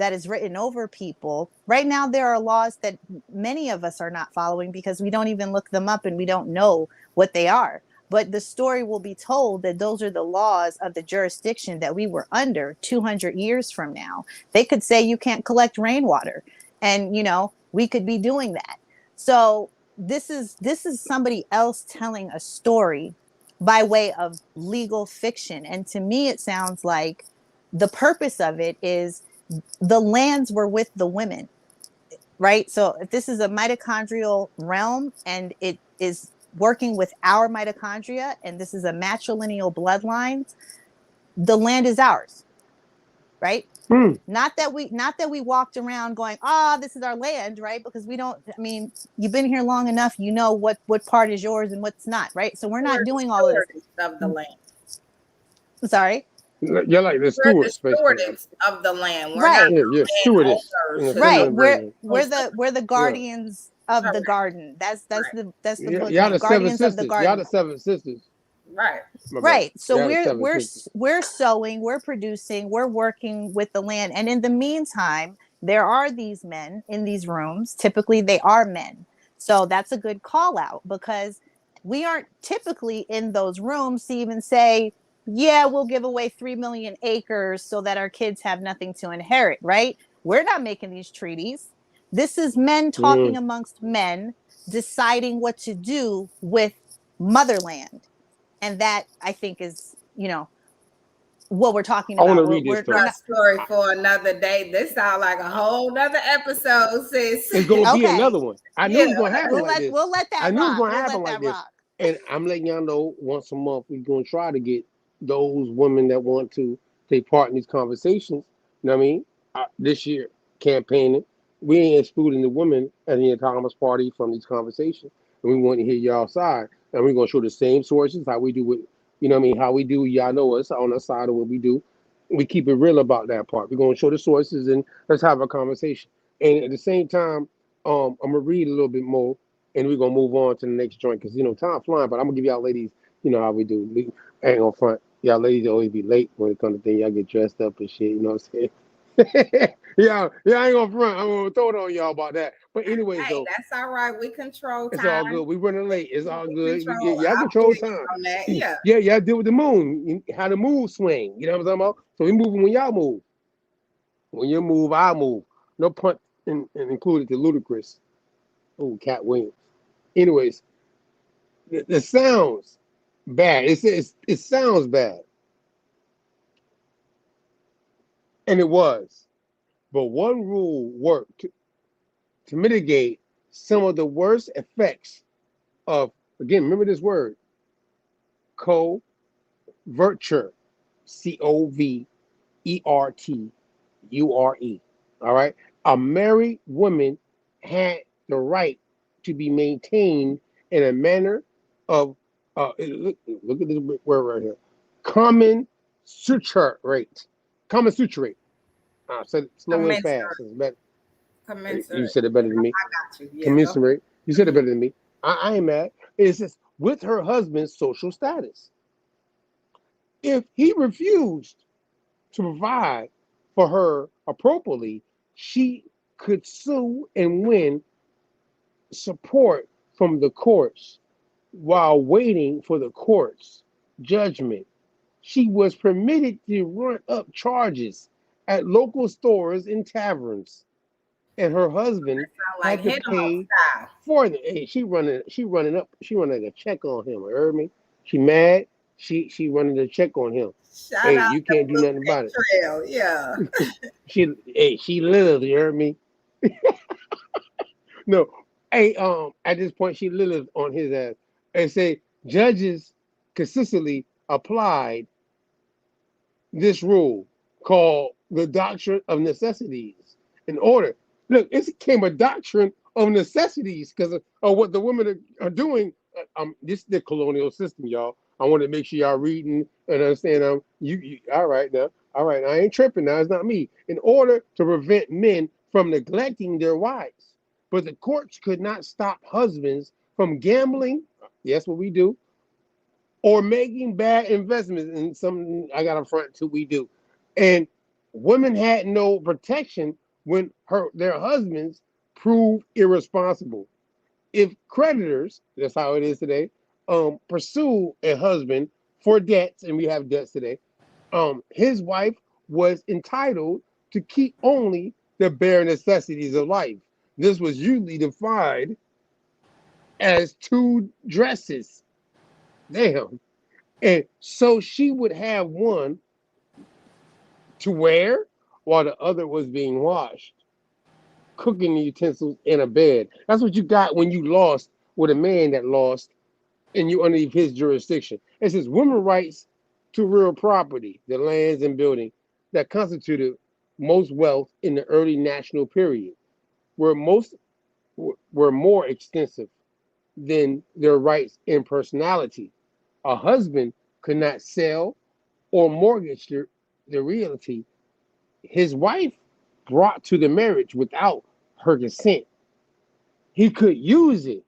that is written over people. Right now, there are laws that many of us are not following because we don't even look them up and we don't know what they are. But the story will be told that those are the laws of the jurisdiction that we were under 200 years from now. They could say you can't collect rainwater, and we could be doing that. So this is somebody else telling a story by way of legal fiction. And to me, it sounds like the purpose of it is the lands were with the women, right? So if this is a mitochondrial realm and it is working with our mitochondria, and this is a matrilineal bloodline, the land is ours, right? Not that we walked around going, this is our land, right? Because we don't. I mean, you've been here long enough, you know what part is yours and what's not, right? So we're not doing all of this of the land. Sorry. You're like the stewards, stewards of the land. We're right. not stewardess. Right. We're the guardians of the garden. That's the book. Y'all the Guardians seven of the sisters. Garden. Y'all the seven sisters. Right. So we're sowing, we're producing, we're working with the land. And in the meantime, there are these men in these rooms. Typically they are men. So that's a good call out, because we aren't typically in those rooms to even say, yeah, we'll give away 3 million acres so that our kids have nothing to inherit, right? We're not making these treaties. This is men talking amongst men, deciding what to do with motherland. And that, I think, is, what we're talking about. I want to read this story for another day. This sounds like a whole nother episode, sis. It's going to be another one. I knew it was going to happen like this. We'll let that rock. I knew it was going to happen like this. And I'm letting y'all know, once a month, we're going to try to get those women that want to take part in these conversations. You know what I mean? This year, campaigning, we ain't excluding the women at the Autonomous Party from these conversations. And we want to hear y'all side. And we're going to show the same sources, how we do with, how we do, y'all know us on the side of what we do. We keep it real about that part. We're going to show the sources and let's have a conversation. And at the same time, I'm going to read a little bit more and we're going to move on to the next joint because, time flying, but I'm going to give y'all ladies, how we do. I ain't going to front. Y'all ladies always be late when it comes to things. Y'all get dressed up and shit, you know what I'm saying? yeah, I ain't gonna front. I'm gonna throw it on y'all about that. But anyway, though, that's all right. We control time. It's all good. We running late. It's all good. Y'all control time. Y'all deal with the moon. How the moon swing. You know what I'm talking about? So we moving when y'all move. When you move, I move. No punt included to Ludacris. Oh, Cat Williams. Anyways, the sounds bad. It sounds bad. And it was. But one rule worked to mitigate some of the worst effects of, again, remember this word, coverture, Coverture. All right? A married woman had the right to be maintained in a manner of, look at this word right here, common suture rate. I said it slow and fast. It's better. You said it better than me. I got you. Yeah. Commensurate. You said it better than me. I ain't mad. It's just with her husband's social status. If he refused to provide for her appropriately, she could sue and win support from the courts while waiting for the court's judgment. She was permitted to run up charges at local stores and taverns, and her husband had to pay for them. Hey, she running a check on him. You heard me? She mad. She running a check on him. Shout out you can't do nothing about it. Trail. Yeah. she lived. You heard me? No. Hey, at this point, she lived on his ass and say judges consistently applied this rule called the doctrine of necessities in order. Look, it became a doctrine of necessities because of what the women are doing. This is the colonial system, y'all. I want to make sure y'all reading and understand. You all right now? All right, I ain't tripping now. It's not me. In order to prevent men from neglecting their wives, but the courts could not stop husbands from gambling. Yes, what we do, or making bad investments in something. I got a front to we do, and women had no protection when their husbands proved irresponsible. If creditors, that's how it is today, pursue a husband for debts, and we have debts today, his wife was entitled to keep only the bare necessities of life. This was usually defined as 2 dresses. Damn. And so she would have one to wear while the other was being washed, cooking utensils in a bed. That's what you got when you lost with a man that lost and you underneath his jurisdiction. It says women rights to real property, the lands and building that constituted most wealth in the early national period, were more extensive than their rights and personality. A husband could not sell or mortgage the realty his wife brought to the marriage without her consent. He could use it,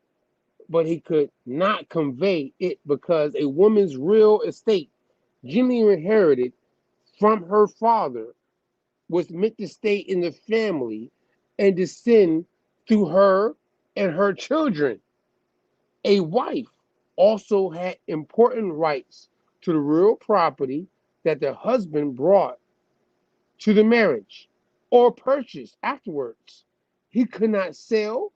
but he could not convey it because a woman's real estate, generally inherited from her father, was meant to stay in the family and descend through her and her children. A wife also had important rights to the real property that the husband brought to the marriage or purchased afterwards. He could not sell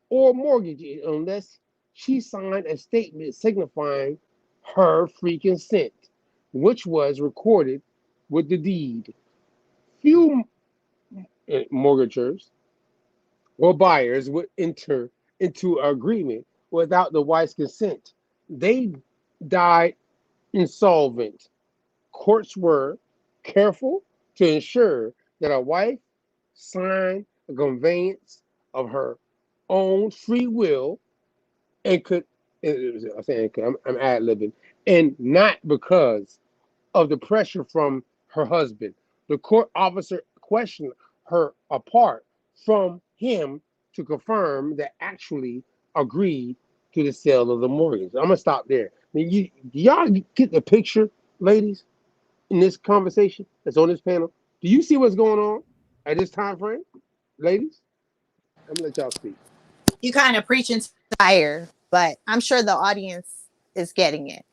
or mortgage it unless she signed a statement signifying her free consent, which was recorded with the deed. Few mortgagors or buyers would enter into agreement without the wife's consent. They died insolvent. Courts were careful to ensure that a wife signed a conveyance of her own free will and could, I'm saying, I'm ad-libbing, and not because of the pressure from her husband. The court officer questioned her apart from him to confirm that actually agreed to the sale of the mortgage. I'm gonna stop there. I mean, y'all get the picture, ladies, in this conversation that's on this panel. Do you see what's going on at this time frame, ladies? I'm gonna let y'all speak. You kind of preaching to the choir, but I'm sure the audience is getting it.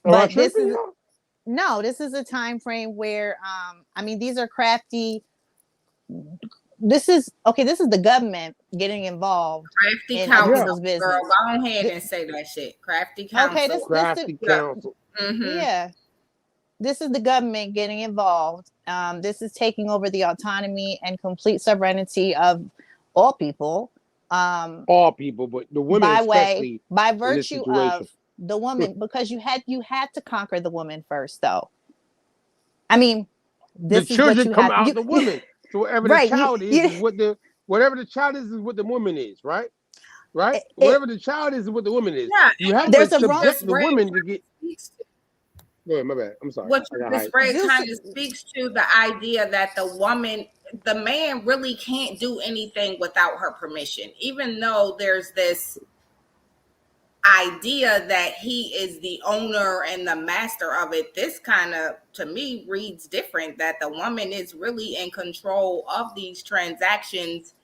But this is this is a time frame where I mean, these are crafty. This is the government getting involved Crafty in counsel, people's business. girl, go ahead and say that shit. Crafty counsel. Okay, crafty counsel. Yeah, this is the government getting involved. This is taking over the autonomy and complete sovereignty of all people. All people, but the women especially by virtue of the woman, because you had to conquer the woman first, though. I mean, this the is what children you come have. out the woman. So whatever the child is what whatever the child is what the woman is, right? Right? Whatever the child is what the woman is. Yeah, you have to subject the woman to get. Go ahead, my bad. I'm sorry. What you described kind of speaks to the idea that the man really can't do anything without her permission, even though there's this idea that he is the owner and the master of it. This kind of, to me, reads different, that the woman is really in control of these transactions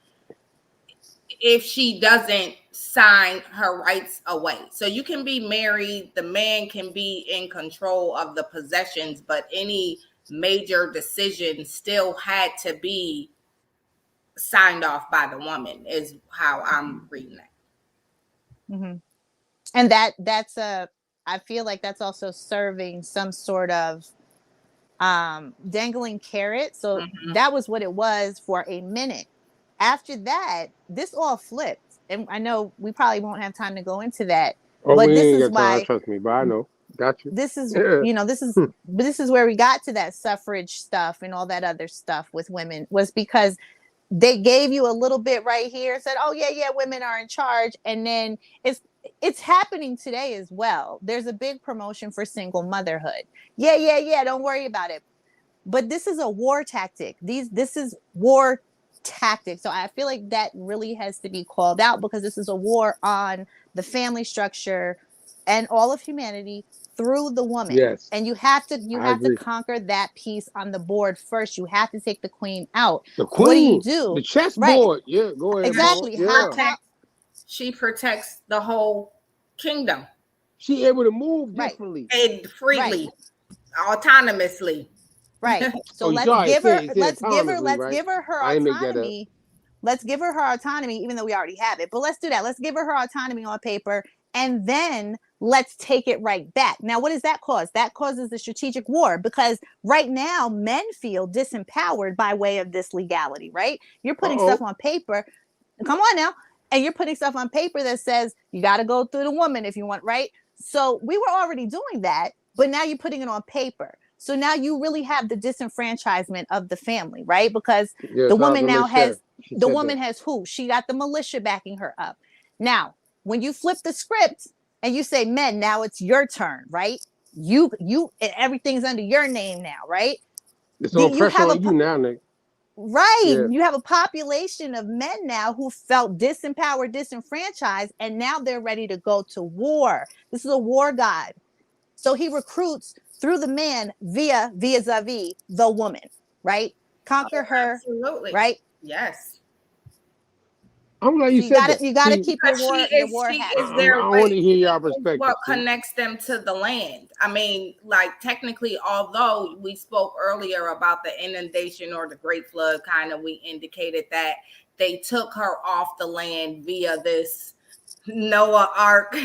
if she doesn't sign her rights away. So you can be married, the man can be in control of the possessions, but any major decision still had to be signed off by the woman, is how I'm reading that. Mm-hmm. And that's I feel like that's also serving some sort of dangling carrot. So that was what it was for a minute. After that, this all flipped. And I know we probably won't have time to go into that. Oh, but we this ain't is got time, why, trust me, but I know. Got you. This is this is where we got to that suffrage stuff and all that other stuff with women, was because they gave you a little bit right here, said, oh yeah, women are in charge. And then it's happening today as well. There's a big promotion for single motherhood. Yeah, don't worry about it. But this is a war tactic. This is war tactic. So I feel like that really has to be called out, because this is a war on the family structure and all of humanity through the woman. Yes. And you have to I agree. conquer that piece on the board first. You have to take the queen out. The What do you queen, do? the Right. chessboard. Yeah, go ahead, Mama. Exactly. Yeah. She protects the whole kingdom. She able to move Right. differently. And freely, autonomously. Right. So Oh, let's sorry, give her say let's give her autonomously, right? her I didn't make that up. autonomy. Let's give her autonomy, even though we already have it. But let's do that. Let's give her autonomy on paper, and then let's take it right back. Now, what does that cause? That causes the strategic war, because right now men feel disempowered by way of this legality, right? You're putting stuff on paper. Come on now. And you're putting stuff on paper that says you got to go through the woman if you want, right? So we were already doing that, but now you're putting it on paper. So now you really have the disenfranchisement of the family, right? Because the woman now has has who? She got the militia backing her up. Now, when you flip the script and you say, men, now it's your turn, right? You everything's under your name now, right? It's all pressure on you now, Nick. Right. Yeah. You have a population of men now who felt disempowered, disenfranchised, and now they're ready to go to war. This is a war god. So he recruits through the man vis-a-vis the woman, right? Conquer her. Absolutely. Right? Yes. I'm glad you said that. You got to keep your war hat. I want to hear your perspective. What connects them to the land? I mean, like technically, although we spoke earlier about the inundation or the Great Flood, kind of we indicated that they took her off the land via this Noah Ark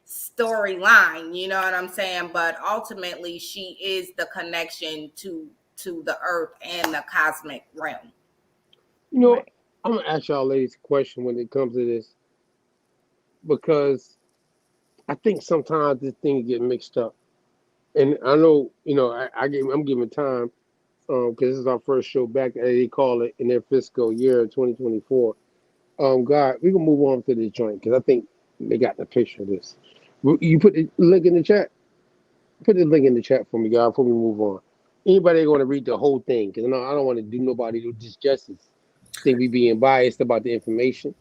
storyline. You know what I'm saying? But ultimately, she is the connection to the earth and the cosmic realm. You know. Right. I'm gonna ask y'all ladies a question when it comes to this, because I think sometimes this thing get mixed up, and I know I'm giving time because this is our first show back, as they call it, in their fiscal year 2024. God, we can move on to this joint because I think they got the picture of this. You put the link in the chat. Put the link in the chat for me, God, before we move on. Anybody going to read the whole thing? Because I don't want to do nobody disjustice. Think we being biased about the information.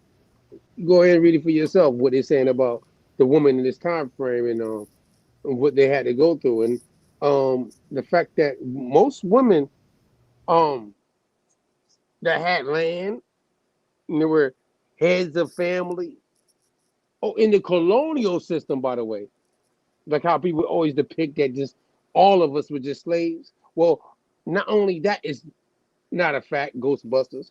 Go ahead and read it for yourself, what they're saying about the woman in this time frame and what they had to go through, and the fact that most women that had land, and they were heads of family. Oh, in the colonial system, by the way, like how people always depict that just all of us were just slaves. Well, not only that is not a fact, Ghostbusters.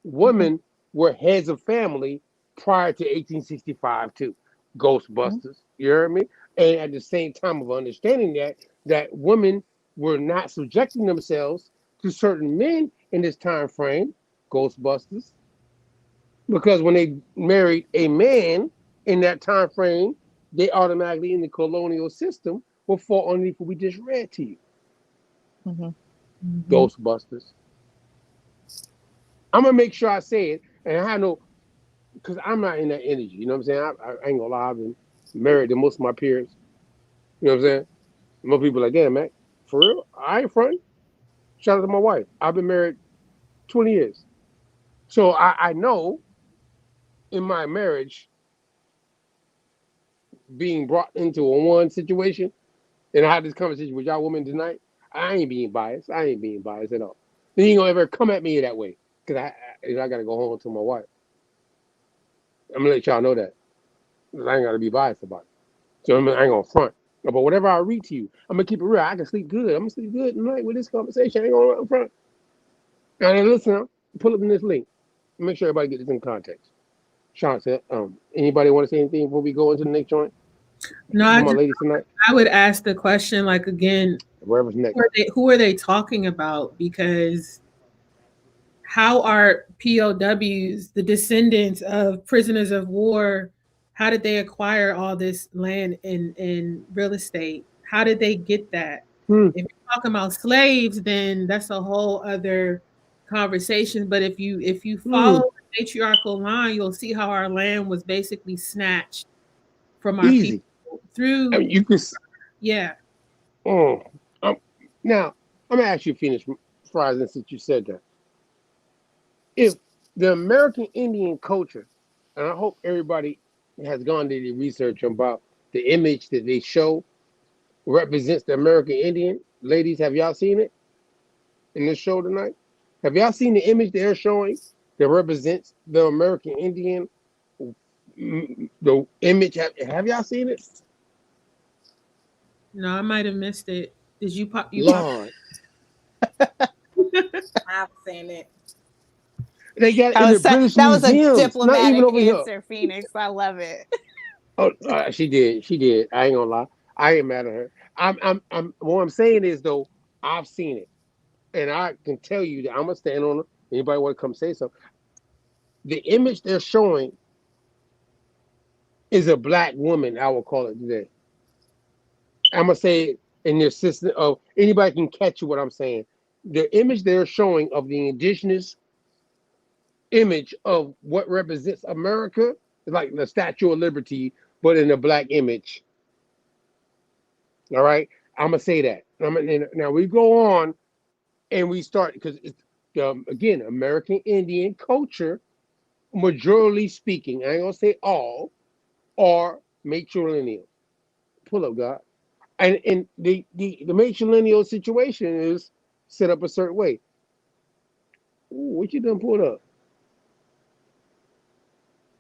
Women were heads of family prior to 1865 too. Ghostbusters, you heard me? And at the same time of understanding that women were not subjecting themselves to certain men in this time frame, Ghostbusters, because when they married a man in that time frame, they automatically in the colonial system will fall underneath what we just read to you. Ghostbusters. I'm gonna make sure I say it, and I have no, because I'm not in that energy. You know what I'm saying? I ain't gonna lie. I've been married to most of my peers. You know what I'm saying? Most people like, damn, man, for real? I ain't fronting. Shout out to my wife. I've been married 20 years. So I know in my marriage, being brought into a one situation, and I had this conversation with y'all women tonight, I ain't being biased. I ain't being biased at all. They ain't gonna ever come at me that way. Because I got to go home to my wife. I'm going to let y'all know that. I ain't got to be biased about it. So I ain't going to front. But whatever I read to you, I'm going to keep it real. I can sleep good. I'm going to sleep good tonight with this conversation. I ain't going to front. Now, listen, pull up in this link. Make sure everybody gets this in context. Sean said, anybody want to say anything before we go into the next joint? No, I would ask the question, like, again, wherever's next. Who are they talking about? Because how are POWs, the descendants of prisoners of war, how did they acquire all this land in real estate? How did they get that? If you're talking about slaves, then that's a whole other conversation. But if you follow the matriarchal line, you'll see how our land was basically snatched from our people through. I mean, you could, yeah. Now I'm gonna ask you, Phoenix Fries, since you said that. If the American Indian culture, and I hope everybody has gone to the research about the image that they show represents the American Indian. Ladies, have y'all seen it in this show tonight? Have y'all seen the image they're showing that represents the American Indian? The image, have y'all seen it? No, I might have missed it. Did you pop? You pop? Lord, I've seen it. they got it That in the was British that was a museums, not even diplomatic over here. answer, Phoenix. I love it. Oh, she did. She did. I ain't gonna lie. I ain't mad at her. What I'm saying is though, I've seen it, and I can tell you that I'm gonna stand on it. Anybody want to come say something? The image they're showing is a black woman. I will call it today. I'm gonna say it in their system. Of anybody can catch you what I'm saying. The image they're showing of the indigenous image of what represents America is like the Statue of Liberty, but in a black image. All right, I'm gonna say that. Now we go on and we start because it's again American Indian culture, majorly speaking. I ain't gonna say all, are matrilineal. Pull up, God. And the matrilineal situation is set up a certain way. Ooh, what you done pulled up?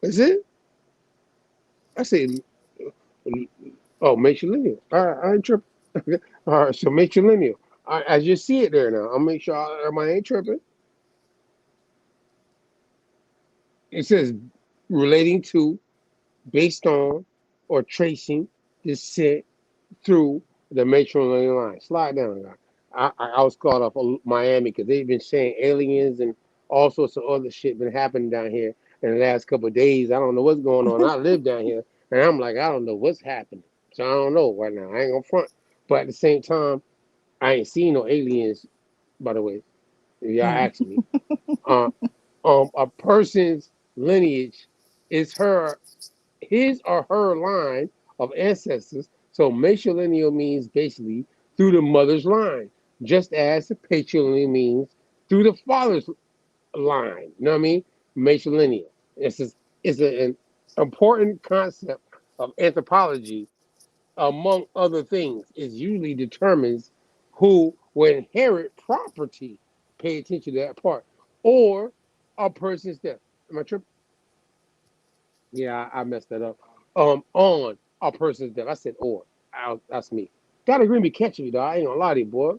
Is it? I said, oh, matrilineal. All right, I ain't tripping. All right, so matrilineal. I just see it there now. I'll make sure I ain't tripping. It says relating to, based on, or tracing descent through the matrilineal line. Slide down, guy. I was caught up on Miami because they've been saying aliens and all sorts of other shit been happening down here in the last couple of days. I don't know what's going on. I live down here and I'm like, I don't know what's happening. So I don't know right now. I ain't gonna front. But at the same time, I ain't seen no aliens, by the way. If y'all ask me. Uh, a person's lineage is his or her line of ancestors. So matrilineal means basically through the mother's line, just as patrilineal means through the father's line. You know what I mean? Matrilineal. It's an important concept of anthropology, among other things. It usually determines who will inherit property. Pay attention to that part. Or a person's death. Am I tripping? Yeah, I messed that up. On a person's death. I said or. That's me. Gotta agree me catching me, though. I ain't gonna lie to you, boy.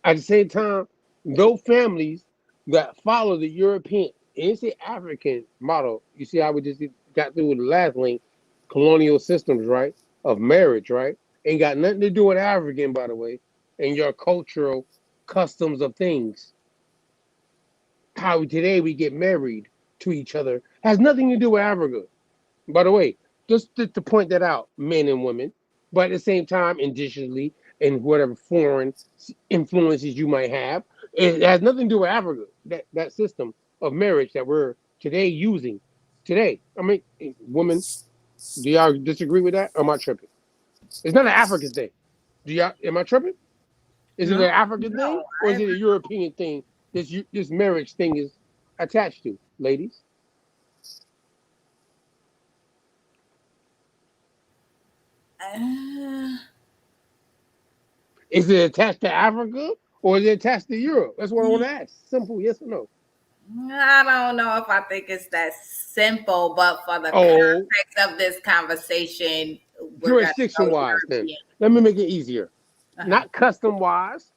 At the same time, those families that follow the European, and it's the African model. You see how we just got through with the last link, colonial systems, right? Of marriage, right? Ain't got nothing to do with African, by the way, and your cultural customs of things. How today we get married to each other has nothing to do with Africa. By the way, just to point that out, men and women, but at the same time, indigenously and whatever foreign influences you might have, it has nothing to do with Africa. That system of marriage that we're today using today. I mean, women, do y'all disagree with that? Or am I tripping? It's not an African thing. Do y'all? Am I tripping? Is it No. an African thing No, or is it a European thing? This marriage thing is attached to, ladies. I, Is it attached to Africa or is it attached to Europe? That's what I want to ask. Simple, yes or no. I don't know if I think it's that simple, but for the Oh, context of this conversation, we're gonna jurisdiction go wise, then. European. Let me make it easier. Uh-huh. Not custom wise,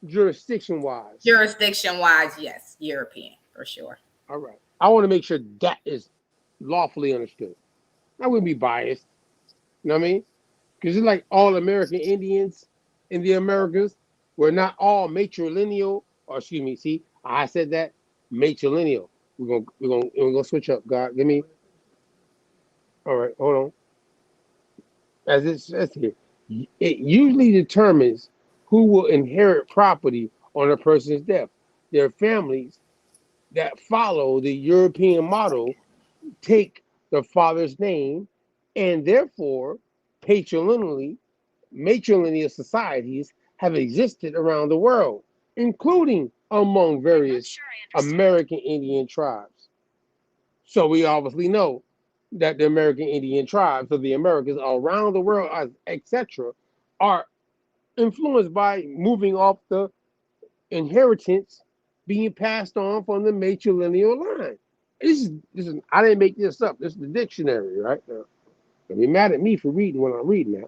jurisdiction wise. Jurisdiction wise, yes, European for sure. All right. I want to make sure that is lawfully understood. I wouldn't be biased. You know what I mean? Because it's like all American Indians in the Americas were not all matrilineal, or excuse me, see, I said that matrilineal. We're gonna switch up, God. Give me all right, hold on. As it says here, it usually determines who will inherit property on a person's death. Their families that follow the European model take the father's name, and therefore, patrilineally, matrilineal societies have existed around the world, including among various American Indian tribes. So we obviously know that the American Indian tribes of the Americas around the world, etc., are influenced by moving off the inheritance being passed on from the matrilineal line. This is I didn't make this up. This is the dictionary, right? Now, don't be mad at me for reading when I'm reading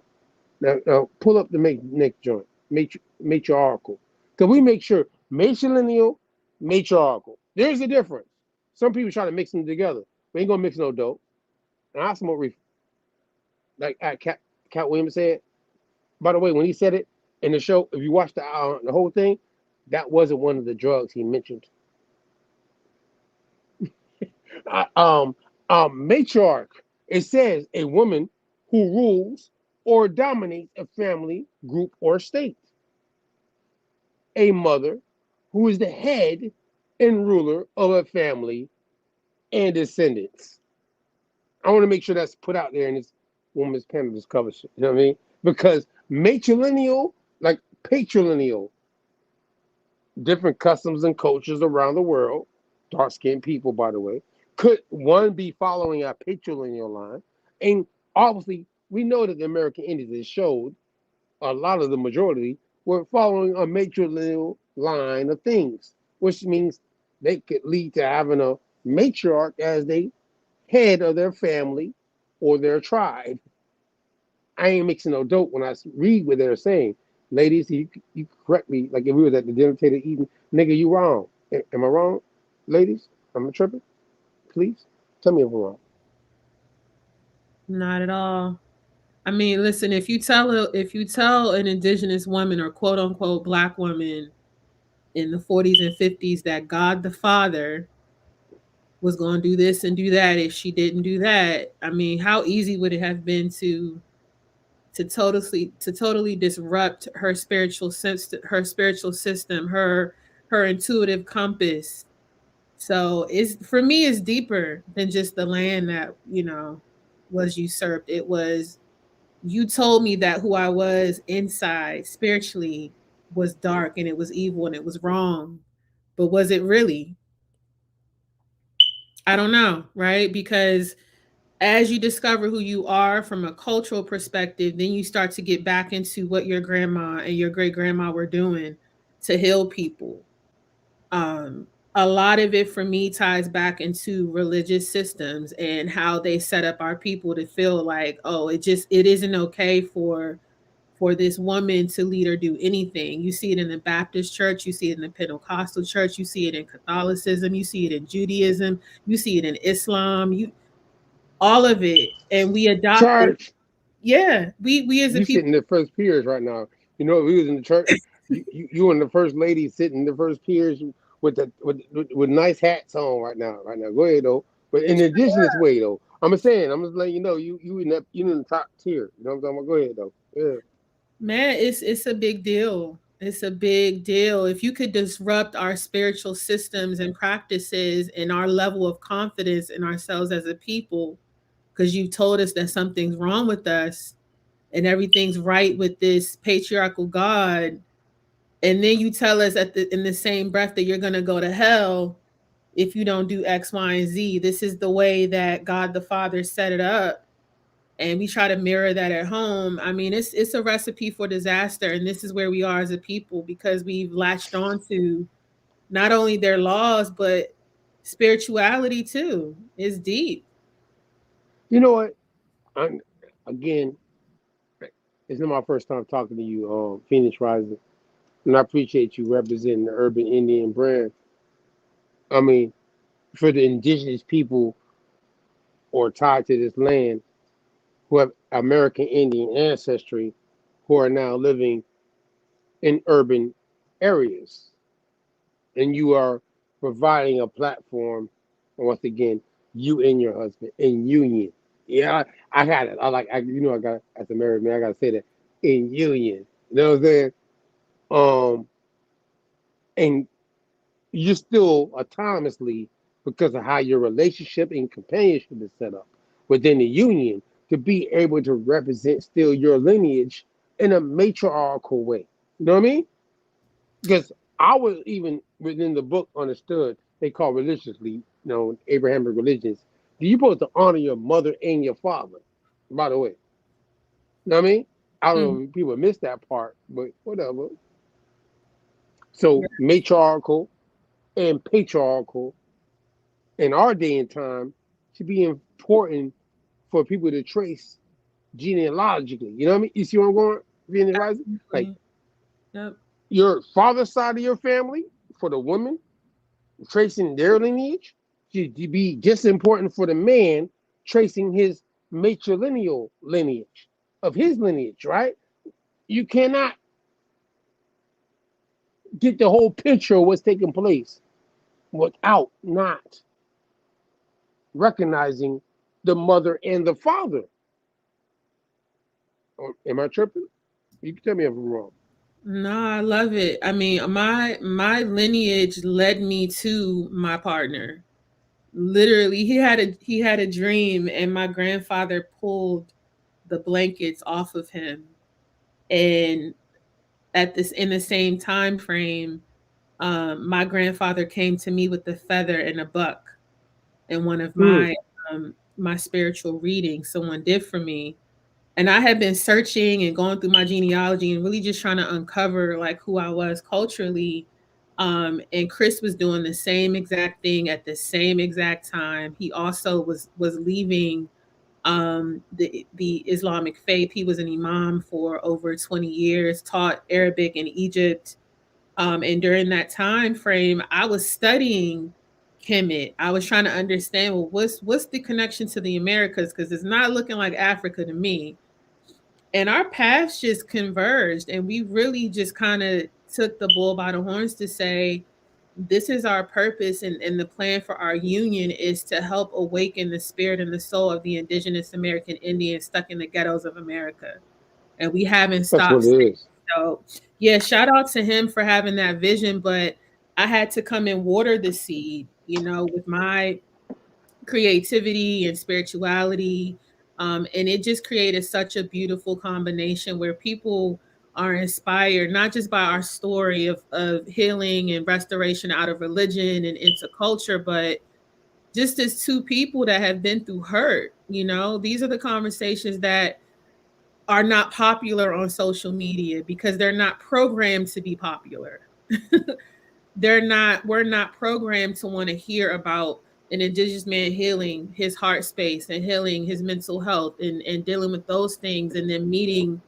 that. Now pull up the next joint, matriarchal. Because we make sure matrilineal, matriarchal. There's a difference. Some people try to mix them together. We ain't gonna mix no dope. And I smoke reefer. Like Cat Williams said. By the way, when he said it in the show, if you watch the whole thing, that wasn't one of the drugs he mentioned. Matriarch. It says a woman who rules or dominates a family, group, or state. A mother who is the head and ruler of a family and descendants. I want to make sure that's put out there in this woman's panel discussion. You know what I mean? Because matrilineal, like patrilineal, different customs and cultures around the world, dark-skinned people, by the way, could one be following a patrilineal line? And obviously, we know that the American Indians showed a lot of the majority were following a matrilineal line of things, which means they could lead to having a matriarch as the head of their family or their tribe. I ain't mixing no dope when I read what they're saying. Ladies, you correct me, like if we was at the dinner table eating, nigga, you wrong. Am I wrong? Ladies, am I tripping? Please, tell me if I'm wrong. Not at all. I mean, listen, if you tell an indigenous woman or quote unquote black woman in the 40s and 50s that God the Father was going to do this and do that if she didn't do that, I mean, how easy would it have been to totally disrupt her spiritual sense, her spiritual system, her intuitive compass. So it's, for me, it's deeper than just the land that was usurped. It was, you told me that who I was inside spiritually was dark and it was evil and it was wrong, but was it really? I don't know, right? Because as you discover who you are from a cultural perspective, then you start to get back into what your grandma and your great grandma were doing to heal people. Um, a lot of it for me ties back into religious systems and how they set up our people to feel like, oh, it isn't okay for this woman to lead or do anything. You see it in the Baptist church, you see it in the Pentecostal church, you see it in Catholicism, you see it in Judaism, you see it in Islam, all of it, and we adopted. Church, Yeah, we as a you people. sitting in the first peers right now. You know, if we was in the church, you and the first lady sitting in the first peers with nice hats on right now. Right now, go ahead though. But in the indigenous way though, I'm just letting you know you in the top tier. You know what I'm talking about? Go ahead though. Yeah. Man, it's a big deal. It's a big deal. If you could disrupt our spiritual systems and practices and our level of confidence in ourselves as a people, because you told us that something's wrong with us and everything's right with this patriarchal God, and then you tell us in the same breath that you're gonna go to hell if you don't do X, Y, and Z. This is the way that God the Father set it up, and we try to mirror that at home. I mean, it's a recipe for disaster, and this is where we are as a people because we've latched on to not only their laws but spirituality too. It's deep. You know what? Again, it's not my first time talking to you, Phoenix Rising, and I appreciate you representing the urban Indian brand. I mean, for the indigenous people or tied to this land who have American Indian ancestry who are now living in urban areas. And you are providing a platform, once again, you and your husband in union. Yeah, I got it. I got, as a married man, I got to say that in union. You know what I'm saying? And you're still autonomously because of how your relationship and companionship is set up within the union to be able to represent still your lineage in a matriarchal way. You know what I mean? Because I was even within the book understood they call religiously, Abrahamic religions. You're supposed to honor your mother and your father, by the way. You know what I mean? I don't Mm. know if people miss that part, but whatever. So matriarchal and patriarchal in our day and time should be important for people to trace genealogically. You know what I mean? You see where I'm going? Venus rising? Like Yep. your father's side of your family for the woman, tracing their lineage should be just important for the man tracing his matrilineal lineage of his lineage, right? You cannot get the whole picture of what's taking place without not recognizing the mother and the father. Or am I tripping? You can tell me if I'm wrong. No, I love it. I mean, my lineage led me to my partner. Literally, he had a dream, and my grandfather pulled the blankets off of him, and at this in the same time frame, my grandfather came to me with a feather and a buck, and one of Hmm. my spiritual readings someone did for me. And I had been searching and going through my genealogy and really just trying to uncover like who I was culturally. And Chris was doing the same exact thing at the same exact time. He also was leaving the Islamic faith. He was an imam for over 20 years, taught Arabic in Egypt. And during that time frame, I was studying Kemet. I was trying to understand, well, what's the connection to the Americas, because it's not looking like Africa to me. And our paths just converged, and we really just kind of took the bull by the horns to say, this is our purpose, and the plan for our union is to help awaken the spirit and the soul of the indigenous American Indians stuck in the ghettos of America. And we haven't That's what stopped it since. is. So yeah, shout out to him for having that vision. But I had to come and water the seed, with my creativity and spirituality. And it just created such a beautiful combination where people are inspired not just by our story of healing and restoration out of religion and into culture, but just as two people that have been through hurt. These are the conversations that are not popular on social media because they're not programmed to be popular. We're not programmed to want to hear about an indigenous man healing his heart space and healing his mental health and dealing with those things, and then meeting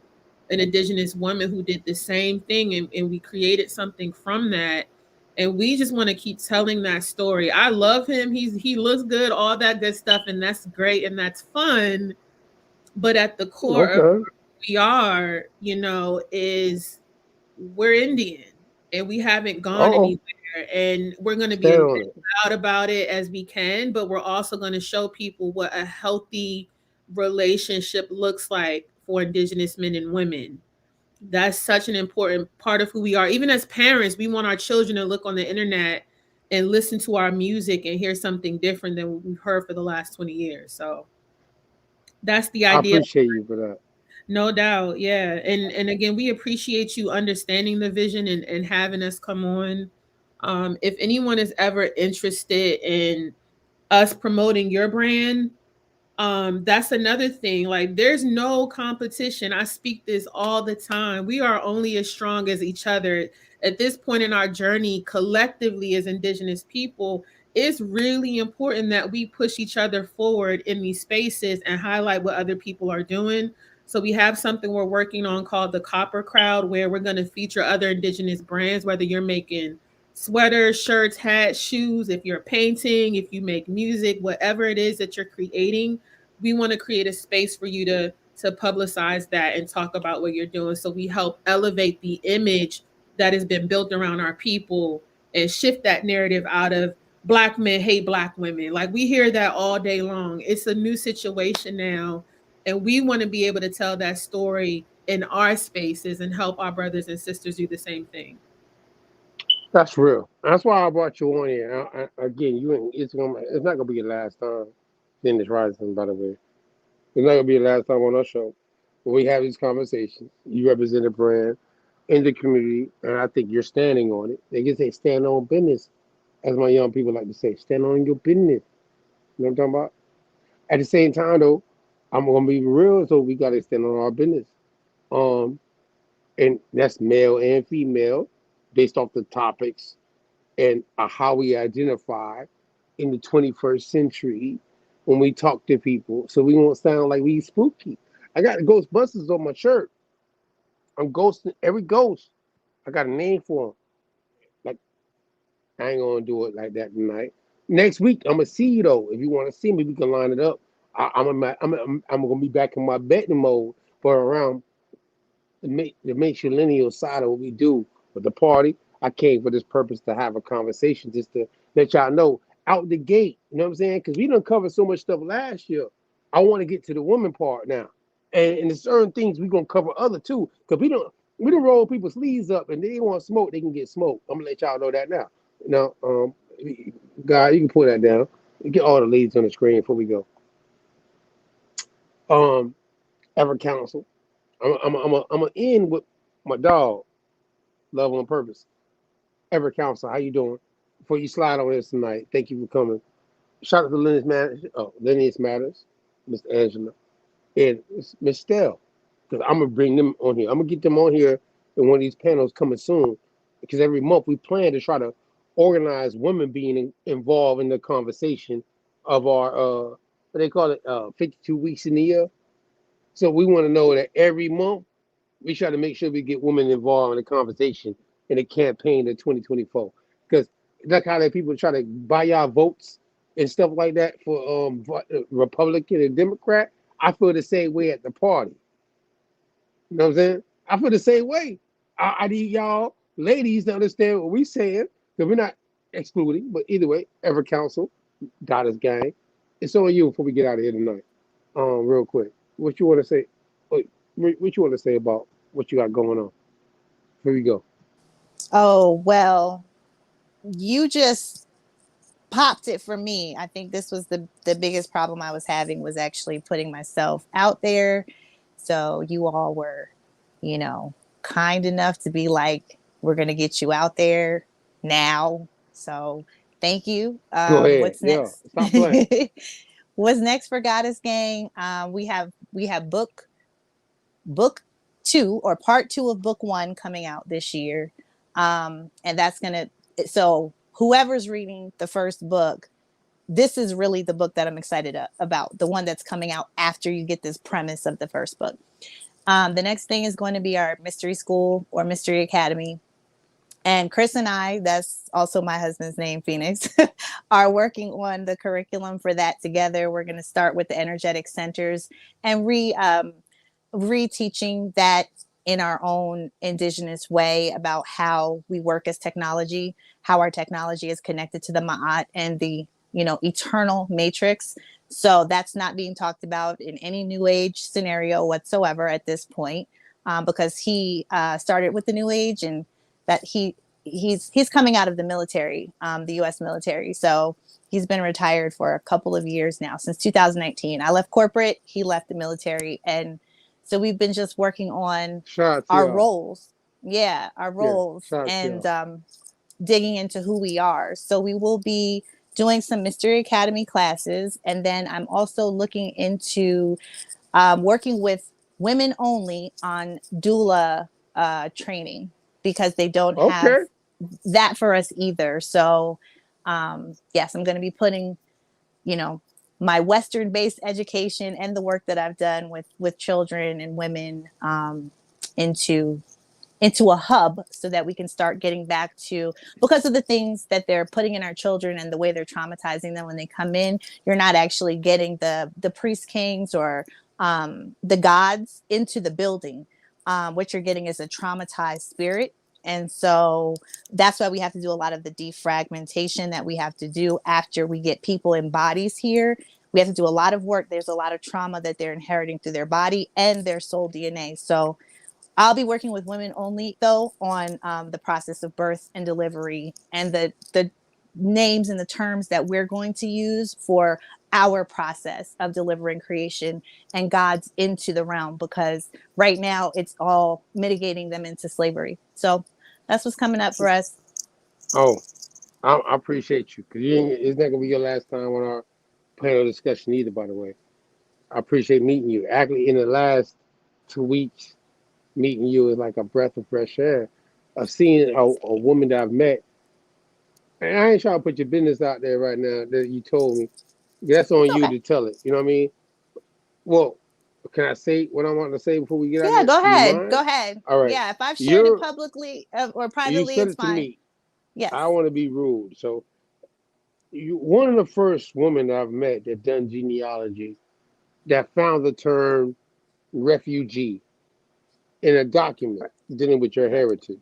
an indigenous woman who did the same thing, and we created something from that. And we just want to keep telling that story. I love him. He looks good, all that good stuff, and that's great and that's fun. But at the core of Okay. who we are, is we're Indian, and we haven't gone Oh, anywhere. And we're going to be stand as on it. loud about it as we can, but we're also going to show people what a healthy relationship looks like for indigenous men and women. That's such an important part of who we are. Even as parents, we want our children to look on the internet and listen to our music and hear something different than what we've heard for the last 20 years. So that's the I idea. appreciate you for that. No doubt. Yeah. And again, we appreciate you understanding the vision and having us come on. If anyone is ever interested in us promoting your brand, that's another thing. Like, there's no competition. I speak this all the time. We are only as strong as each other. At this point in our journey, collectively as indigenous people, it's really important that we push each other forward in these spaces and highlight what other people are doing. So we have something we're working on called the Copper Crowd, where we're going to feature other indigenous brands, whether you're making sweaters, shirts, hats, shoes, if you're painting, if you make music, whatever it is that you're creating. We want to create a space for you to publicize that and talk about what you're doing, so we help elevate the image that has been built around our people and shift that narrative out of black men hate black women. Like, we hear that all day long. It's a new situation now, and we want to be able to tell that story in our spaces and help our brothers and sisters do the same thing. That's real. That's why I brought you on here. Again, it's not gonna be your last time in this rising. By the way, it's not gonna be your last time on our show. When we have these conversations, you represent a brand in the community, and I think you're standing on it. They can say stand on business, as my young people like to say, stand on your business. You know what I'm talking about? At the same time, though, I'm gonna be real, so we gotta stand on our business. Um, and that's male and female, based off the topics and how we identify in the 21st century when we talk to people, so we won't sound like we spooky. I got the Ghostbusters on my shirt. I'm ghosting every ghost. I got a name for them. Like, I ain't gonna do it like that tonight. Next week, I'm gonna see you though. If you want to see me, we can line it up. I'm gonna be back in my betting mode for around the matrilineal side of what we do with the party. I came for this purpose to have a conversation, just to let y'all know out the gate. You know what I'm saying? Because we done covered so much stuff last year. I want to get to the woman part now, and there's certain things we gonna cover other too. Because we don't roll people's sleeves up, and they want smoke, they can get smoked. I'm gonna let y'all know that now. Now, guy, you can pull that down. Get all the leads on the screen before we go. Ever Council. I'm gonna end with my dog, Love on Purpose. Ever Council, how you doing? Before you slide on this tonight, thank you for coming. Shout out to Lineage Matters, Lineage Matters, Miss Angela, and Miss Stell. Because I'm gonna bring them on here. I'm gonna get them on here in one of these panels coming soon. Because every month we plan to try to organize women being involved in the conversation of our what they call it, 52 weeks in the year. So we want to know that every month we try to make sure we get women involved in the conversation in the campaign in 2024. Because that's how that people try to buy y'all votes and stuff like that for Republican and Democrat. I feel the same way at the party. You know what I'm saying? I feel the same way. I need y'all ladies to understand what we saying, because we're not excluding, but either way, Ever Council, Goddess Gang. It's on you before we get out of here tonight. Real quick. What you want to say? What you want to say about what you got going on? Here we go. Oh, well, you just popped it for me. I think this was the biggest problem I was having, was actually putting myself out there. So you all were, kind enough to be like, we're going to get you out there now. So thank you. Go ahead. What's Yeah. next? Stop playing. What's next for Goddess Gang? We have book 2, or part 2 of book 1, coming out this year. And that's gonna, so whoever's reading the first book, this is really the book that I'm excited about, the one that's coming out after you get this premise of the first book. The next thing is going to be our mystery school, or mystery academy. And Chris and I, that's also my husband's name, Phoenix, are working on the curriculum for that together. We're going to start with the energetic centers and reteaching that in our own indigenous way, about how we work as technology, how our technology is connected to the Ma'at and the, eternal matrix. So that's not being talked about in any new age scenario whatsoever at this point, because he started with the new age, and that he's coming out of the military, the U.S. military. So he's been retired for a couple of years now, since 2019. I left corporate, he left the military, and so we've been just working on Shout out to our y'all. roles. Yeah, our Yeah. roles, Shout out to and y'all. digging into who we are. So we will be doing some Mystery Academy classes, and then I'm also looking into working with women only on doula training, because they don't have Okay. that for us either. So yes, I'm going to be putting, my Western based education and the work that I've done with children and women into a hub, so that we can start getting back to, because of the things that they're putting in our children and the way they're traumatizing them when they come in. You're not actually getting the priest kings, or the gods into the building. What you're getting is a traumatized spirit. And so that's why we have to do a lot of the defragmentation that we have to do after we get people in bodies here. We have to do a lot of work. There's a lot of trauma that they're inheriting through their body and their soul DNA. So I'll be working with women only, though, on the process of birth and delivery, and the names and the terms that we're going to use for our process of delivering creation and gods into the realm, because right now it's all mitigating them into slavery. So that's what's coming up for us. Oh, I appreciate you, because it's not gonna be your last time on our panel discussion either. By the way, I appreciate meeting you. Actually, in the last 2 weeks, meeting you is like a breath of fresh air. Of seeing a woman that I've met, and I ain't trying to put your business out there right now that you told me. That's on It's you okay. to tell it. You know what I mean? Well, can I say what I want to say before we get out of Yeah, here? go Do you ahead. mind? Go ahead. All right. Yeah, if I've shared it You're publicly or you privately, said it's it to fine. me. I Yes. want to be rude. So you one of the first women I've met that done genealogy that found the term refugee in a document dealing with your heritage.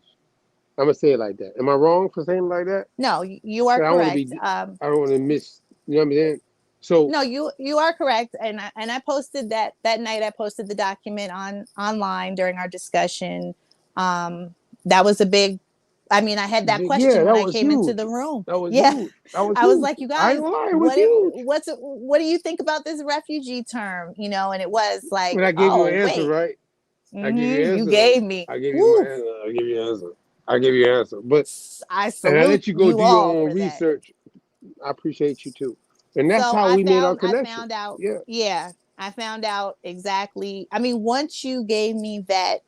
I'm gonna say it like that. Am I wrong for saying it like that? No, you are Cause I want to correct. be. I don't want to miss. You know what I'm saying? So No, you are correct, and I posted that night. I posted the document online during our discussion. That was a big. I mean, I had that yeah, question when that I was came into huge. the room. That was Yeah, huge. That was I was huge. like, you I guys, ain't gonna lie, it was huge. what do you think about this refugee term? You know, and it was like, But I gave you an oh answer, wait, right? I give you an you answer though. gave me. I give you my Woo, answer. I give you an answer. I give you an answer. But I and I salute let you go you do your all own for that. research. I appreciate you too. And that's So how we made our I connection. found out, Yeah. yeah, I found out exactly. I mean, once you gave me that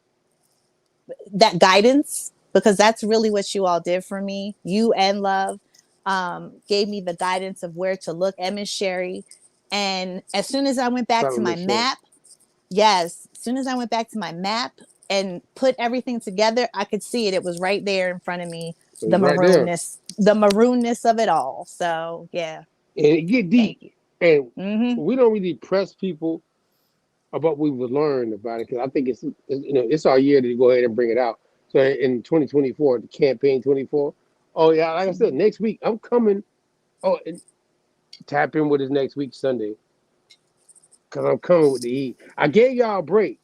guidance, because that's really what you all did for me, you and Love, gave me the guidance of where to look, Em and Sherry. And as soon as I went back Shout out to to my Miss Sherry. map, yes, as soon as I went back to my map and put everything together, I could see it. It was right there in front of me, It was right there. the maroonness of it all. So yeah, And it get deep. thank you. And Mm-hmm. we don't really press people about what we've learned about it because I think it's it's our year to go ahead and bring it out. So in 2024, the campaign 24. Oh yeah, like I said, next week I'm coming. Oh, and tap in with us next week Sunday because I'm coming with the heat. I gave y'all a break.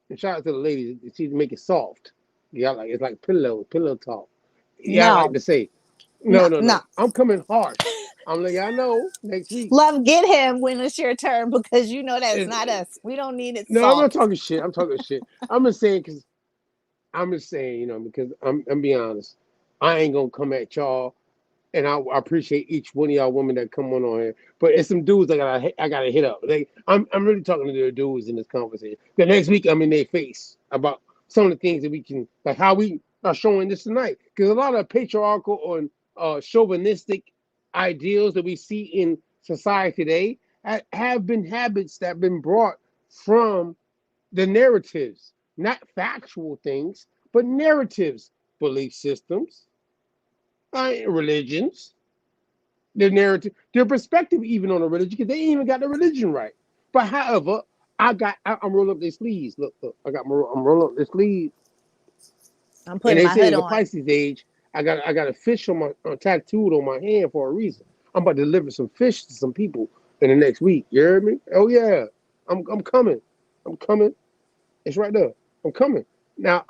And shout out to the ladies. She make it soft. Yeah, like it's like pillow talk. Yeah, I like No, to say, no, no. no. I'm coming harsh. I'm like, I know next week. Love, get him when it's your turn because you know that's not And, us. We don't need it no, I'm not soft. talking shit. I'm talking shit. I'm just saying because I'm just saying, because I'm being honest. I ain't gonna come at y'all, and I appreciate each one of y'all women that come on here. But it's some dudes I gotta hit up. I'm really talking to the dudes in this conversation. The next week I'm in their face about some of the things that we can like how we are showing this tonight. Because a lot of patriarchal and chauvinistic ideals that we see in society today have been habits that have been brought from the narratives, not factual things, but narratives, belief systems, religions, their narrative, their perspective, even on a religion, because they ain't even got the religion right. But however, I'm rolling up their sleeves. Look, I'm rolling up their sleeves, I'm and putting they my say hood it's a on. Pisces age. I got a fish on my tattooed on my hand for a reason. I'm about to deliver some fish to some people in the next week. You heard me? Oh yeah, I'm coming. I'm coming. It's right there. I'm coming. Now,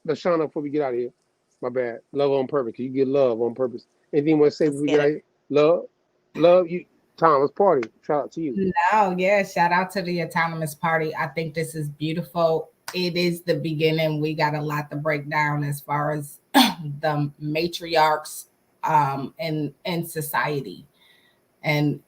Lashana, before we get out of here, my bad. Love on purpose. You get love on purpose. Anything you want to say Let's before we get get out of it. here? Love you. Tom, let's party. Shout out to you. No, yeah, shout out to the autonomous party. I think this is beautiful. It is the beginning. We got a lot to break down as far as the matriarchs in society. And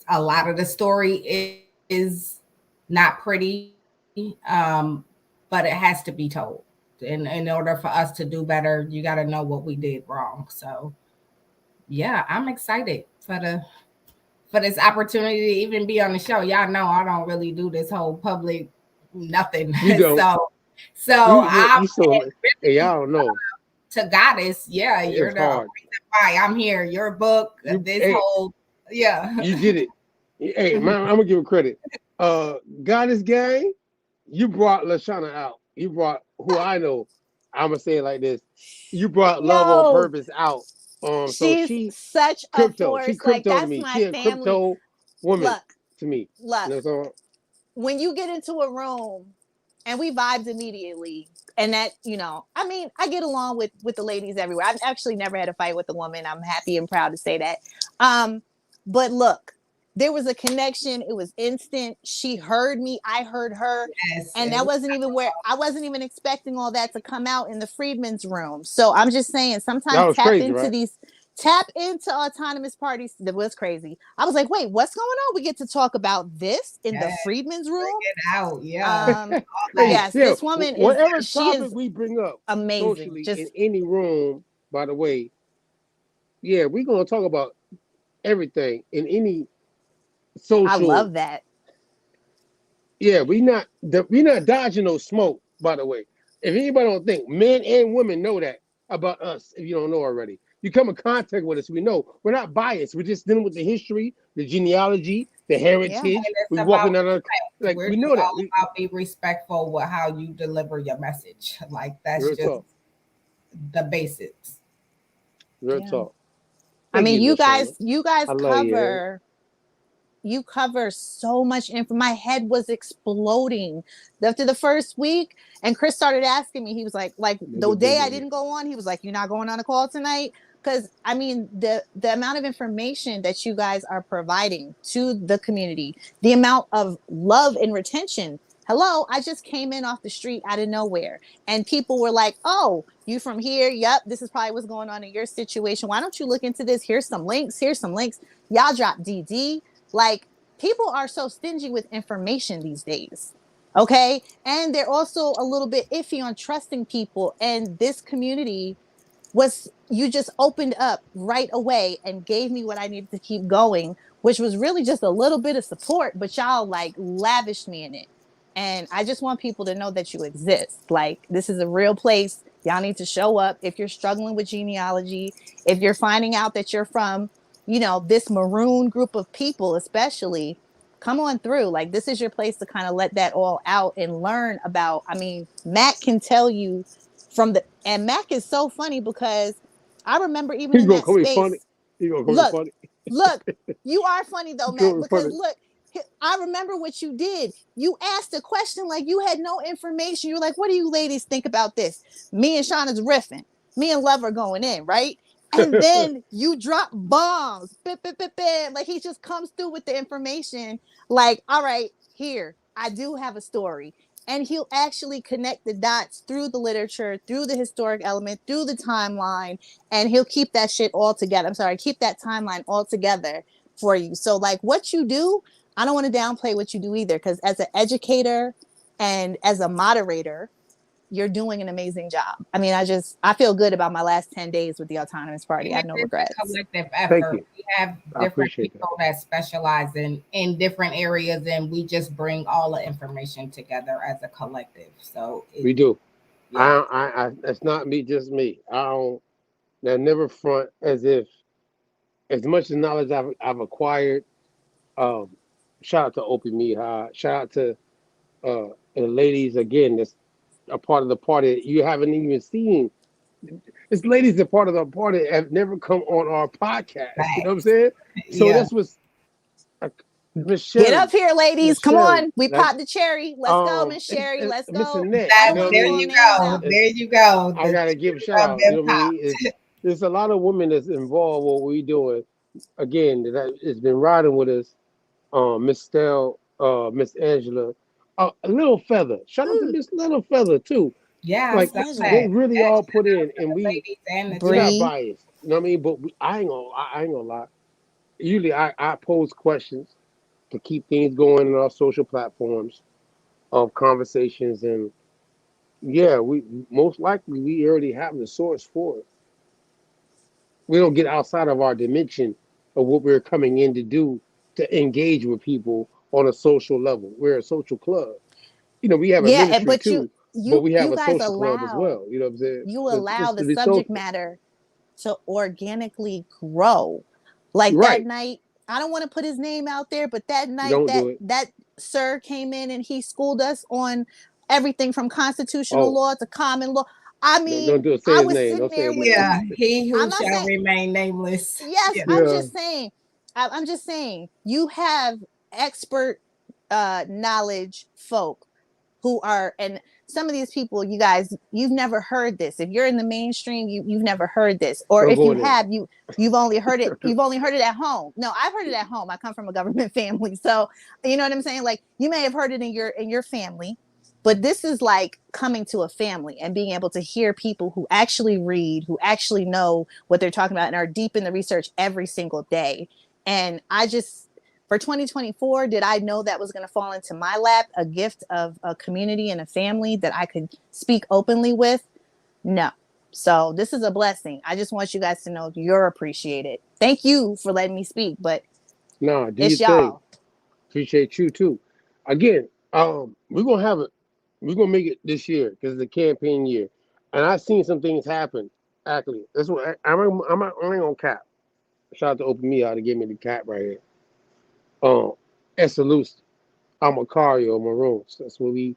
a lot of the story is not pretty, but it has to be told. In order for us to do better, you got to know what we did wrong. So, yeah, I'm excited for this opportunity to even be on the show. Y'all know I don't really do this whole public nothing. You don't. so I'm You so and really y'all don't know. to Goddess. Yeah, you're It's the hard. reason why I'm here. Your book, this Hey, whole yeah. you did it. Hey, man, I'm gonna give her credit. Goddess gang, you brought Lashana out. You brought who I know. I'm gonna say it like this. You brought love on Yo, purpose out. So she's she such a crypto. She force. Like crypto to that's me. my She a family. crypto woman Look, to me. look. You know what I'm saying? When you get into a room and we vibed immediately, and that I mean, I get along with the ladies everywhere. I've actually never had a fight with a woman. I'm happy and proud to say that. But look, there was a connection. It was instant. She heard me, I heard her. Yes, And that wasn't even where I wasn't even expecting all that to come out in the Freedmen's room. So I'm just saying, That sometimes was crazy, right? tap into autonomous parties. That was crazy. I was like, wait, what's going on? We get to talk about this in the Freedmen's Room. Bring it out, yeah. Yes, Yeah, this woman whatever she topic is we bring up amazing. socially Just in any room, by the way, yeah, we're gonna talk about everything in any social. I love that. Yeah, we not dodging no smoke. By the way, if anybody don't think, men and women know that about us. If you don't know already, you come in contact with us. We know we're not biased. We're just dealing with the history, the genealogy, the heritage. Yeah. We walking out like We're we just know that. all about be respectful with how you deliver your message. Like that's Real just talk. the basics. Real Yeah. talk. I mean, you guys I love you cover so much info. My head was exploding after the first week. And Chris started asking me, he was like the day I didn't go on, he was like, "You're not going on a call tonight?" Because I mean, the amount of information that you guys are providing to the community, the amount of love and retention. Hello, I just came in off the street out of nowhere, and people were like, "Oh, you from here? Yep, this is probably what's going on in your situation. Why don't you look into this? Here's some links. Here's some links." Y'all drop DD. Like, people are so stingy with information these days. Okay, and they're also a little bit iffy on trusting people. And this community was, you just opened up right away and gave me what I needed to keep going, which was really just a little bit of support, but y'all like lavished me in it. And I just want people to know that you exist. Like, this is a real place. Y'all need to show up. If you're struggling with genealogy, if you're finding out that you're from, you know, this Maroon group of people, especially, come on through. Like, this is your place to kind of let that all out and learn about. I mean, Mac can tell you and Mac is so funny because I remember even in that space. Funny. He gonna call me funny. Look, you are funny though, Mac, because look, I remember what you did. You asked a question like you had no information. You're like, "What do you ladies think about this?" Me and Shauna's riffing. Me and Love are going in, right? And then you drop bombs. Like, he just comes through with the information. Like, all right, here, I do have a story. And he'll actually connect the dots through the literature, through the historic element, through the timeline, and he'll keep that shit all together. I'm sorry, keep that timeline all together for you. So, like, what you do, I don't want to downplay what you do either, because as an educator and as a moderator, you're doing an amazing job. I mean, I feel good about my last 10 days with the Autonomous Party. I have no regrets. Collective effort. We have different people that specialize in different areas, and we just bring all the information together as a collective. So we do. Yeah. I it's not me, just me. I never front as much knowledge I've acquired. Shout out to Opie Mihai. Shout out to the ladies again. That's a part of the party you haven't even seen. This ladies are part of the party have never come on our podcast. You know what I'm saying? So that's what's Michelle. Get up here, ladies. Come on. We popped the cherry. Let's go, Miss Sherry. Let's go. Annette, there you go. There you go. I gotta give a shout out. You know what I mean? There's a lot of women that's involved in what we're doing. Again, that has been riding with us. Miss Stell, Miss Angela. A Little Feather. Shout out to Miss Little Feather too. Yeah, like they really all put in, and we're not biased. You know what I mean? But I ain't gonna lie. Usually, I pose questions to keep things going in our social platforms of conversations, and yeah, we most likely we already have the source for it. We don't get outside of our dimension of what we're coming in to do to engage with people on a social level. We're a social club. You know, we have a ministry too, but we have a social club as well. You know what I'm saying? You allow the subject matter to organically grow. Like that night, I don't want to put his name out there, but that night that sir came in and he schooled us on everything from constitutional law to common law. I mean, I was sitting there with he who shall remain nameless. Yes, yeah. I'm just saying, you have expert knowledge folk who are, and some of these people, you guys, you've never heard this. If you're in the mainstream, you've never heard this, or if you have, you've only heard it. You've only heard it at home. No, I've heard it at home. I come from a government family, so you know what I'm saying. Like, you may have heard it in your family, But this is like coming to a family and being able to hear people who actually read, who actually know what they're talking about and are deep in the research every single day. And I just, for 2024, did I know that was going to fall into my lap, a gift of a community and a family that I could speak openly with? No. So this is a blessing. I just want you guys to know you're appreciated. Thank you for letting me speak, but do it's your thing. y'all. Appreciate you too. Again, we're gonna have it. We're gonna make it this year because it's a campaign year, and I've seen some things happen. Actually, that's what I'm only on cap. Shout out to Open Me Out to give me the cap right here. Salute. I'm Macario Maroon. So that's what we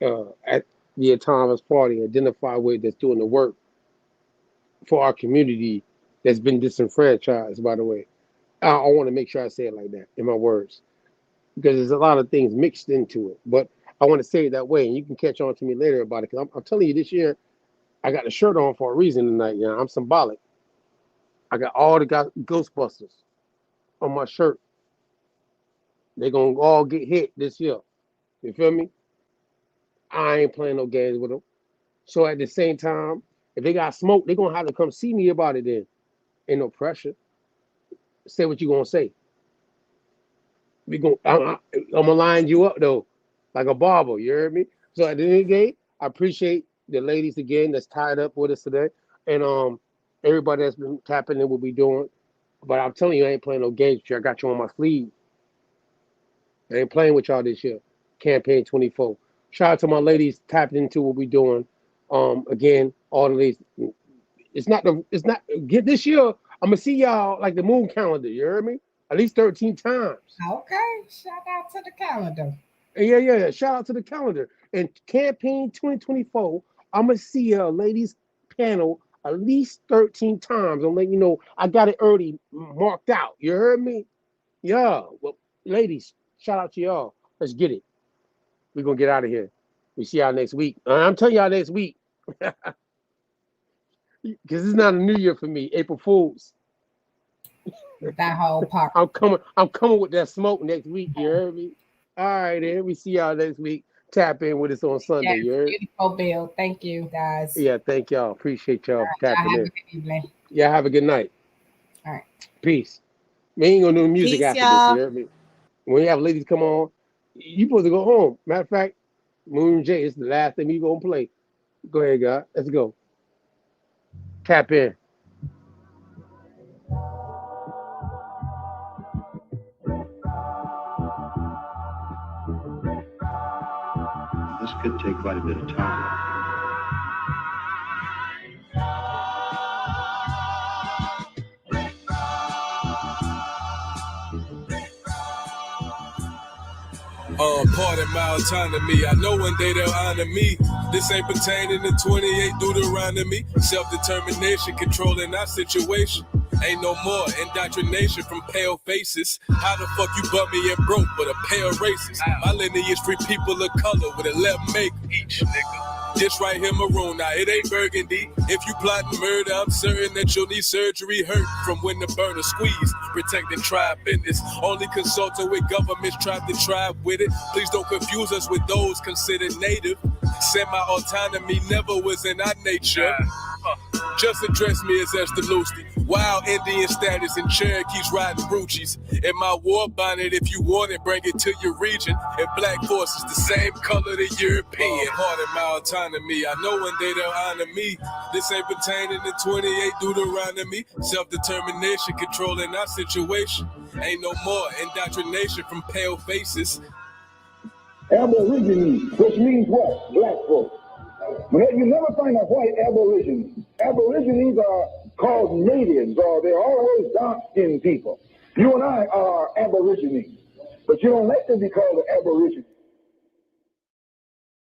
at the autonomous party identify with that's doing the work for our community that's been disenfranchised. By the way, I want to make sure I say it like that in my words, because there's a lot of things mixed into it. But I want to say it that way, and you can catch on to me later about it. Because I'm telling you, this year, I got the shirt on for a reason tonight. You know, I'm symbolic. I got all the Ghostbusters on my shirt. They're going to all get hit this year. You feel me? I ain't playing no games with them. So at the same time, if they got smoke, they're going to have to come see me about it then. Ain't no pressure. Say what you going to say. I'm going to line you up, though, like a barber. You heard me? So at the end of the day, I appreciate the ladies again that's tied up with us today. And everybody that's been tapping in what we doing. But I'm telling you, I ain't playing no games with you. I got you on my sleeve. I ain't playing with y'all this year. Campaign 24. Shout out to my ladies tapping into what we doing. Again, all the ladies. It's not get this year. I'm gonna see y'all like the moon calendar. You heard me? At least 13 times. Okay. Shout out to the calendar. Yeah. Shout out to the calendar. And campaign 2024, I'm gonna see a ladies panel at least 13 times. I'm letting you know I got it already marked out. You heard me? Yeah. Well, ladies, shout out to y'all. Let's get it. We're gonna get out of here. We see y'all next week. I'm telling y'all next week. Because it's not a new year for me. April Fools. That whole part. I'm coming with that smoke next week. You heard me? All right, then. We see y'all next week. Tap in with us on Sunday. Yes, you heard? Beautiful, Bill. Thank you, guys. Yeah, thank y'all. Appreciate y'all tapping in. Have a good evening. Yeah, have a good night. All right. Peace. We ain't gonna do music Peace, after y'all. this. You heard me? When you have ladies come on, you supposed to go home. Matter of fact, Moon J is the last thing we gonna play. Go ahead, God. Let's go. Tap in. This could take quite a bit of time. Pardon my autonomy. I know one day they'll honor me. This ain't pertaining to 28 Deuteronomy. Self-determination, controlling our situation. Ain't no more indoctrination from pale faces. How the fuck you bummy and broke but a pair of races? My lineage free people of color with a left make each nigga. This right here, Maroon, now it ain't burgundy. If you plotting murder, I'm certain that you'll need surgery. Hurt from when the burner squeeze. Protecting tribe business. Only consulting with governments tried to tribe with it. Please don't confuse us with those considered native. Semi-autonomy never was in our nature. Just address me as Esther Lusty. Wild Indian status and Cherokees riding Ruchis. In my war bonnet, if you want it, bring it to your region. And black forces the same color the European. Pardon my autonomy. I know one day they'll honor me. This ain't pertaining to 28 Deuteronomy. Self-determination, controlling our situation. Ain't no more indoctrination from pale faces. Aborigines, which means what? Black folks. But you never find a white aborigine. Aborigines are called natives, or they're always dark-skinned people. You and I are aborigines, but you don't like to be called an aborigine.